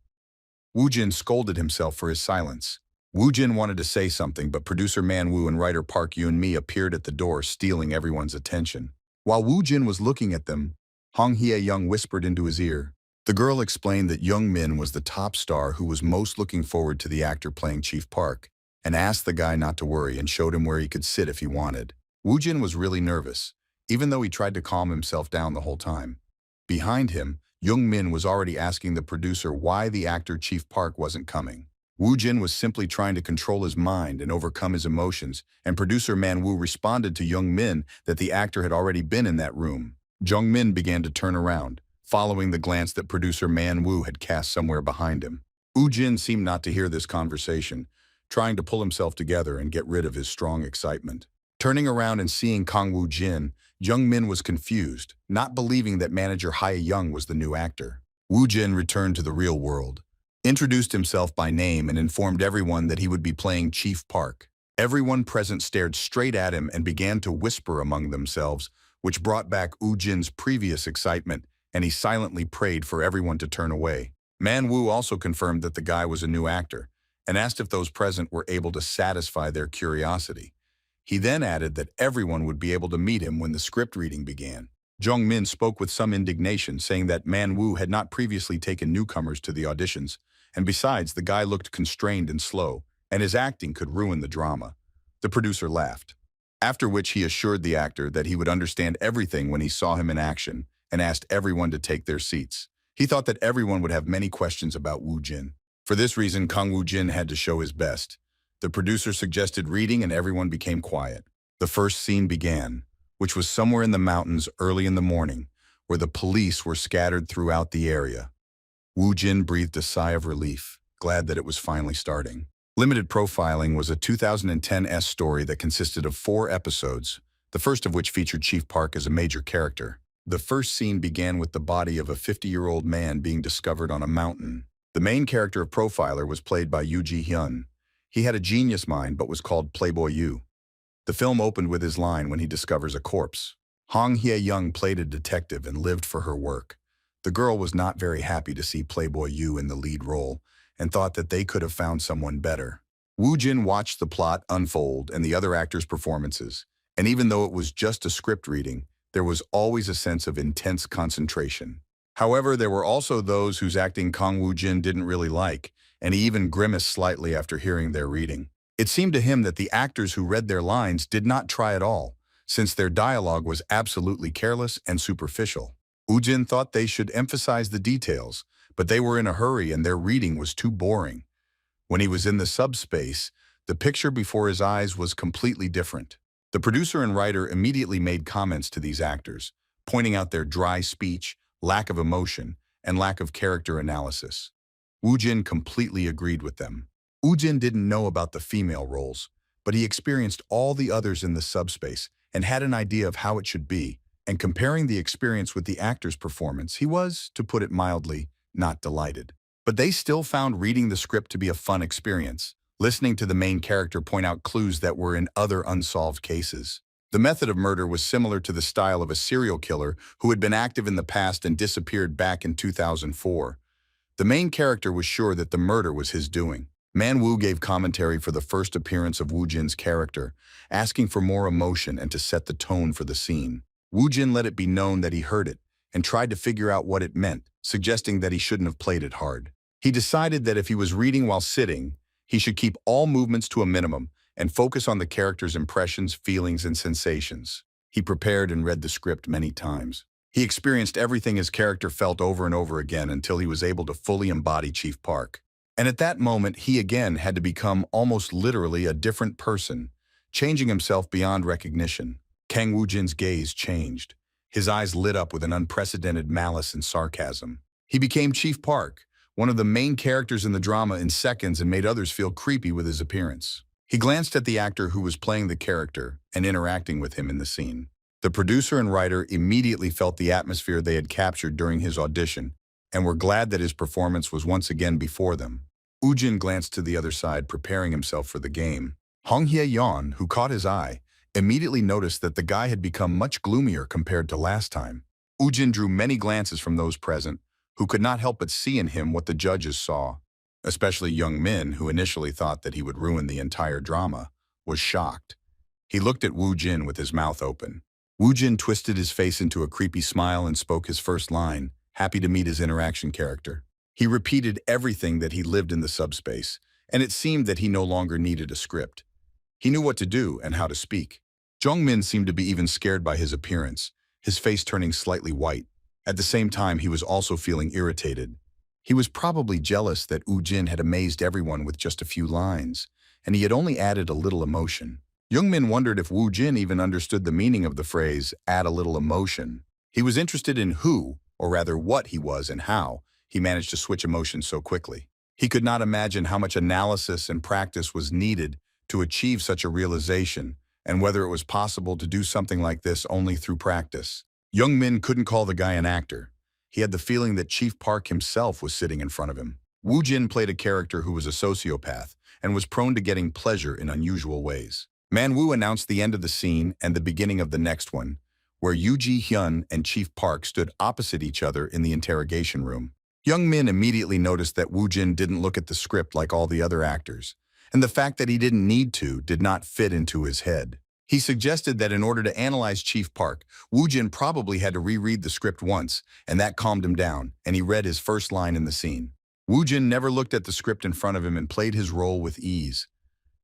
Woo Jin scolded himself for his silence. Woo Jin wanted to say something, but producer Man-woo and writer Park Yoon-mi appeared at the door, stealing everyone's attention. While Woo Jin was looking at them, Hong Hye-young whispered into his ear. The girl explained that Jung-min was the top star who was most looking forward to the actor playing Chief Park, and asked the guy not to worry and showed him where he could sit if he wanted. Woo Jin was really nervous, even though he tried to calm himself down the whole time. Behind him, Jung-min was already asking the producer why the actor Chief Park wasn't coming. Woo Jin was simply trying to control his mind and overcome his emotions, and producer Man-woo responded to Jung-min that the actor had already been in that room. Jung-min began to turn around, following the glance that producer Man-woo had cast somewhere behind him. Woo Jin seemed not to hear this conversation, trying to pull himself together and get rid of his strong excitement. Turning around and seeing Kang Woo Jin, Jung-min was confused, not believing that manager Hye-young was the new actor. Woo Jin returned to the real world, introduced himself by name, and informed everyone that he would be playing Chief Park. Everyone present stared straight at him and began to whisper among themselves, which brought back Woo-jin's previous excitement, and he silently prayed for everyone to turn away. Man-woo also confirmed that the guy was a new actor, and asked if those present were able to satisfy their curiosity. He then added that everyone would be able to meet him when the script reading began. Jung-min spoke with some indignation, saying that Man-woo had not previously taken newcomers to the auditions, and besides, the guy looked constrained and slow, and his acting could ruin the drama. The producer laughed, after which he assured the actor that he would understand everything when he saw him in action, and asked everyone to take their seats. He thought that everyone would have many questions about Woo-jin. For this reason, Kang Woo-jin had to show his best. The producer suggested reading and everyone became quiet. The first scene began, which was somewhere in the mountains early in the morning, where the police were scattered throughout the area. Woo-jin breathed a sigh of relief, glad that it was finally starting. Limited Profiling was a 2010 story that consisted of 4 episodes, the first of which featured Chief Park as a major character. The first scene began with the body of a 50-year-old man being discovered on a mountain. The main character of Profiler was played by Yoo Ji-hyun. He had a genius mind but was called Playboy Yoo. The film opened with his line when he discovers a corpse. Hong Hye-young played a detective and lived for her work. The girl was not very happy to see Playboy Yoo in the lead role and thought that they could have found someone better. Woo-jin watched the plot unfold and the other actors' performances, and even though it was just a script reading, there was always a sense of intense concentration. However, there were also those whose acting Kang Woo-jin didn't really like, and he even grimaced slightly after hearing their reading. It seemed to him that the actors who read their lines did not try at all, since their dialogue was absolutely careless and superficial. Woo-jin thought they should emphasize the details, but they were in a hurry and their reading was too boring. When he was in the subspace, the picture before his eyes was completely different. The producer and writer immediately made comments to these actors, pointing out their dry speech, lack of emotion, and lack of character analysis. Woo-jin completely agreed with them. Woo-jin didn't know about the female roles, but he experienced all the others in the subspace and had an idea of how it should be, and comparing the experience with the actor's performance, he was, to put it mildly, not delighted. But they still found reading the script to be a fun experience, listening to the main character point out clues that were in other unsolved cases. The method of murder was similar to the style of a serial killer who had been active in the past and disappeared back in 2004. The main character was sure that the murder was his doing. Man-woo gave commentary for the first appearance of Woo-jin's character, asking for more emotion and to set the tone for the scene. Woo-jin let it be known that he heard it and tried to figure out what it meant, suggesting that he shouldn't have played it hard. He decided that if he was reading while sitting, he should keep all movements to a minimum and focus on the character's impressions, feelings, and sensations. He prepared and read the script many times. He experienced everything his character felt over and over again until he was able to fully embody Chief Park. And at that moment, he again had to become almost literally a different person, changing himself beyond recognition. Kang Woo-jin's gaze changed. His eyes lit up with an unprecedented malice and sarcasm. He became Chief Park, one of the main characters in the drama, in seconds, and made others feel creepy with his appearance. He glanced at the actor who was playing the character and interacting with him in the scene. The producer and writer immediately felt the atmosphere they had captured during his audition and were glad that his performance was once again before them. Woo-jin glanced to the other side, preparing himself for the game. Hong Hye-yeon, who caught his eye, immediately noticed that the guy had become much gloomier compared to last time. Woo-jin drew many glances from those present, who could not help but see in him what the judges saw. Especially Jung-min, who initially thought that he would ruin the entire drama, was shocked. He looked at Woo-jin with his mouth open. Woo-jin twisted his face into a creepy smile and spoke his first line, happy to meet his interaction character. He repeated everything that he lived in the subspace, and it seemed that he no longer needed a script. He knew what to do and how to speak. Jung-min seemed to be even scared by his appearance, his face turning slightly white. At the same time, he was also feeling irritated. He was probably jealous that Woo-jin had amazed everyone with just a few lines, and he had only added a little emotion. Jung-min wondered if Woo-jin even understood the meaning of the phrase, add a little emotion. He was interested in who, or rather what he was and how, he managed to switch emotions so quickly. He could not imagine how much analysis and practice was needed to achieve such a realization, and whether it was possible to do something like this only through practice. Jung-min couldn't call the guy an actor. He had the feeling that Chief Park himself was sitting in front of him. Woo-jin played a character who was a sociopath and was prone to getting pleasure in unusual ways. Man-woo announced the end of the scene and the beginning of the next one, where Yoo Ji-hyun and Chief Park stood opposite each other in the interrogation room. Young Min immediately noticed that Woo Jin didn't look at the script like all the other actors, and the fact that he didn't need to did not fit into his head. He suggested that in order to analyze Chief Park, Woo Jin probably had to reread the script once, and that calmed him down, and he read his first line in the scene. Woo Jin never looked at the script in front of him and played his role with ease.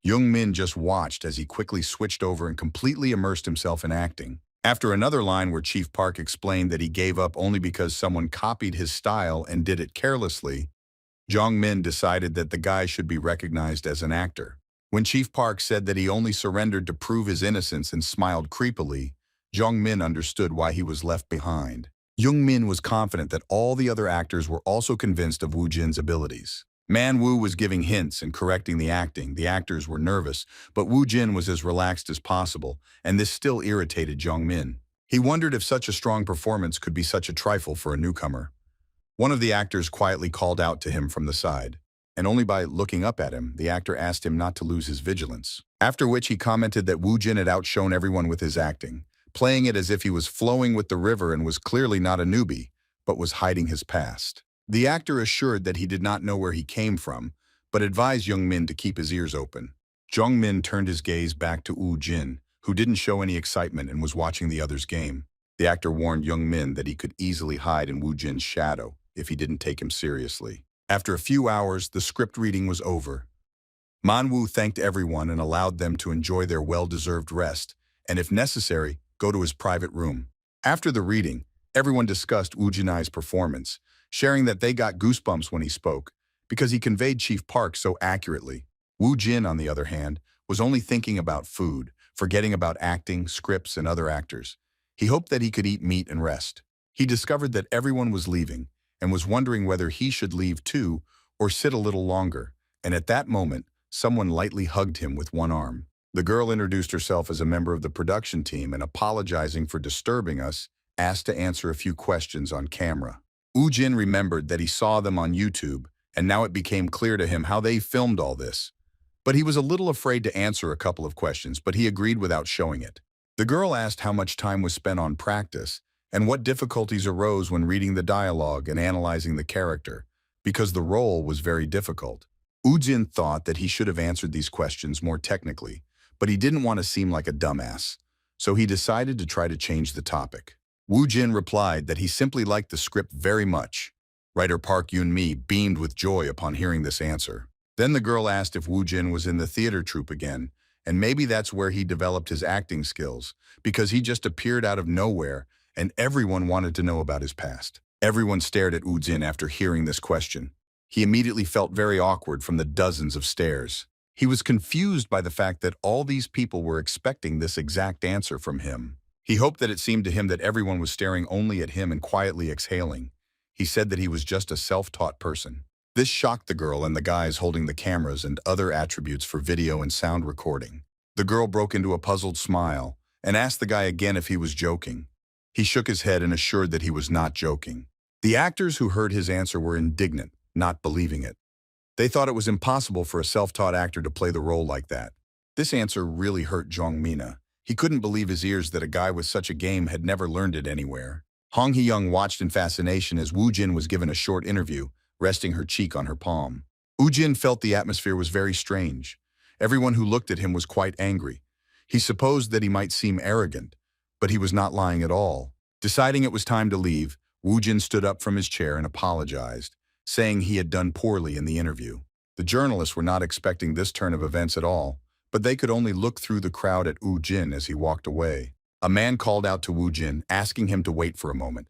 Young Min just watched as he quickly switched over and completely immersed himself in acting. After another line where Chief Park explained that he gave up only because someone copied his style and did it carelessly, Jong Min decided that the guy should be recognized as an actor. When Chief Park said that he only surrendered to prove his innocence and smiled creepily, Jong Min understood why he was left behind. Young Min was confident that all the other actors were also convinced of Woo Jin's abilities. Man Woo was giving hints and correcting the acting. The actors were nervous, but Woo Jin was as relaxed as possible, and this still irritated Jong Min. He wondered if such a strong performance could be such a trifle for a newcomer. One of the actors quietly called out to him from the side, and only by looking up at him, the actor asked him not to lose his vigilance. After which he commented that Woo Jin had outshone everyone with his acting, playing it as if he was flowing with the river and was clearly not a newbie, but was hiding his past. The actor assured that he did not know where he came from, but advised Young Min to keep his ears open. Jong Min turned his gaze back to Woo Jin, who didn't show any excitement and was watching the other's game. The actor warned Young Min that he could easily hide in Woo Jin's shadow if he didn't take him seriously. After a few hours, the script reading was over. Manhwa thanked everyone and allowed them to enjoy their well-deserved rest, and if necessary, go to his private room. After the reading, everyone discussed Woo Jin's performance, sharing that they got goosebumps when he spoke, because he conveyed Chief Park so accurately. Woo Jin, on the other hand, was only thinking about food, forgetting about acting, scripts, and other actors. He hoped that he could eat meat and rest. He discovered that everyone was leaving, and was wondering whether he should leave too, or sit a little longer, and at that moment, someone lightly hugged him with one arm. The girl introduced herself as a member of the production team and, apologizing for disturbing us, asked to answer a few questions on camera. Woo Jin remembered that he saw them on YouTube, and now it became clear to him how they filmed all this. But he was a little afraid to answer a couple of questions, but he agreed without showing it. The girl asked how much time was spent on practice, and what difficulties arose when reading the dialogue and analyzing the character, because the role was very difficult. Woo Jin thought that he should have answered these questions more technically, but he didn't want to seem like a dumbass, so he decided to try to change the topic. Woo Jin replied that he simply liked the script very much. Writer Park Yoon-mi beamed with joy upon hearing this answer. Then the girl asked if Woo Jin was in the theater troupe again, and maybe that's where he developed his acting skills, because he just appeared out of nowhere, and everyone wanted to know about his past. Everyone stared at Woo Jin after hearing this question. He immediately felt very awkward from the dozens of stares. He was confused by the fact that all these people were expecting this exact answer from him. He hoped that it seemed to him that everyone was staring only at him and quietly exhaling. He said that he was just a self-taught person. This shocked the girl and the guys holding the cameras and other attributes for video and sound recording. The girl broke into a puzzled smile and asked the guy again if he was joking. He shook his head and assured that he was not joking. The actors who heard his answer were indignant, not believing it. They thought it was impossible for a self-taught actor to play the role like that. This answer really hurt Jong Mina. He couldn't believe his ears that a guy with such a game had never learned it anywhere. Hong Hee-young watched in fascination as Woo Jin was given a short interview, resting her cheek on her palm. Woo Jin felt the atmosphere was very strange. Everyone who looked at him was quite angry. He supposed that he might seem arrogant, but he was not lying at all. Deciding it was time to leave, Woo Jin stood up from his chair and apologized, saying he had done poorly in the interview. The journalists were not expecting this turn of events at all, but they could only look through the crowd at Woo Jin as he walked away. A man called out to Woo Jin, asking him to wait for a moment.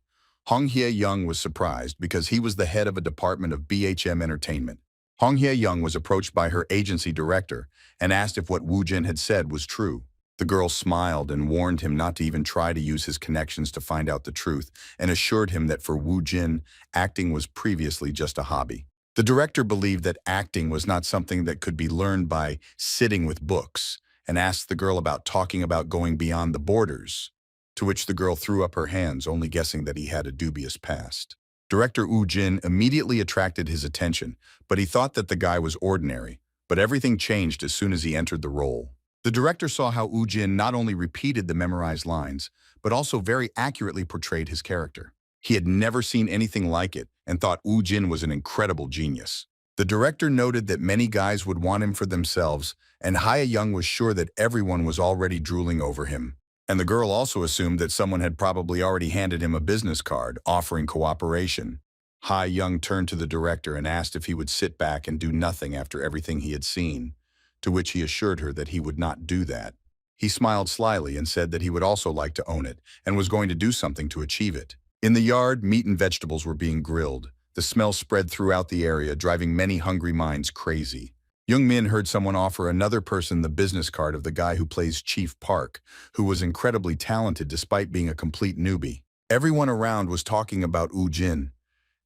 Hong Hye-young was surprised because he was the head of a department of BHM Entertainment. Hong Hye-young was approached by her agency director and asked if what Woo Jin had said was true. The girl smiled and warned him not to even try to use his connections to find out the truth, and assured him that for Woo Jin, acting was previously just a hobby. The director believed that acting was not something that could be learned by sitting with books, and asked the girl about talking about going beyond the borders, to which the girl threw up her hands, only guessing that he had a dubious past. Director Woo Jin immediately attracted his attention, but he thought that the guy was ordinary, but everything changed as soon as he entered the role. The director saw how Woo Jin not only repeated the memorized lines, but also very accurately portrayed his character. He had never seen anything like it and thought Woo Jin was an incredible genius. The director noted that many guys would want him for themselves, and Hae-young was sure that everyone was already drooling over him. And the girl also assumed that someone had probably already handed him a business card, offering cooperation. Hae-young turned to the director and asked if he would sit back and do nothing after everything he had seen, to which he assured her that he would not do that. He smiled slyly and said that he would also like to own it and was going to do something to achieve it. In the yard, meat and vegetables were being grilled. The smell spread throughout the area, driving many hungry minds crazy. Young Min heard someone offer another person the business card of the guy who plays Chief Park, who was incredibly talented despite being a complete newbie. Everyone around was talking about Woo Jin.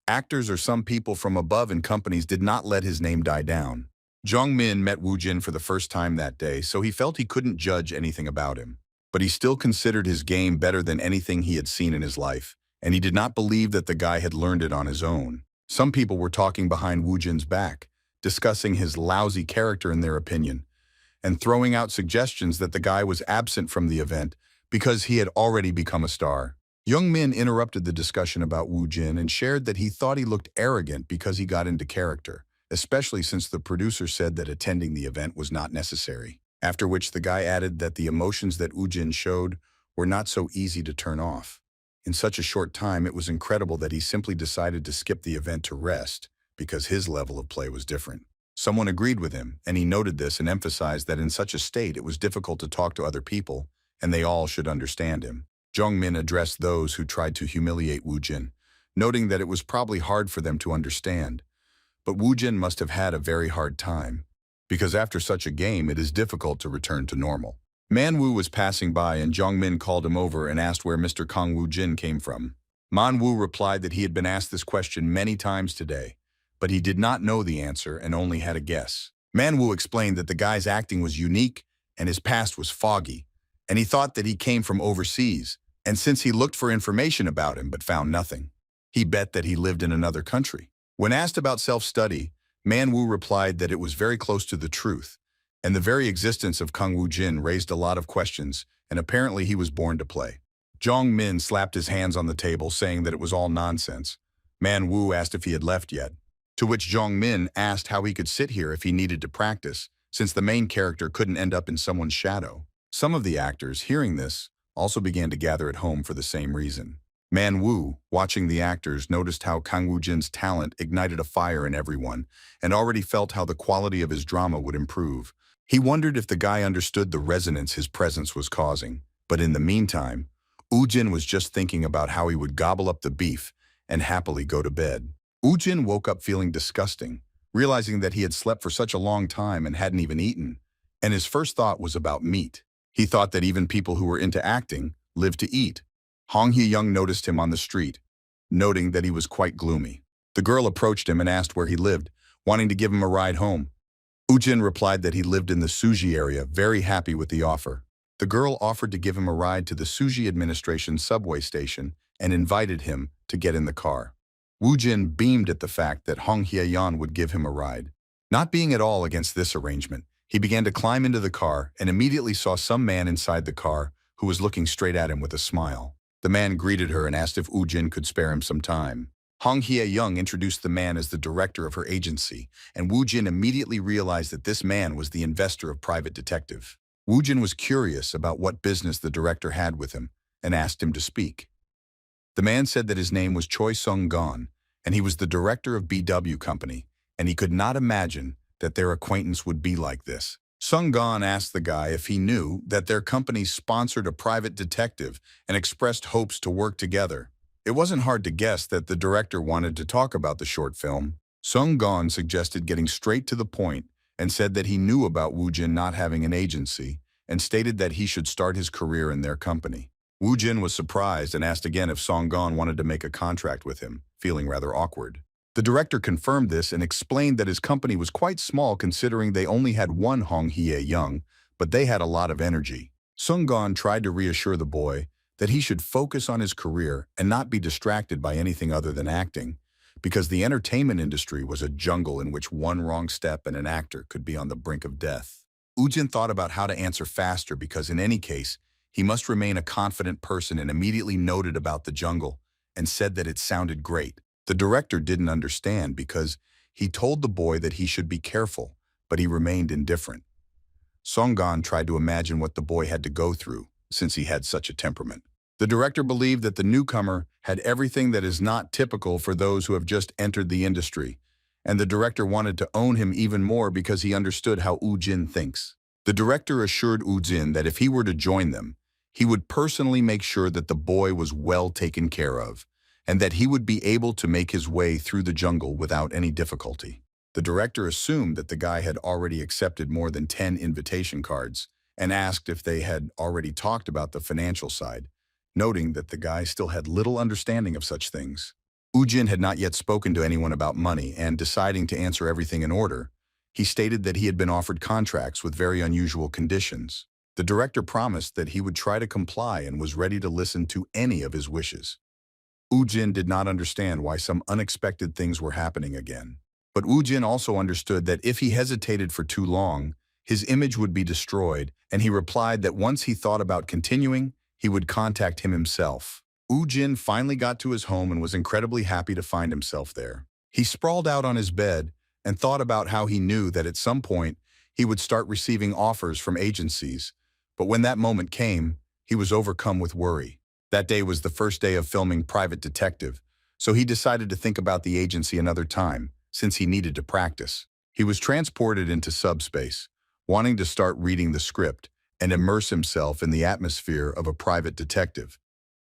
Actors or some people from above in companies did not let his name die down. Jong Min met Woo Jin for the first time that day, so he felt he couldn't judge anything about him. But he still considered his game better than anything he had seen in his life, and he did not believe that the guy had learned it on his own. Some people were talking behind Woo Jin's back, discussing his lousy character in their opinion, and throwing out suggestions that the guy was absent from the event because he had already become a star. Young Min interrupted the discussion about Woo Jin and shared that he thought he looked arrogant because he got into character, especially since the producer said that attending the event was not necessary. After which the guy added that the emotions that Woo Jin showed were not so easy to turn off. In such a short time, it was incredible that he simply decided to skip the event to rest, because his level of play was different. Someone agreed with him, and he noted this and emphasized that in such a state it was difficult to talk to other people, and they all should understand him. Jong Min addressed those who tried to humiliate Woo Jin, noting that it was probably hard for them to understand. But Woo Jin must have had a very hard time, because after such a game it is difficult to return to normal. Man-woo was passing by and Jong Min called him over and asked where Mr. Kang Woo Jin came from. Man-woo replied that he had been asked this question many times today, but he did not know the answer and only had a guess. Man-woo explained that the guy's acting was unique and his past was foggy, and he thought that he came from overseas, and since he looked for information about him but found nothing, he bet that he lived in another country. When asked about self-study, Man-woo replied that it was very close to the truth, and the very existence of Kang Woo Jin raised a lot of questions, and apparently he was born to play. Jong Min slapped his hands on the table, saying that it was all nonsense. Man-woo asked if he had left yet, to which Jong Min asked how he could sit here if he needed to practice, since the main character couldn't end up in someone's shadow. Some of the actors, hearing this, also began to gather at home for the same reason. Man-woo, watching the actors, noticed how Kang Woo Jin's talent ignited a fire in everyone, and already felt how the quality of his drama would improve. He wondered if the guy understood the resonance his presence was causing, but in the meantime, Woo Jin was just thinking about how he would gobble up the beef and happily go to bed. Woo Jin woke up feeling disgusting, realizing that he had slept for such a long time and hadn't even eaten, and his first thought was about meat. He thought that even people who were into acting lived to eat. Hong Hye-young noticed him on the street, noting that he was quite gloomy. The girl approached him and asked where he lived, wanting to give him a ride home. Woo Jin replied that he lived in the Suji area, very happy with the offer. The girl offered to give him a ride to the Suji administration subway station and invited him to get in the car. Woo Jin beamed at the fact that Hong Hye-yeon would give him a ride. Not being at all against this arrangement, he began to climb into the car and immediately saw some man inside the car who was looking straight at him with a smile. The man greeted her and asked if Woo Jin could spare him some time. Hong Hye-young introduced the man as the director of her agency, and Woo Jin immediately realized that this man was the investor of Private Detective. Woo Jin was curious about what business the director had with him and asked him to speak. The man said that his name was Choi Sung-gon, and he was the director of BW Company, and he could not imagine that their acquaintance would be like this. Sung-gon asked the guy if he knew that their company sponsored a private detective and expressed hopes to work together. It wasn't hard to guess that the director wanted to talk about the short film. Sung-gon suggested getting straight to the point and said that he knew about Woo Jin not having an agency and stated that he should start his career in their company. Woo Jin was surprised and asked again if Sung-gon wanted to make a contract with him, feeling rather awkward. The director confirmed this and explained that his company was quite small considering they only had one Hong Hye-young, but they had a lot of energy. Sung-gon tried to reassure the boy that he should focus on his career and not be distracted by anything other than acting, because the entertainment industry was a jungle in which one wrong step and an actor could be on the brink of death. Woo Jin thought about how to answer faster because in any case, He must remain a confident person and immediately noted about the jungle and said that it sounded great. The director didn't understand because he told the boy that he should be careful, but he remained indifferent. Songgan tried to imagine what the boy had to go through, since he had such a temperament. The director believed that the newcomer had everything that is not typical for those who have just entered the industry, and the director wanted to own him even more because he understood how Woo-jin thinks. The director assured Woo-jin that if he were to join them, he would personally make sure that the boy was well taken care of, and that he would be able to make his way through the jungle without any difficulty. The director assumed that the guy had already accepted more than 10 invitation cards and asked if they had already talked about the financial side, noting that the guy still had little understanding of such things. Woo-jin had not yet spoken to anyone about money, and deciding to answer everything in order, he stated that he had been offered contracts with very unusual conditions. The director promised that he would try to comply and was ready to listen to any of his wishes. Woo-jin did not understand why some unexpected things were happening again. But Woo-jin also understood that if he hesitated for too long, his image would be destroyed, and he replied that once he thought about continuing, he would contact him himself. Woo-jin finally got to his home and was incredibly happy to find himself there. He sprawled out on his bed and thought about how he knew that at some point he would start receiving offers from agencies, but when that moment came, he was overcome with worry. That day was the first day of filming Private Detective, so he decided to think about the agency another time, since he needed to practice. He was transported into subspace, wanting to start reading the script and immerse himself in the atmosphere of a private detective.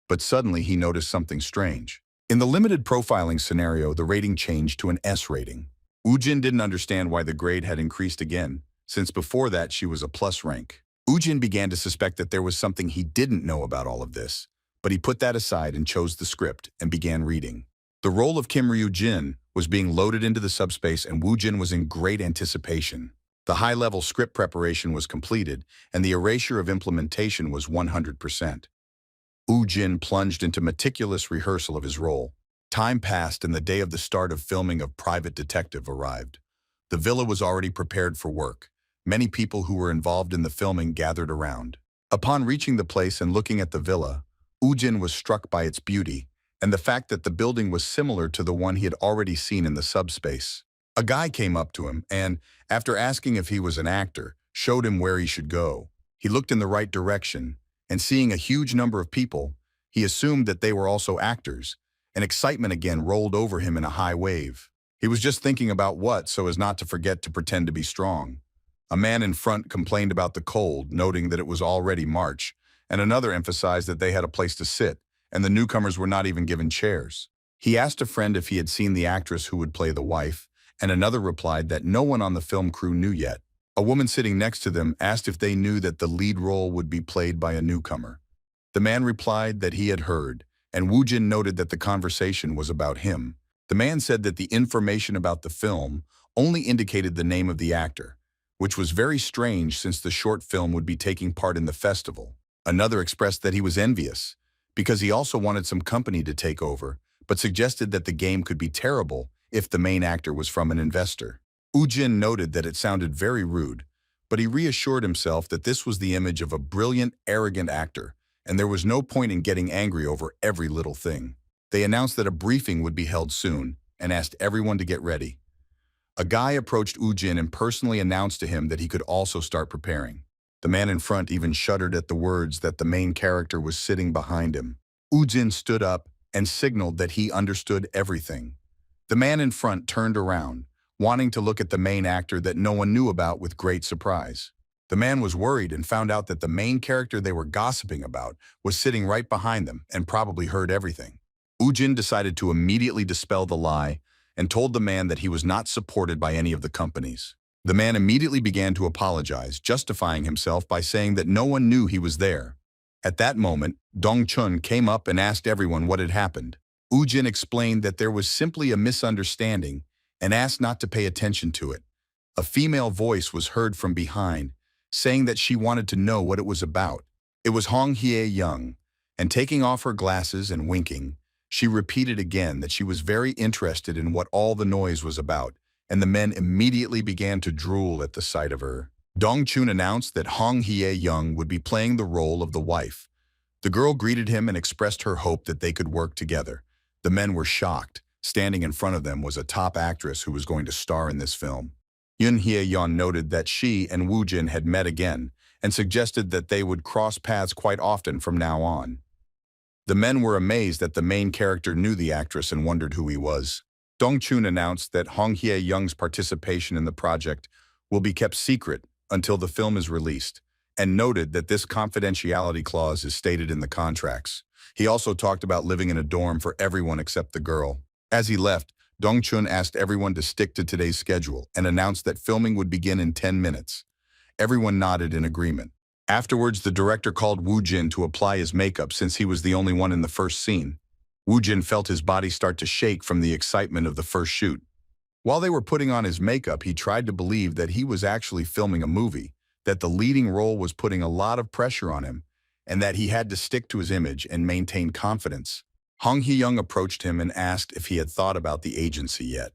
But suddenly he noticed something strange. In the limited profiling scenario, the rating changed to an S rating. Woo-jin didn't understand why the grade had increased again, since before that she was a plus rank. Woo-jin began to suspect that there was something he didn't know about all of this, but he put that aside and chose the script and began reading. The role of Kim Ryu-jin was being loaded into the subspace, and Woo-jin was in great anticipation. The high-level script preparation was completed, and the erasure of implementation was 100%. Woo-jin plunged into meticulous rehearsal of his role. Time passed, and the day of the start of filming of Private Detective arrived. The villa was already prepared for work. Many people who were involved in the filming gathered around. Upon reaching the place and looking at the villa, Woo-jin was struck by its beauty and the fact that the building was similar to the one he had already seen in the subspace. A guy came up to him and, after asking if he was an actor, showed him where he should go. He looked in the right direction, and seeing a huge number of people, he assumed that they were also actors, and excitement again rolled over him in a high wave. He was just thinking about what so as not to forget to pretend to be strong. A man in front complained about the cold, noting that it was already March, and another emphasized that they had a place to sit, and the newcomers were not even given chairs. He asked a friend if he had seen the actress who would play the wife, and another replied that no one on the film crew knew yet. A woman sitting next to them asked if they knew that the lead role would be played by a newcomer. The man replied that he had heard, and Woo-jin noted that the conversation was about him. The man said that the information about the film only indicated the name of the actor, which was very strange since the short film would be taking part in the festival. Another expressed that he was envious, because he also wanted some company to take over, but suggested that the game could be terrible if the main actor was from an investor. Woo-jin noted that it sounded very rude, but he reassured himself that this was the image of a brilliant, arrogant actor, and there was no point in getting angry over every little thing. They announced that a briefing would be held soon, and asked everyone to get ready. A guy approached Woo-jin and personally announced to him that he could also start preparing. The man in front even shuddered at the words that the main character was sitting behind him. Woo-jin stood up and signaled that he understood everything. The man in front turned around, wanting to look at the main actor that no one knew about with great surprise. The man was worried and found out that the main character they were gossiping about was sitting right behind them and probably heard everything. Woo-jin decided to immediately dispel the lie and told the man that he was not supported by any of the companies. The man immediately began to apologize, justifying himself by saying that no one knew he was there. At that moment, Dong-chun came up and asked everyone what had happened. Woo-jin explained that there was simply a misunderstanding and asked not to pay attention to it. A female voice was heard from behind, saying that she wanted to know what it was about. It was Hong Hye-young, and taking off her glasses and winking, she repeated again that she was very interested in what all the noise was about, and the men immediately began to drool at the sight of her. Dong-chun announced that Hong Hye-young would be playing the role of the wife. The girl greeted him and expressed her hope that they could work together. The men were shocked. Standing in front of them was a top actress who was going to star in this film. Yoon Hye-yeon noted that she and Woo Jin had met again and suggested that they would cross paths quite often from now on. The men were amazed that the main character knew the actress and wondered who he was. Dong-chun announced that Hong Hye-young's participation in the project will be kept secret until the film is released, and noted that this confidentiality clause is stated in the contracts. He also talked about living in a dorm for everyone except the girl. As he left, Dong-chun asked everyone to stick to today's schedule and announced that filming would begin in 10 minutes. Everyone nodded in agreement. Afterwards, the director called Woo Jin to apply his makeup since he was the only one in the first scene. Woo Jin felt his body start to shake from the excitement of the first shoot. While they were putting on his makeup, he tried to believe that he was actually filming a movie, that the leading role was putting a lot of pressure on him, and that he had to stick to his image and maintain confidence. Hong Hye-young approached him and asked if he had thought about the agency yet.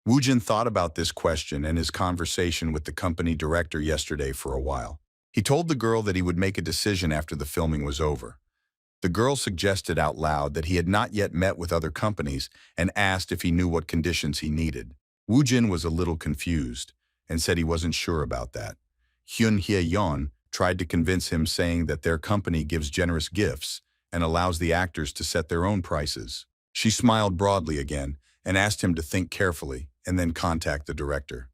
Woo Jin thought about this question and his conversation with the company director yesterday for a while. He told the girl that he would make a decision after the filming was over. The girl suggested out loud that he had not yet met with other companies and asked if he knew what conditions he needed. Woo Jin was a little confused and said he wasn't sure about that. Hyun Hye-yeon tried to convince him, saying that their company gives generous gifts and allows the actors to set their own prices. She smiled broadly again and asked him to think carefully and then contact the director.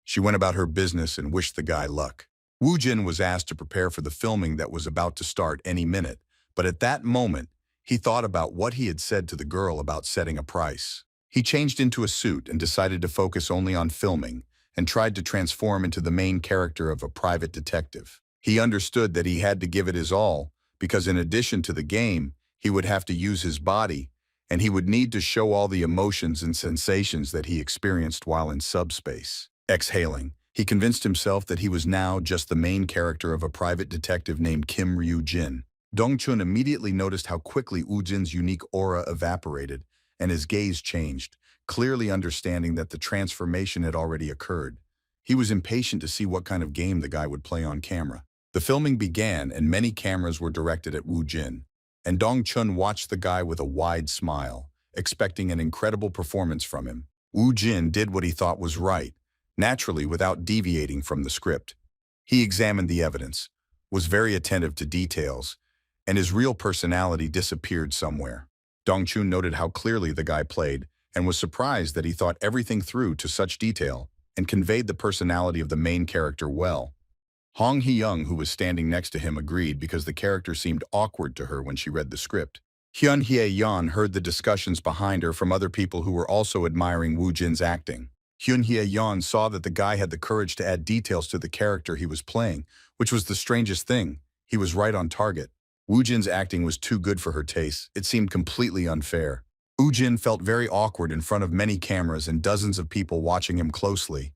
She went about her business and wished the guy luck. Woo Jin was asked to prepare for the filming that was about to start any minute, but at that moment, he thought about what he had said to the girl about setting a price. He changed into a suit and decided to focus only on filming and tried to transform into the main character of a private detective. He understood that he had to give it his all because in addition to the game, he would have to use his body and he would need to show all the emotions and sensations that he experienced while in subspace. Exhaling, he convinced himself that he was now just the main character of a private detective named Kim Ryu-jin. Dong-chun immediately noticed how quickly Woo Jin's unique aura evaporated, and his gaze changed, clearly understanding that the transformation had already occurred. He was impatient to see what kind of game the guy would play on camera. The filming began, and many cameras were directed at Woo Jin, and Dong-chun watched the guy with a wide smile, expecting an incredible performance from him. Woo Jin did what he thought was right, naturally without deviating from the script. He examined the evidence, was very attentive to details, and his real personality disappeared somewhere. Dong-chun noted how clearly the guy played and was surprised that he thought everything through to such detail and conveyed the personality of the main character well. Hong Hye-young, who was standing next to him, agreed because the character seemed awkward to her when she read the script. Hyun Hye-yeon heard the discussions behind her from other people who were also admiring Woo Jin's acting. Hyun Hye-yeon saw that the guy had the courage to add details to the character he was playing, which was the strangest thing. He was right on target. Woo Jin's acting was too good for her taste. It seemed completely unfair. Woo Jin felt very awkward in front of many cameras and dozens of people watching him closely.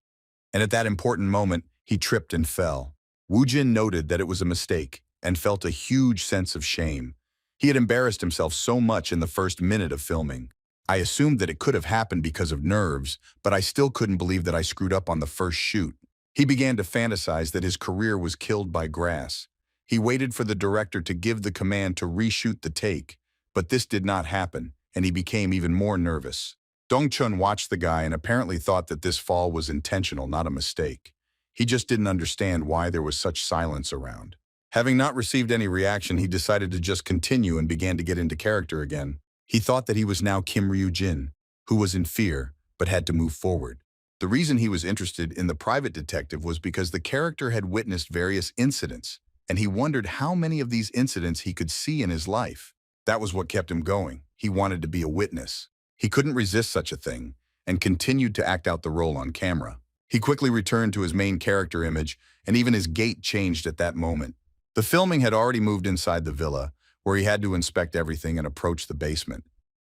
And at that important moment, he tripped and fell. Woo Jin noted that it was a mistake and felt a huge sense of shame. He had embarrassed himself so much in the first minute of filming. I assumed that it could have happened because of nerves, but I still couldn't believe that I screwed up on the first shoot. He began to fantasize that his career was killed by grass. He waited for the director to give the command to reshoot the take, but this did not happen, and he became even more nervous. Dong-chun watched the guy and apparently thought that this fall was intentional, not a mistake. He just didn't understand why there was such silence around. Having not received any reaction, he decided to just continue and began to get into character again. He thought that he was now Kim Ryu-jin, who was in fear but had to move forward. The reason he was interested in the private detective was because the character had witnessed various incidents, and he wondered how many of these incidents he could see in his life. That was what kept him going. He wanted to be a witness. He couldn't resist such a thing, and continued to act out the role on camera. He quickly returned to his main character image, and even his gait changed at that moment. The filming had already moved inside the villa, where he had to inspect everything and approach the basement.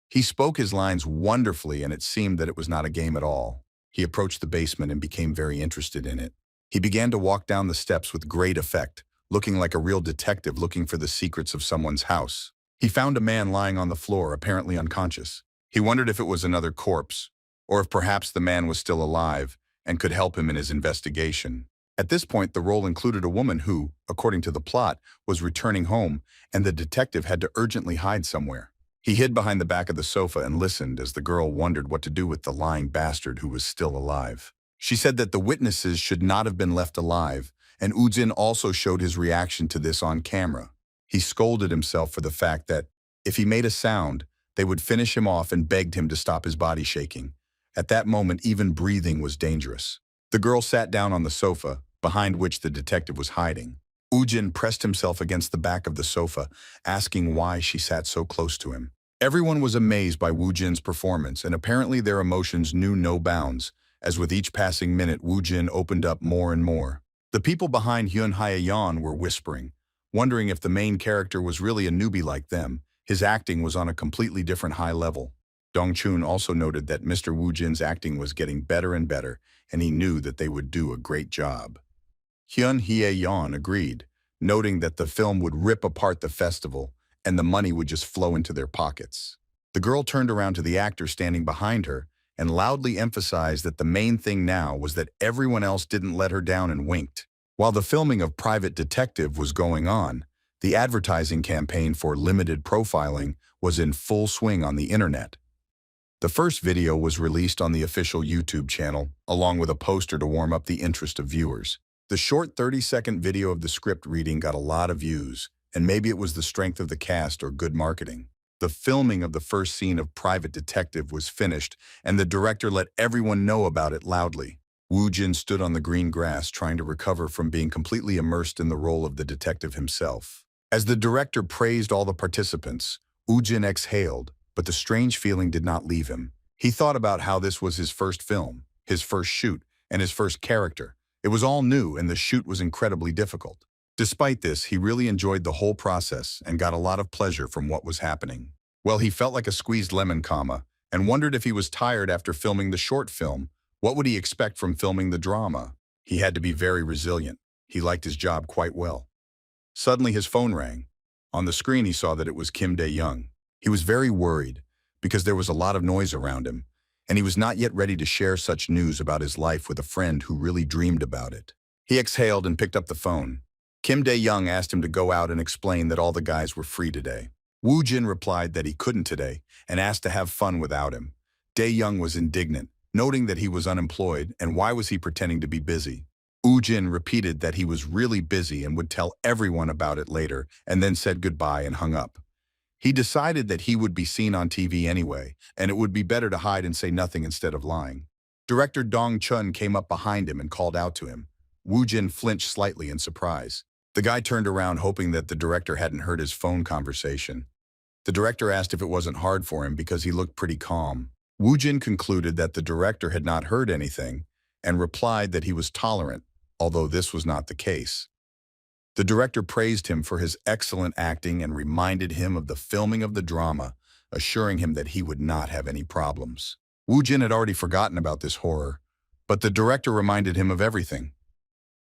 He spoke his lines wonderfully, and it seemed that it was not a game at all. He approached the basement and became very interested in it. He began to walk down the steps with great effect, looking like a real detective looking for the secrets of someone's house. He found a man lying on the floor, apparently unconscious. He wondered if it was another corpse, or if perhaps the man was still alive and could help him in his investigation. At this point, the role included a woman who, according to the plot, was returning home, and the detective had to urgently hide somewhere. He hid behind the back of the sofa and listened as the girl wondered what to do with the lying bastard who was still alive. She said that the witnesses should not have been left alive, and Ujin also showed his reaction to this on camera. He scolded himself for the fact that, if he made a sound, they would finish him off and begged him to stop his body shaking. At that moment, even breathing was dangerous. The girl sat down on the sofa, behind which the detective was hiding. Ujin pressed himself against the back of the sofa, asking why she sat so close to him. Everyone was amazed by Woojin's performance, and apparently their emotions knew no bounds, as with each passing minute Woojin opened up more and more. The people behind Hyun Hye-yeon were whispering, wondering if the main character was really a newbie like them. His acting was on a completely different high level. Dong-chun also noted that Mr. Woojin's acting was getting better and better, and he knew that they would do a great job. Hyun Hye-yeon agreed, noting that the film would rip apart the festival, and the money would just flow into their pockets. The girl turned around to the actor standing behind her and loudly emphasized that the main thing now was that everyone else didn't let her down and winked. While the filming of Private Detective was going on, the advertising campaign for limited profiling was in full swing on the internet. The first video was released on the official YouTube channel, along with a poster to warm up the interest of viewers. The short 30-second video of the script reading got a lot of views, and maybe it was the strength of the cast or good marketing. The filming of the first scene of Private Detective was finished, and the director let everyone know about it loudly. Woojin stood on the green grass trying to recover from being completely immersed in the role of the detective himself. As the director praised all the participants, Woojin exhaled, but the strange feeling did not leave him. He thought about how this was his first film, his first shoot, and his first character. It was all new, and the shoot was incredibly difficult. Despite this, he really enjoyed the whole process and got a lot of pleasure from what was happening. Well, he felt like a squeezed lemon, and wondered if he was tired after filming the short film. What would he expect from filming the drama? He had to be very resilient. He liked his job quite well. Suddenly, his phone rang. On the screen, he saw that it was Kim Dae-young. He was very worried because there was a lot of noise around him, and he was not yet ready to share such news about his life with a friend who really dreamed about it. He exhaled and picked up the phone. Kim Dae-young asked him to go out and explain that all the guys were free today. Woojin replied that he couldn't today and asked to have fun without him. Dae-young was indignant, noting that he was unemployed and why was he pretending to be busy. Woojin repeated that he was really busy and would tell everyone about it later, and then said goodbye and hung up. He decided that he would be seen on TV anyway, and it would be better to hide and say nothing instead of lying. Director Dong-chun came up behind him and called out to him. Woojin flinched slightly in surprise. The guy turned around hoping that the director hadn't heard his phone conversation. The director asked if it wasn't hard for him because he looked pretty calm. Woojin concluded that the director had not heard anything and replied that he was tolerant, although this was not the case. The director praised him for his excellent acting and reminded him of the filming of the drama, assuring him that he would not have any problems. Woojin had already forgotten about this horror, but the director reminded him of everything.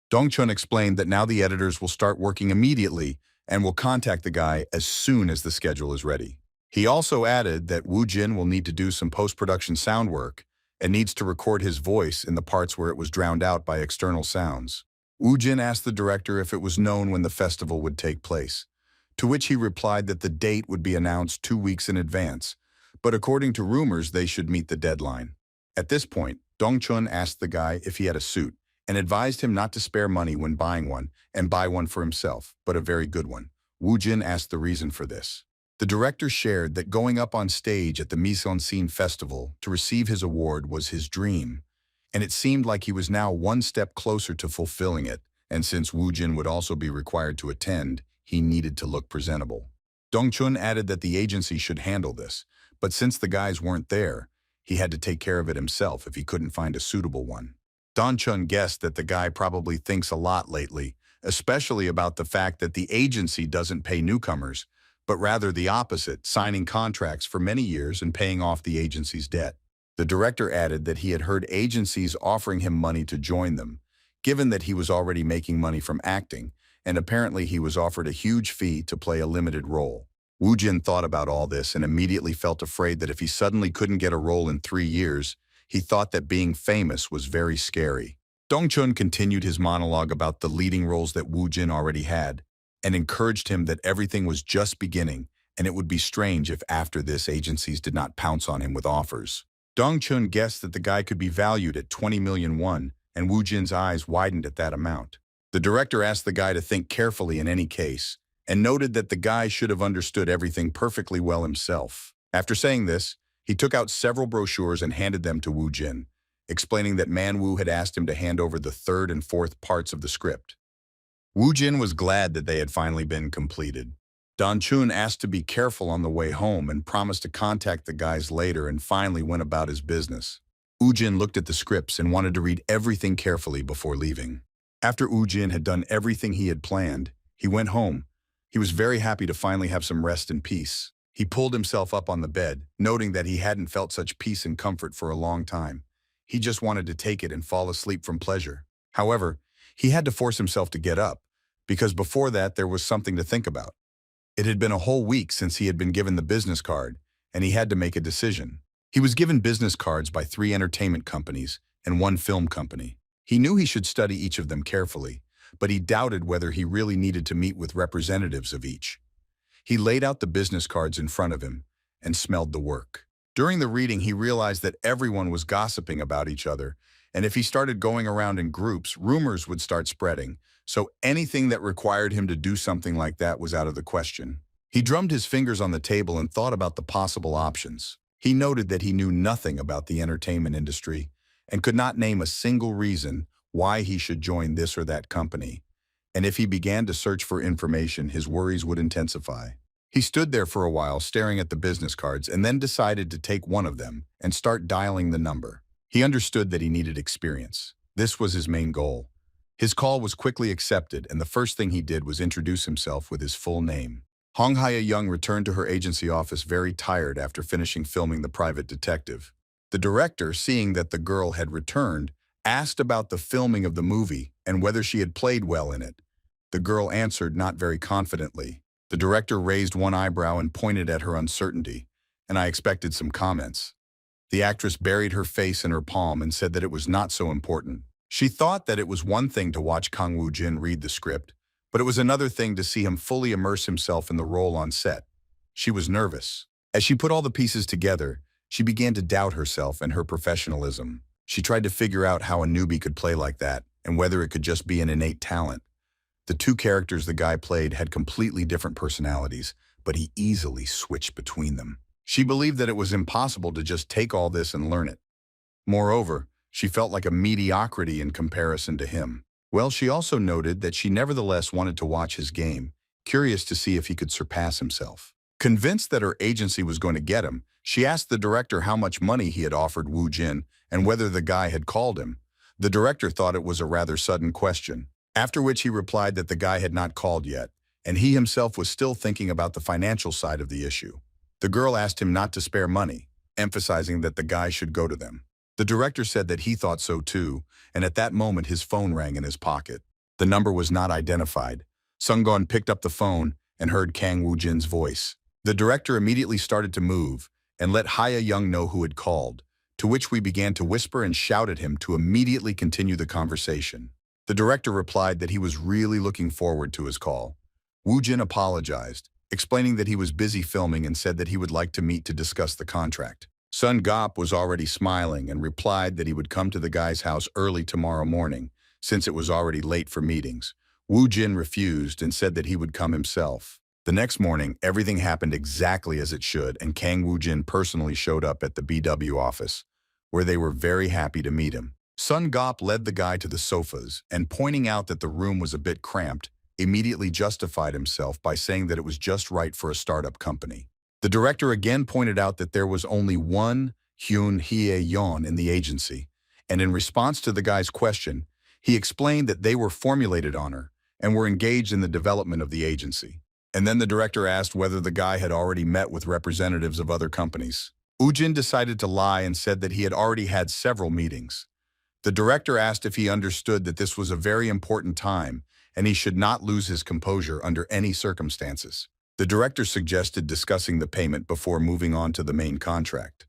Dong-chun explained that now the editors will start working immediately and will contact the guy as soon as the schedule is ready. He also added that Woojin will need to do some post-production sound work and needs to record his voice in the parts where it was drowned out by external sounds. Woojin asked the director if it was known when the festival would take place, to which he replied that the date would be announced 2 weeks in advance, but according to rumors, they should meet the deadline. At this point, Dong-chun asked the guy if he had a suit, and advised him not to spare money when buying one and buy one for himself, but a very good one. Woojin asked the reason for this. The director shared that going up on stage at the mise-en-scene festival to receive his award was his dream, and it seemed like he was now one step closer to fulfilling it, and since Woojin would also be required to attend, he needed to look presentable. Dong-chun added that the agency should handle this, but since the guys weren't there, he had to take care of it himself if he couldn't find a suitable one. Dong-chun guessed that the guy probably thinks a lot lately, especially about the fact that the agency doesn't pay newcomers, but rather the opposite, signing contracts for many years and paying off the agency's debt. The director added that he had heard agencies offering him money to join them, given that he was already making money from acting, and apparently he was offered a huge fee to play a limited role. Woojin thought about all this and immediately felt afraid that if he suddenly couldn't get a role in 3 years, he thought that being famous was very scary. Dongchun continued his monologue about the leading roles that Woo Jin already had and encouraged him that everything was just beginning and it would be strange if after this agencies did not pounce on him with offers. Dongchun guessed that the guy could be valued at 20 million won, and Woo Jin's eyes widened at that amount. The director asked the guy to think carefully in any case and noted that the guy should have understood everything perfectly well himself. After saying this, he took out several brochures and handed them to Woo Jin, explaining that Manhwa had asked him to hand over the third and fourth parts of the script. Woo Jin was glad that they had finally been completed. Dongchun asked to be careful on the way home and promised to contact the guys later and finally went about his business. Woo Jin looked at the scripts and wanted to read everything carefully before leaving. After Woo Jin had done everything he had planned, he went home. He was very happy to finally have some rest and peace. He pulled himself up on the bed, noting that he hadn't felt such peace and comfort for a long time. He just wanted to take it and fall asleep from pleasure. However, he had to force himself to get up, because before that there was something to think about. It had been a whole week since he had been given the business card, and he had to make a decision. He was given business cards by 3 entertainment companies and 1 film company. He knew he should study each of them carefully, but he doubted whether he really needed to meet with representatives of each. He laid out the business cards in front of him and smelled the work. During the reading, he realized that everyone was gossiping about each other, and if he started going around in groups, rumors would start spreading, so anything that required him to do something like that was out of the question. He drummed his fingers on the table and thought about the possible options. He noted that he knew nothing about the entertainment industry and could not name a single reason why he should join this or that company. And if he began to search for information, his worries would intensify. He stood there for a while staring at the business cards and then decided to take one of them and start dialing the number. He understood that he needed experience. This was his main goal. His call was quickly accepted, and the first thing he did was introduce himself with his full name. Hong Hye-young returned to her agency office very tired after finishing filming The Private Detective. The director, seeing that the girl had returned, asked about the filming of the movie and whether she had played well in it. The girl answered not very confidently. The director raised one eyebrow and pointed at her uncertainty, and I expected some comments. The actress buried her face in her palm and said that it was not so important. She thought that it was one thing to watch Kang Woo Jin read the script, but it was another thing to see him fully immerse himself in the role on set. She was nervous. As she put all the pieces together, she began to doubt herself and her professionalism. She tried to figure out how a newbie could play like that and whether it could just be an innate talent. The 2 characters the guy played had completely different personalities, but he easily switched between them. She believed that it was impossible to just take all this and learn it. Moreover, she felt like a mediocrity in comparison to him. Well, she also noted that she nevertheless wanted to watch his game, curious to see if he could surpass himself. Convinced that her agency was going to get him, she asked the director how much money he had offered Woo Jin and whether the guy had called him. The director thought it was a rather sudden question, after which he replied that the guy had not called yet, and he himself was still thinking about the financial side of the issue. The girl asked him not to spare money, emphasizing that the guy should go to them. The director said that he thought so too, and at that moment his phone rang in his pocket. The number was not identified. Sung-gon picked up the phone and heard Kang Woo Jin's voice. The director immediately started to move and let Hye-young know who had called, to which we began to whisper and shout at him to immediately continue the conversation. The director replied that he was really looking forward to his call. Woo Jin apologized, explaining that he was busy filming and said that he would like to meet to discuss the contract. Sun Gop was already smiling and replied that he would come to the guy's house early tomorrow morning, since it was already late for meetings. Woo Jin refused and said that he would come himself. The next morning, everything happened exactly as it should, and Kang Woo Jin personally showed up at the BW office, where they were very happy to meet him. Sun Gop led the guy to the sofas, and pointing out that the room was a bit cramped, immediately justified himself by saying that it was just right for a startup company. The director again pointed out that there was only one Hyun Hye-yeon in the agency, and in response to the guy's question, he explained that they were formulated on her and were engaged in the development of the agency. And then the director asked whether the guy had already met with representatives of other companies. Woo Jin decided to lie and said that he had already had several meetings. The director asked if he understood that this was a very important time and he should not lose his composure under any circumstances. The director suggested discussing the payment before moving on to the main contract.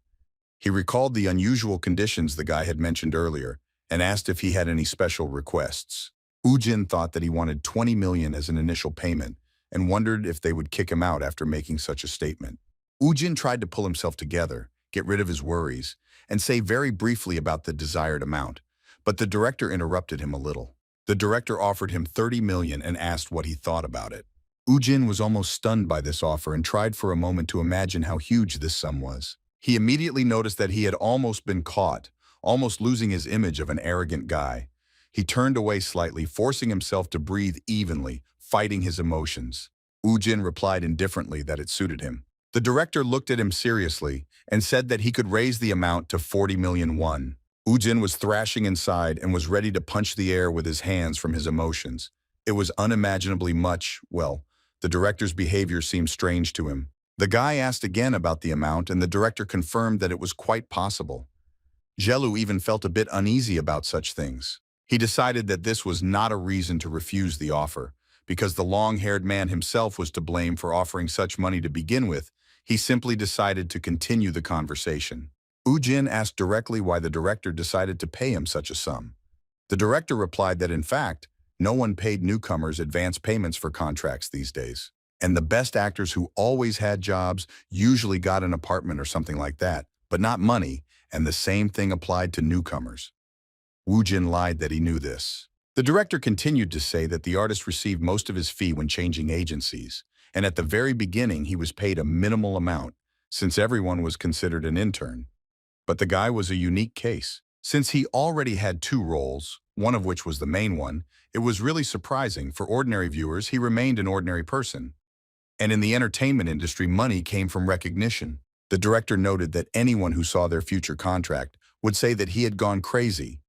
He recalled the unusual conditions the guy had mentioned earlier and asked if he had any special requests. Woojin thought that he wanted 20 million as an initial payment and wondered if they would kick him out after making such a statement. Woojin tried to pull himself together, get rid of his worries, and say very briefly about the desired amount, but the director interrupted him a little. The director offered him 30 million and asked what he thought about it. Woojin was almost stunned by this offer and tried for a moment to imagine how huge this sum was. He immediately noticed that he had almost been caught, almost losing his image of an arrogant guy. He turned away slightly, forcing himself to breathe evenly, fighting his emotions. Woojin replied indifferently that it suited him. The director looked at him seriously and said that he could raise the amount to 40 million won. Woojin was thrashing inside and was ready to punch the air with his hands from his emotions. It was unimaginably much. Well, the director's behavior seemed strange to him. The guy asked again about the amount, and the director confirmed that it was quite possible. Jelu even felt a bit uneasy about such things. He decided that this was not a reason to refuse the offer, because the long-haired man himself was to blame for offering such money to begin with. He simply decided to continue the conversation. Woojin asked directly why the director decided to pay him such a sum. The director replied that in fact, no one paid newcomers advance payments for contracts these days. And the best actors who always had jobs usually got an apartment or something like that, but not money, and the same thing applied to newcomers. Woojin lied that he knew this. The director continued to say that the artist received most of his fee when changing agencies, and at the very beginning he was paid a minimal amount, since everyone was considered an intern. But the guy was a unique case. Since he already had 2 roles, one of which was the main one, it was really surprising. For ordinary viewers, he remained an ordinary person. And in the entertainment industry, money came from recognition. The director noted that anyone who saw their future contract would say that he had gone crazy.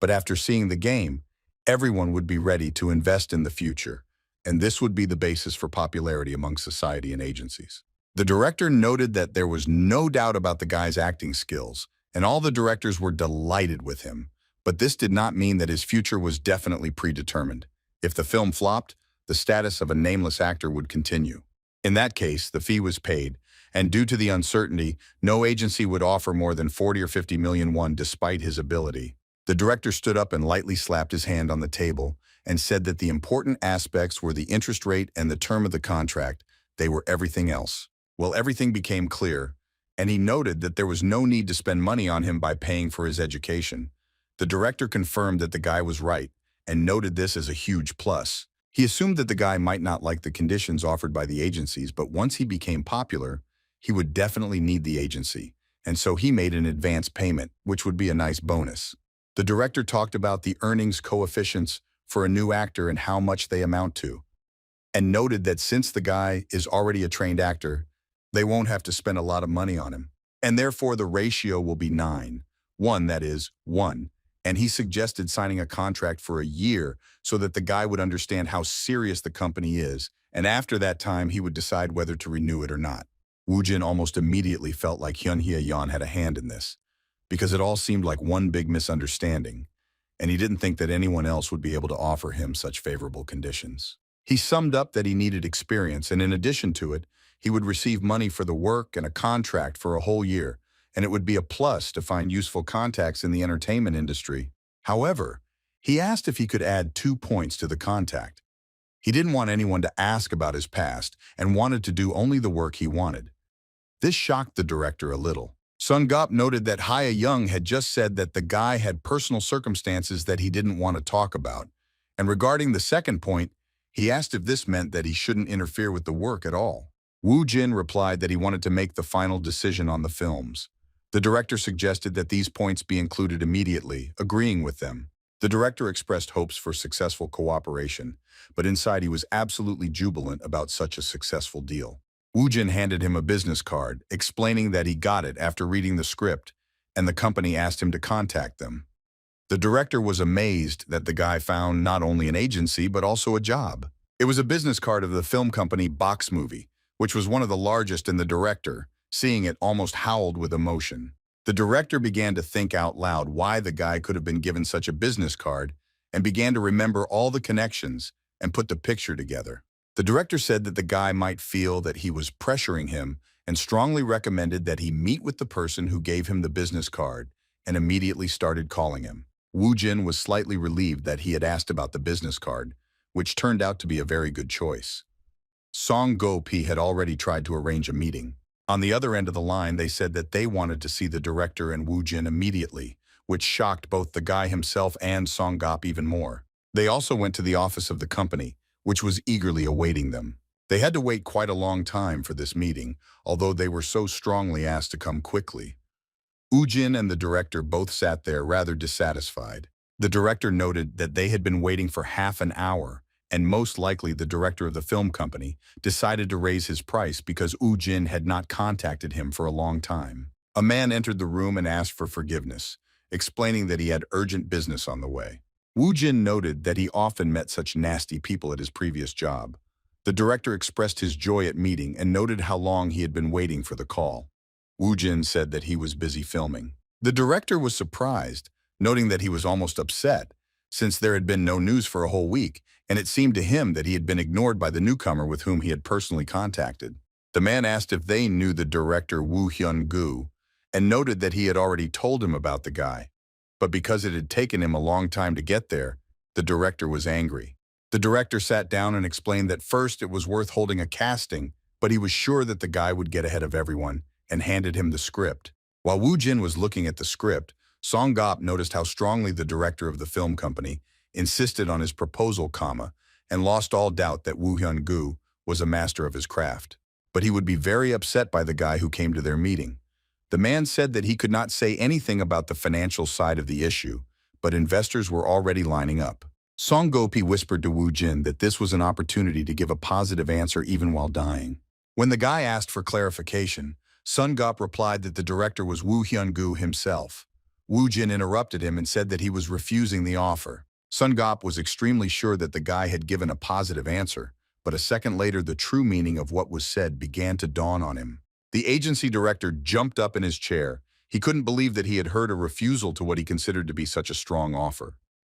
But after seeing the game, everyone would be ready to invest in the future, and this would be the basis for popularity among society and agencies. The director noted that there was no doubt about the guy's acting skills, and all the directors were delighted with him. But this did not mean that his future was definitely predetermined. If the film flopped, the status of a nameless actor would continue. In that case, the fee was paid, and due to the uncertainty, no agency would offer more than 40 or 50 million won despite his ability. The director stood up and lightly slapped his hand on the table and said that the important aspects were the interest rate and the term of the contract. They were everything else. Well, everything became clear, and he noted that there was no need to spend money on him by paying for his education. The director confirmed that the guy was right and noted this as a huge plus. He assumed that the guy might not like the conditions offered by the agencies, but once he became popular, he would definitely need the agency, and so he made an advance payment, which would be a nice bonus. The director talked about the earnings coefficients for a new actor and how much they amount to, and noted that since the guy is already a trained actor, they won't have to spend a lot of money on him, and therefore the ratio will be 9:1, that is, 1. And he suggested signing a contract for a year so that the guy would understand how serious the company is, and after that time he would decide whether to renew it or not. Woojin almost immediately felt like Hyun Hye-yeon had a hand in this, because it all seemed like one big misunderstanding, and he didn't think that anyone else would be able to offer him such favorable conditions. He summed up that he needed experience, and in addition to it, he would receive money for the work and a contract for a whole year, and it would be a plus to find useful contacts in the entertainment industry. However, he asked if he could add 2 points to the contact. He didn't want anyone to ask about his past and wanted to do only the work he wanted. This shocked the director a little. Sung-gop noted that Hye-young had just said that the guy had personal circumstances that he didn't want to talk about, and regarding the second point, he asked if this meant that he shouldn't interfere with the work at all. Woojin replied that he wanted to make the final decision on the films. The director suggested that these points be included immediately, agreeing with them. The director expressed hopes for successful cooperation, but inside he was absolutely jubilant about such a successful deal. Woojin handed him a business card, explaining that he got it after reading the script, and the company asked him to contact them. The director was amazed that the guy found not only an agency but also a job. It was a business card of the film company Box Movie, which was one of the largest, and the director, seeing it, almost howled with emotion. The director began to think out loud why the guy could have been given such a business card and began to remember all the connections and put the picture together. The director said that the guy might feel that he was pressuring him and strongly recommended that he meet with the person who gave him the business card and immediately started calling him. Woo Jin was slightly relieved that he had asked about the business card, which turned out to be a very good choice. Song Go-Pi had already tried to arrange a meeting. On the other end of the line, they said that they wanted to see the director and Woo Jin immediately, which shocked both the guy himself and Song Gop even more. They also went to the office of the company, which was eagerly awaiting them. They had to wait quite a long time for this meeting, although they were so strongly asked to come quickly. Woo Jin and the director both sat there rather dissatisfied. The director noted that they had been waiting for half an hour, and most likely the director of the film company decided to raise his price because Woo Jin had not contacted him for a long time. A man entered the room and asked for forgiveness, explaining that he had urgent business on the way. Woo Jin noted that he often met such nasty people at his previous job. The director expressed his joy at meeting and noted how long he had been waiting for the call. Woo Jin said that he was busy filming. The director was surprised, noting that he was almost upset, since there had been no news for a whole week, and it seemed to him that he had been ignored by the newcomer with whom he had personally contacted. The man asked if they knew the director Woo Hyun-gu, and noted that he had already told him about the guy. But because it had taken him a long time to get there, the director was angry. The director sat down and explained that first it was worth holding a casting, but he was sure that the guy would get ahead of everyone, and handed him the script. While Woo Jin was looking at the script, Song Gop noticed how strongly the director of the film company insisted on his proposal, and lost all doubt that Woo Hyun-gu was a master of his craft. But he would be very upset by the guy who came to their meeting. The man said that he could not say anything about the financial side of the issue, but investors were already lining up. Song Go-Pi whispered to Woo Jin that this was an opportunity to give a positive answer even while dying. When the guy asked for clarification, Sun Gop replied that the director was Woo Hyun-gu himself. Woo Jin interrupted him and said that he was refusing the offer. Sun Gop was extremely sure that the guy had given a positive answer, but a second later the true meaning of what was said began to dawn on him. The agency director jumped up in his chair. He couldn't believe that he had heard a refusal to what he considered to be such a strong offer.